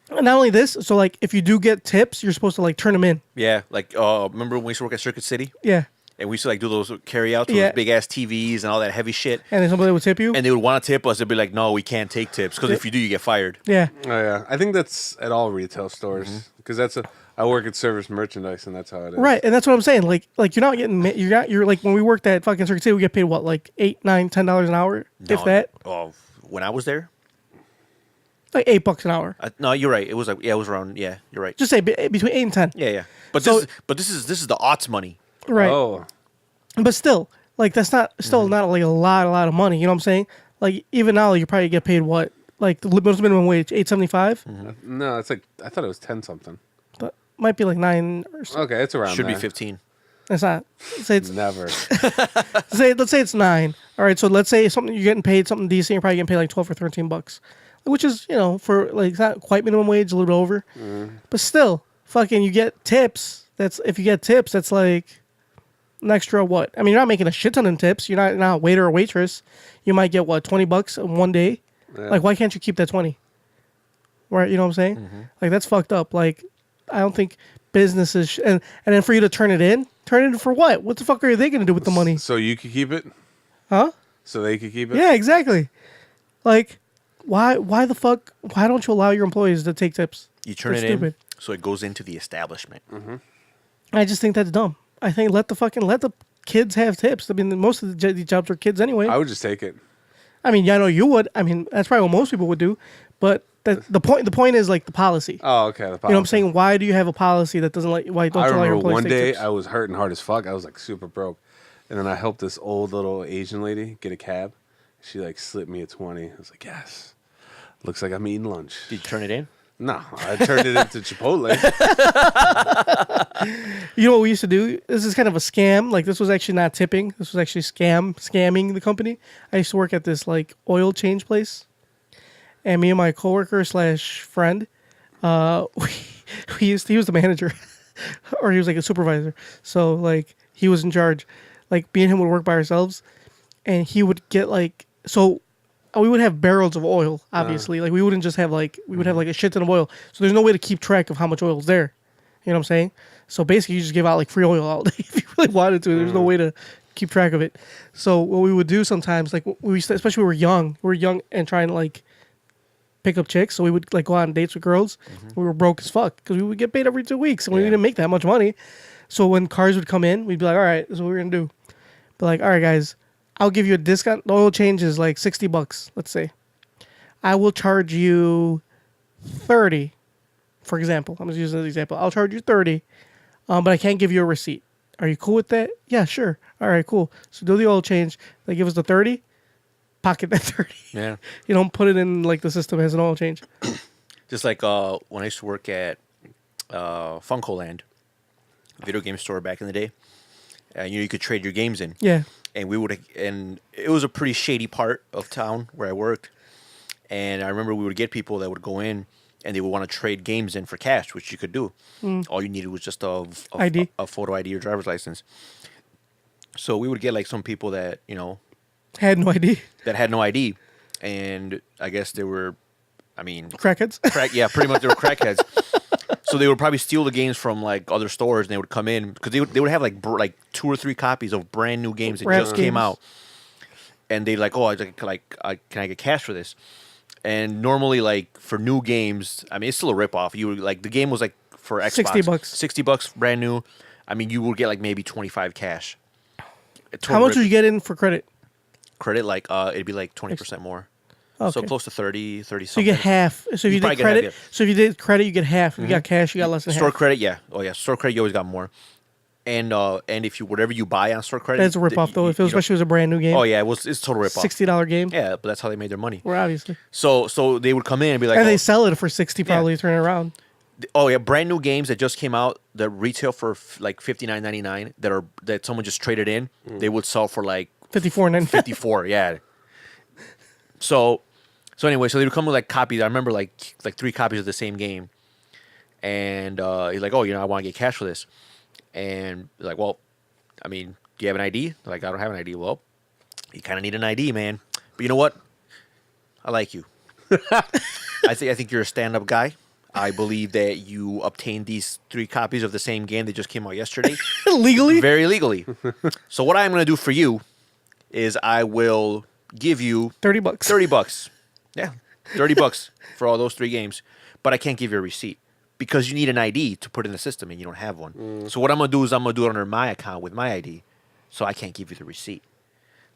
not only this, so like if you do get tips, you're supposed to like turn them in. Yeah, like remember when we used to work at Circuit City? Yeah. And we used to like do those carry outs with Yeah. those big ass TVs and all that heavy shit. And then somebody would tip you. And they would want to tip us. They'd be like, "No, we can't take tips because if you do, you get fired." Yeah. Oh yeah, I think that's at all retail stores because I work at service merchandise and that's how it is. Right, and that's what I'm saying. Like you're not getting, you're like when we worked at fucking Circuit City, we get paid what, like $8, $9, $10 an hour, if No, that, Oh, when I was there, like $8 an hour. no, you're right. It was like it was around. Yeah, you're right. Just say between 8 and 10. Yeah. But So- this is the aughts money. Right. Oh, But still, like that's not not like a lot of money. You know what I'm saying? Like even now, you probably get paid what, like the most minimum wage, $8.75. no, it's like I thought it was 10 something. But might be like 9 or something. Okay, it's around Should be there. 15. It's not. Say it's Never. let's say it's 9. All right, so let's say something you're getting paid something decent. You're probably getting paid like 12 or 13 bucks, which is for like it's not quite minimum wage, a little bit over, but still, fucking you get tips. If you get tips, that's like an extra what? I mean, you're not making a shit ton in tips. You're not a waiter or waitress. You might get what, 20 bucks in one day. Yeah. Like, why can't you keep that 20? Right, you know what I'm saying? Like that's fucked up. Like, I don't think businesses and then for you to turn it in for what? What the fuck are they gonna do with the money? So you could keep it? Huh? So they could keep it? Yeah, exactly. Like, why the fuck? Why don't you allow your employees to take tips? You turn That's it stupid. in, so it goes into the establishment. I just think that's dumb. I think let the kids have tips. I mean, most of these jobs are kids anyway. I would just take it. I mean, yeah, I know you would. I mean, that's probably what most people would do. But the point is like the policy. Oh, okay. You know what I'm saying? Why do you have a policy that doesn't like? Why don't I you allow your remember employees one to take day tips? I was hurting hard as fuck. I was like super broke. And then I helped this old little Asian lady get a cab. She like slipped me a 20. I was like, yes. Looks like I'm eating lunch. Did you turn it in? No, I turned it into Chipotle. You know what we used to do? This is kind of a scam. Like this was actually not tipping. This was actually scamming the company. I used to work at this like oil change place, and me and my coworker / friend, he was the manager, or he was like a supervisor. So like he was in charge. Like me and him would work by ourselves, and he would get like so. We would have barrels of oil, obviously. Like we wouldn't just have like we would have like a shit ton of oil. So there's no way to keep track of how much oil is there. You know what I'm saying? So basically, you just give out like free oil all day if you really wanted to. There's no way to keep track of it. So what we would do sometimes, like especially when we were young and trying to like pick up chicks. So we would like go out on dates with girls. We were broke as fuck because we would get paid every 2 weeks, and we didn't make that much money. So when cars would come in, we'd be like, all right, this is what we're gonna do. But like, all right, guys, I'll give you a discount. The oil change is like $60, let's say. I will charge you 30, for example. I'm just using an example. I'll charge you 30, but I can't give you a receipt. Are you cool with that? Yeah, sure. All right, cool. So do the oil change. They give us the 30, pocket that 30. Yeah. You don't put it in like the system as an oil change. Just like when I used to work at Funko video game store back in the day. You could trade your games in. Yeah. And it was a pretty shady part of town where I worked. And I remember we would get people that would go in and they would want to trade games in for cash, which you could do. All you needed was just ID. a photo ID or driver's license. So we would get like some people that, Had no idea. that had no ID. And I guess they were, Crackheads. yeah, pretty much they were crackheads. So they would probably steal the games from like other stores, and they would come in because they would have like 2 or 3 copies of brand new games that Rap just came games. out, and they like, oh, can I get cash for this? And normally, like for new games, it's still a ripoff. You would like the game was like for Xbox, $60. $60 brand new. You would get like maybe 25 cash. How much would you get in for credit? Credit, like, it'd be like 20% more. So Okay. close to 30 So something. you get half. So if you probably did get half, credit, yeah. so if you did credit, you get half. If you got cash, you got less than Store half. credit, yeah. Oh, yeah. Store credit, you always got more. And if you whatever you buy on store credit, That's a ripoff though. If it was, especially if it was a brand new game. Oh yeah, it's total ripoff. $60 game. Yeah, but that's how they made their money. Well, obviously. So they would come in and be like, And oh, they sell it for 60 probably, turn it around. oh yeah, brand new games that just came out that retail for like $59.99 that someone just traded in. They would sell for like 54.99. 54. Yeah. So anyway, so they would come with like copies. I remember like 3 copies of the same game, and he's like, oh, I want to get cash for this, and like, well, I mean, do you have an ID? They're like, I don't have an ID. Well, you kind of need an ID, man. But you know what? I like you. I think you're a stand-up guy. I believe that you obtained these 3 copies of the same game that just came out yesterday. Legally? Very legally. So what I'm going to do for you is I will give you $30. $30. Yeah, $30 for all those 3 games. But I can't give you a receipt because you need an ID to put in the system and you don't have one. So what I'm going to do is I'm going to do it under my account with my ID. So I can't give you the receipt.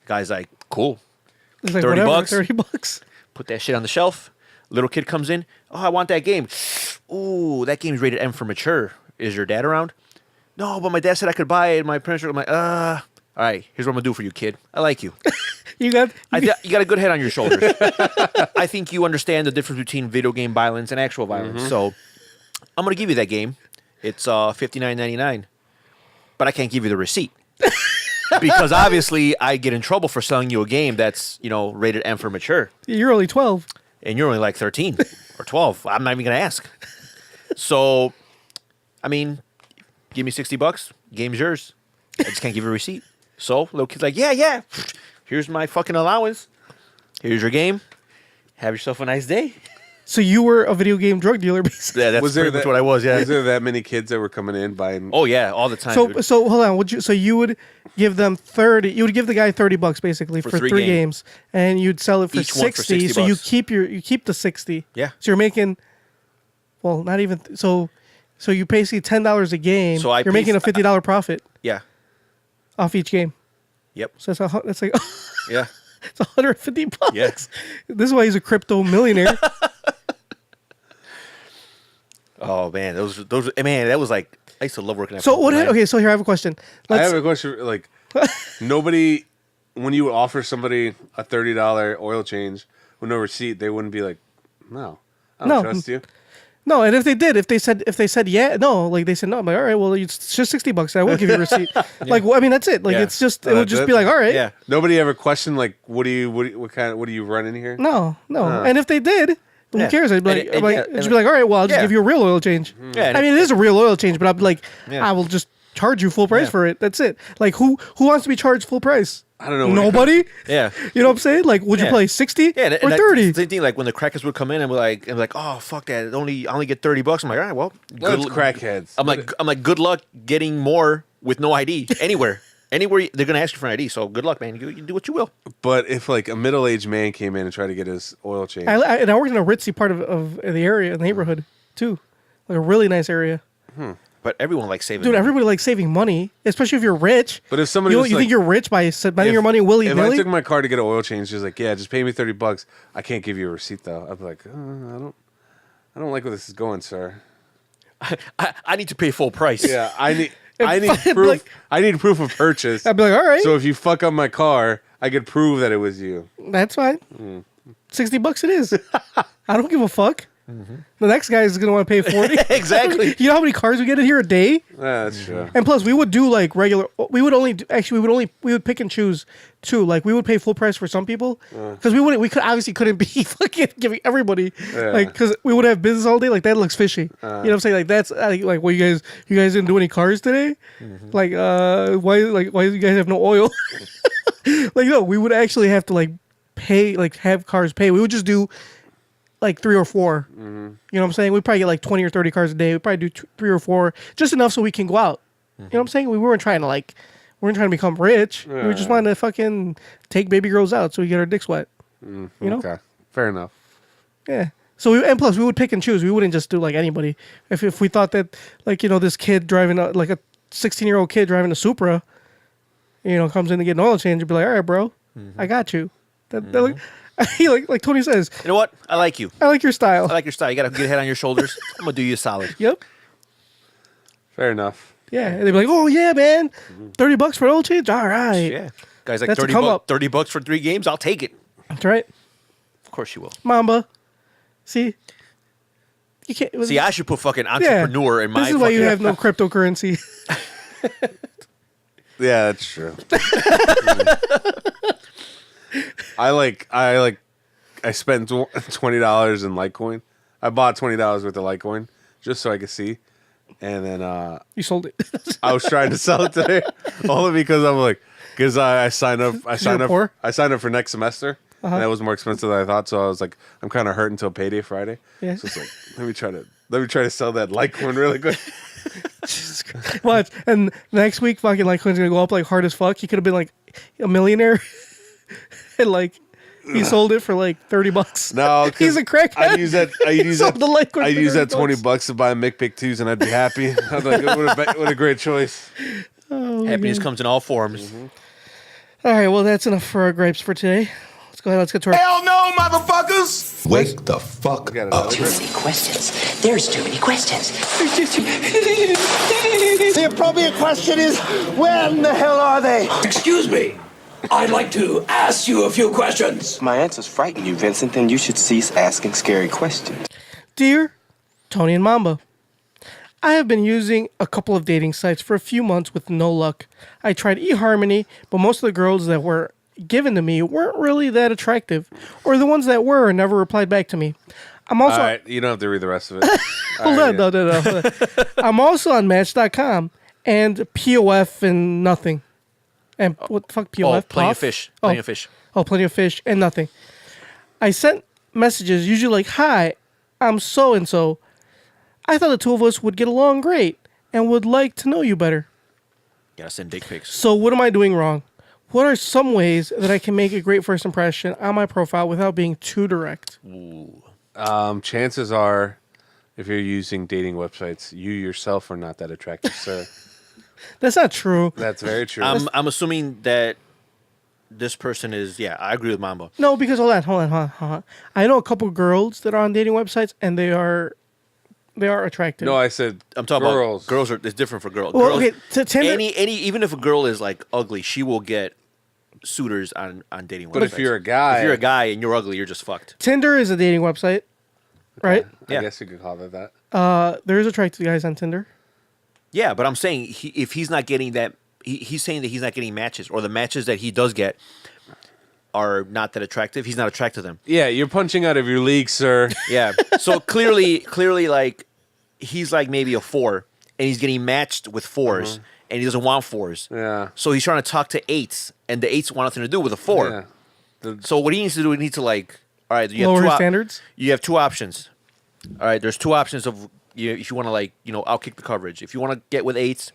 The guy's like, cool. It's like, 30 whatever, bucks. $30. Put that shit on the shelf. Little kid comes in. Oh, I want that game. Ooh, that game's rated M for mature. Is your dad around? No, but my dad said I could buy it. My parents are like, all right, here's what I'm going to do for you, kid. I like you. You got You got a good head on your shoulders. I think you understand the difference between video game violence and actual violence. So I'm going to give you that game. It's $59.99. But I can't give you the receipt. Because obviously I get in trouble for selling you a game that's, rated M for mature. You're only 12. And you're only like 13 or 12. I'm not even going to ask. So, I mean, give me $60. Game's yours. I just can't give you a receipt. So, little kid's like, yeah. Here's my fucking allowance. Here's your game. Have yourself a nice day. So you were a video game drug dealer, basically. Yeah, that's Was there pretty much that- what I was, yeah. Was there that many kids that were coming in buying? Oh, yeah, all the time. So dude. so hold on. So you would give them 30. You would give the guy $30 basically for 3 games, and you'd sell it for Each one for 60. So you $60. keep the 60. Yeah. So you're making, well, not even so. So you basically $10 a game. So you're making a $50 profit Yeah. off each game. Yep. So that's like Yeah. it's $150. Yeah. This is why he's a crypto millionaire. Oh, man. Man, that was like, I used to love working at So what? Pokemon. Okay, so here I have a question. I have a question. Like, nobody, when you offer somebody a $30 oil change with no receipt, they wouldn't be like, no, I don't No. trust you. No, and if they said yeah, no, like they said no, I'm like, all right, well, it's just $60. I will give you a receipt. Like, well, I mean, that's it. Like, Yeah. it's just it would just be That- like, all right, Yeah. Nobody ever questioned like, what do you run in here? no. And if they did, who Yeah. cares? I'd be like, And- yeah, it'd just be like, all right, well, I'll just yeah. give you a real oil change. Yeah, and I mean, it is a real oil change, but I'd be like, Yeah. I will just charge you full price Yeah. for it. That's it. Like, who wants to be charged full price? I don't know. Nobody. Yeah. You know what I'm saying? Like, would you Yeah. play 60 Yeah, or 30? Same thing. Like when the crackers would come in and be like, oh fuck that! I only get $30. I'm like, all right, well, That's good- crackheads. I'm like, good luck getting more with no ID anywhere. Anywhere they're gonna ask you for an ID. So good luck, man. You do what you will. But if like a middle-aged man came in and tried to get his oil change, And I worked in a ritzy part of the area, the neighborhood too, like a really nice area. But everyone likes saving. Dude, money. everybody likes saving money, especially if you're rich. But if somebody you, was you like- think you're rich by spending if- your money willy if I nilly, took my car to get an oil change, she's like, "Yeah, just pay me $30. I can't give you a receipt though." I'd be like, I don't like where this is going, sir. I need to pay full price. Yeah, I need I'd proof. like- I need proof of purchase. I'd be like, all right, So if you fuck up my car, I could prove that it was you. that's fine. Mm. $60 it is. I don't give a fuck. The next guy is gonna want to pay 40. Exactly. You know how many cars we get in here a day? Yeah, that's true. And plus, we would do like regular. We would pick and choose too. Like we would pay full price for some people because we could obviously couldn't be fucking giving everybody like because we would have business all day. Like that looks fishy. You know what I'm saying? Like that's like what you guys didn't do any cars today. Like why do you guys have no oil? Like no, we would actually have to like pay like have cars pay. We would just do like 3 or 4. You know what I'm saying? We'd probably get like 20 or 30 cars a day. We'd probably do 3 or 4, just enough so we can go out. You know what I'm saying? We weren't trying to become rich. We just wanted to fucking take baby girls out so we get our dicks wet. You know? Okay, fair enough. Yeah. So and plus we would pick and choose. We wouldn't just do like anybody. If we thought that like this kid driving like a 16-year-old kid driving a Supra, comes in to get an oil change, you'd be like, all right, bro, I got you. Like Tony says, You know what? I like you. I like your style. I like your style. You got a good head on your shoulders. I'm gonna do you a solid. Yep. Fair enough. Yeah. And they'd be like, oh, yeah, man. $30 for an oil change? All right. Yeah, guys, like That's a 30 come bucks. up. 30 bucks for 3 games. I'll take it. That's right. Of course you will. Mamba. See? You can't. See, I should put fucking entrepreneur in my. This is why you fucking- have no cryptocurrency. Yeah, that's true. I spent $20 in Litecoin. I bought $20 worth of Litecoin just so I could see, and then You sold it. I was trying to sell it today only because I'm like, because I signed up. I signed up. poor? I signed up for next semester, and that was more expensive than I thought. So I was like, I'm kind of hurt until payday Friday. Yeah. So it's like, let me try to sell that Litecoin really quick. Watch. And next week, fucking Litecoin's going to go up like hard as fuck. He could have been like a millionaire. And like, he sold it for like $30. No, He's a crackhead. I'd use that. I use sold that. the Litecoin I for use that $30. $20 to buy Mick Pick 2s, and I'd be happy. I'd like, what a great choice. Happiness comes in all forms. All right, well, that's enough for our gripes for today. Let's go ahead. Let's get to our. Hell no, motherfuckers! Wake the fuck Got up. another Too many questions. There's too many questions. The appropriate question is, when the hell are they? Excuse me. I'd like to ask you a few questions. My answers frighten you, Vincent, then you should cease asking scary questions. Dear Tony and Mamba, I have been using a couple of dating sites for a few months with no luck. I tried eHarmony, but most of the girls that were given to me weren't really that attractive, or the ones that were never replied back to me. I'm also All right, you don't have to read the rest of it. hold on, no. Hold on. I'm also on Match.com and POF and nothing. And what the fuck, POF? Oh, plenty of Puff? fish. Oh. Plenty of fish. Oh, plenty of fish and nothing. I sent messages, usually like, hi, I'm so and so. I thought the two of us would get along great and would like to know you better. Gotta send dick pics. So, what am I doing wrong? What are some ways that I can make a great first impression on my profile without being too direct? Chances are, if you're using dating websites, you yourself are not that attractive, sir. That's not true. That's very true. I'm assuming that this person is. Yeah, I agree with Mamba. No, because hold on. I know a couple girls that are on dating websites and they are attractive. no, I said I'm talking girls. about girls. It's different for girls. Well, girls okay, Tinder. any even if a girl is like ugly, she will get suitors on dating websites. But if you're a guy, if you're a guy and you're ugly, you're just fucked. Tinder is a dating website, right? Yeah. I guess you could call it that. There's attractive guys on Tinder. Yeah, but I'm saying if he's not getting that, he's saying that he's not getting matches, or the matches that he does get are not that attractive. He's not attracted to them. Yeah, you're punching out of your league, sir. Yeah. So clearly, like he's like maybe a 4, and he's getting matched with 4s, and he doesn't want 4s. Yeah. So he's trying to talk to 8s, and the 8s want nothing to do with a 4. Yeah. So what he needs to do, he needs to like, all right, you Lower have his two standards? You have 2 options. All right, there's 2 options of if you want to like outkick the coverage. If you want to get with 8s,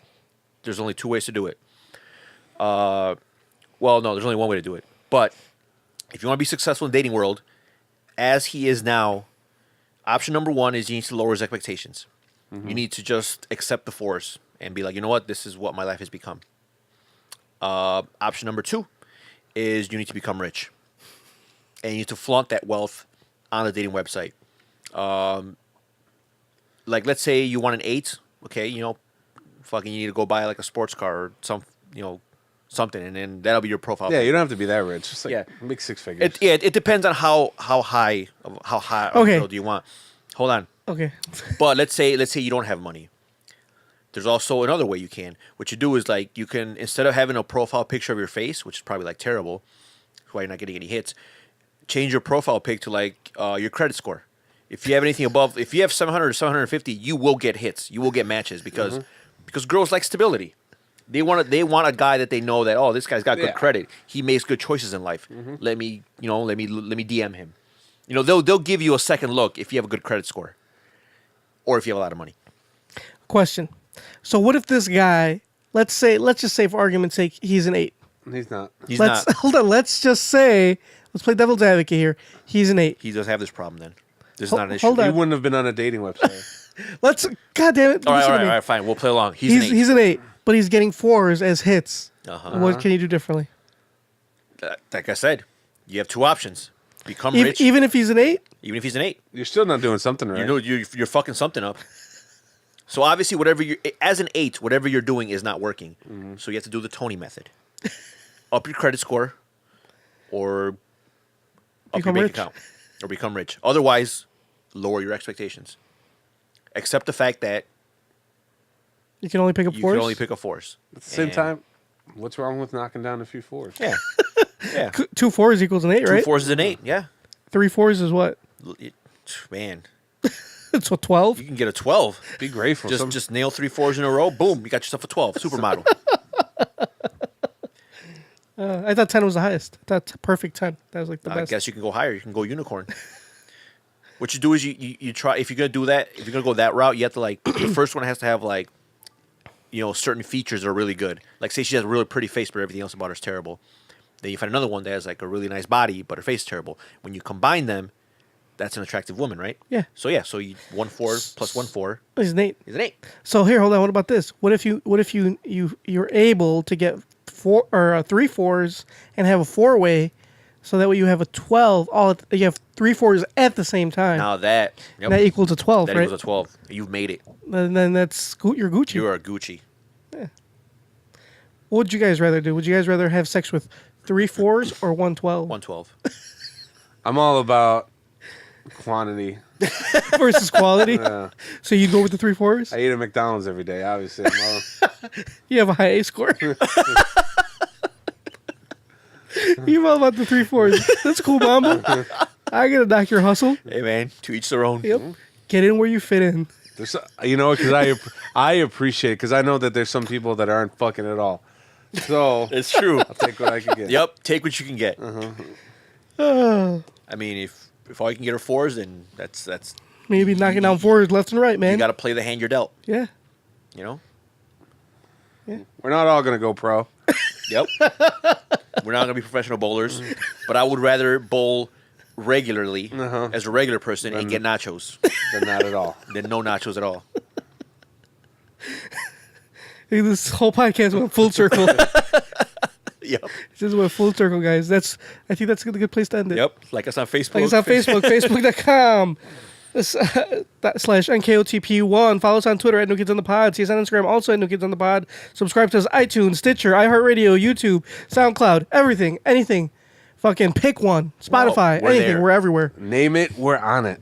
there's only 2 ways to do it. Well, no, there's only one way to do it. But if you want to be successful in the dating world, as he is now, option number 1 is you need to lower his expectations. You need to just accept the 4s and be like, you know what, this is what my life has become. Option number 2 is you need to become rich. And you need to flaunt that wealth on the dating website. Like, let's say you want an 8, okay, fucking you need to go buy like a sports car or something, and then that'll be your profile. Yeah, you don't have to be that rich. Just like make 6 figures. It depends on how high of a Okay. bill do you want. Hold on. Okay. But let's say you don't have money. There's also another way you can. What you do is like you can, instead of having a profile picture of your face, which is probably like terrible, that's why you're not getting any hits, change your profile pic to like your credit score. If you have anything above, if you have 700 or 750, you will get hits. You will get matches because girls like stability. They want a guy that they know that, oh, this guy's got good credit. He makes good choices in life. Let me DM him. They'll give you a second look if you have a good credit score, or if you have a lot of money. Question. So what if this guy, let's just say for argument's sake, he's an 8. He's not. He's Let's not. hold on. Let's play devil's advocate here. He's an 8. He does have this problem then. This is not an issue. hold on. He wouldn't have been on a dating website. Let's. God damn it. All listen to right, me. fine. We'll play along. He's an 8. He's an 8, but he's getting 4s as hits. Uh-huh. What can you do differently? Like I said, you have 2 options. Become rich. Even if he's an 8? Even if he's an 8. You're still not doing something right. You know, you're fucking something up. So obviously, as an 8, whatever you're doing is not working. Mm-hmm. So you have to do the Tony method. Up your credit score, or up Become your rich. bank account, or become rich. Otherwise, lower your expectations. Accept the fact that You can only pick up 4s? you can only pick up 4s. At the same time, what's wrong with knocking down a few 4s? Yeah. Yeah. 2 4s equals an 8, 2 right? 4s is an 8. Yeah. 3 4s is what? Man, It's a 12? you can get a 12. Be grateful. Just nail 3 4s in a row. Boom, you got yourself a 12. Supermodel. I thought 10 was the highest. I thought perfect 10. That was like the I best. guess you can go higher. You can go unicorn. What you do is you try, if you're gonna do that, if you're gonna go that route, you have to like the first one has to have like, certain features that are really good. Like say she has a really pretty face, but everything else about her is terrible. Then you find another one that has like a really nice body, but her face is terrible. When you combine them, that's an attractive woman, right? Yeah. So you 1 4 plus 1 4 He's an 8. is an 8. So here, hold on. What about this? What if you're able to get 3 4s and have a 4-way, so that way you have a 12. You have 3 4s at the same time. Now that That equals a 12, that right? equals a 12. You've made it. Then that's you're Gucci. You are Gucci. What would you guys rather do? Would you guys rather have sex with 3 4s or 1 12 112. I'm all about quantity. versus quality? Yeah. So you go with the 3 4s? I eat at McDonald's every day, obviously. You have a high A score. You're all about the 3 4s. That's cool, Mamba. I gotta knock your hustle. Hey man, to each their own. Yep. Get in where you fit in. There's, because I appreciate it, because I know that there's some people that aren't fucking at all. So It's true. I'll take what I can get. Yep, take what you can get. I mean, if all you can get are 4s, then that's Maybe knocking down 4s left and right, man. you got to play the hand you're dealt. Yeah. You know. We're not all gonna go pro. Yep. We're not gonna be professional bowlers, but I would rather bowl regularly as a regular person and get nachos But not at all. than no nachos at all. Hey, this whole podcast went full circle. Yep. This went full circle, guys. I think that's a good place to end it. Yep. Like us on Facebook. Like us on Facebook, facebook.com / NKOTP1. Follow us on Twitter at New Kids on the Pod. See us on Instagram, also at New Kids on the Pod. Subscribe to us iTunes, Stitcher, iHeartRadio, YouTube, SoundCloud, everything, anything. Fucking pick one. Spotify, we're anything. there. We're everywhere. Name it, we're on it.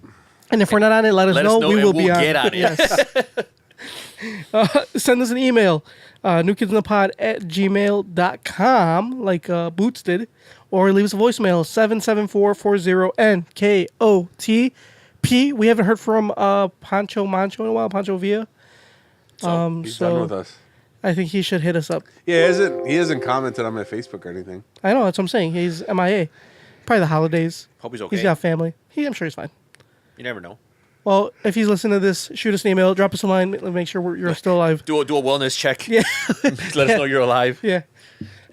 And if we're not on it, let us know. We and will we'll be on get on it. Yes. Send us an email, newkidsinthepod@gmail.com, like Boots did, or leave us a voicemail, 77440-NKOTP. We haven't heard from Pancho Mancho in a while, Pancho Villa. He's done with us. I think he should hit us up. Yeah, he hasn't commented on my Facebook or anything. I know, that's what I'm saying. He's MIA. Probably the holidays. Hope he's okay. He's got family. I'm sure he's fine. You never know. Well, if he's listening to this, shoot us an email, drop us a line, make sure you're still alive. Do a wellness check. Yeah. Let us know you're alive. Yeah.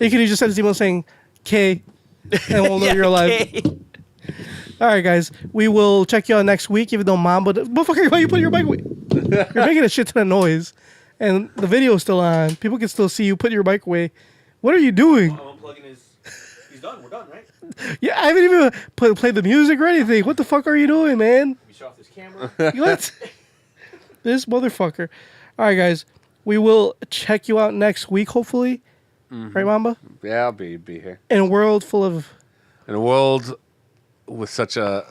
You can just send us an email saying K, and we'll know you're alive. Okay. All right, guys. We will check you out next week, even though Mamba... Motherfucker, why you put your mic away? You're making a shit ton of noise, and the video is still on. People can still see you put your mic away. What are you doing? I'm unplugging his... He's done. We're done, right? Yeah, I haven't even played the music or anything. What the fuck are you doing, man? We shut off this camera. What? This motherfucker. All right, guys. We will check you out next week, hopefully. Right, Mamba? Yeah, I'll be here. In a world full of... In a world with such a...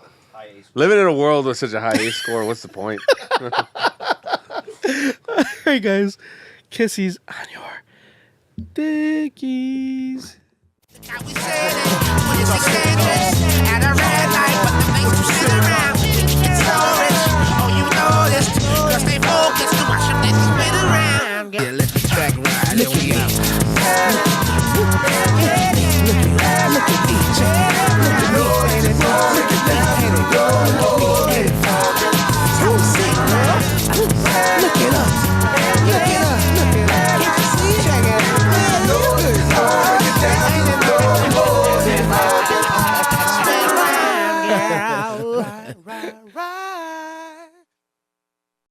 Living in a world with such a high A score, what's the point? All right, guys. Kissies on your dickies. Now we said it when it's dangerous at a red light, but the makes you sit around. It's so rich, oh you know this, cause they focus to watch them then spin around. Yeah, let the track ride, here we go. Look at DJ.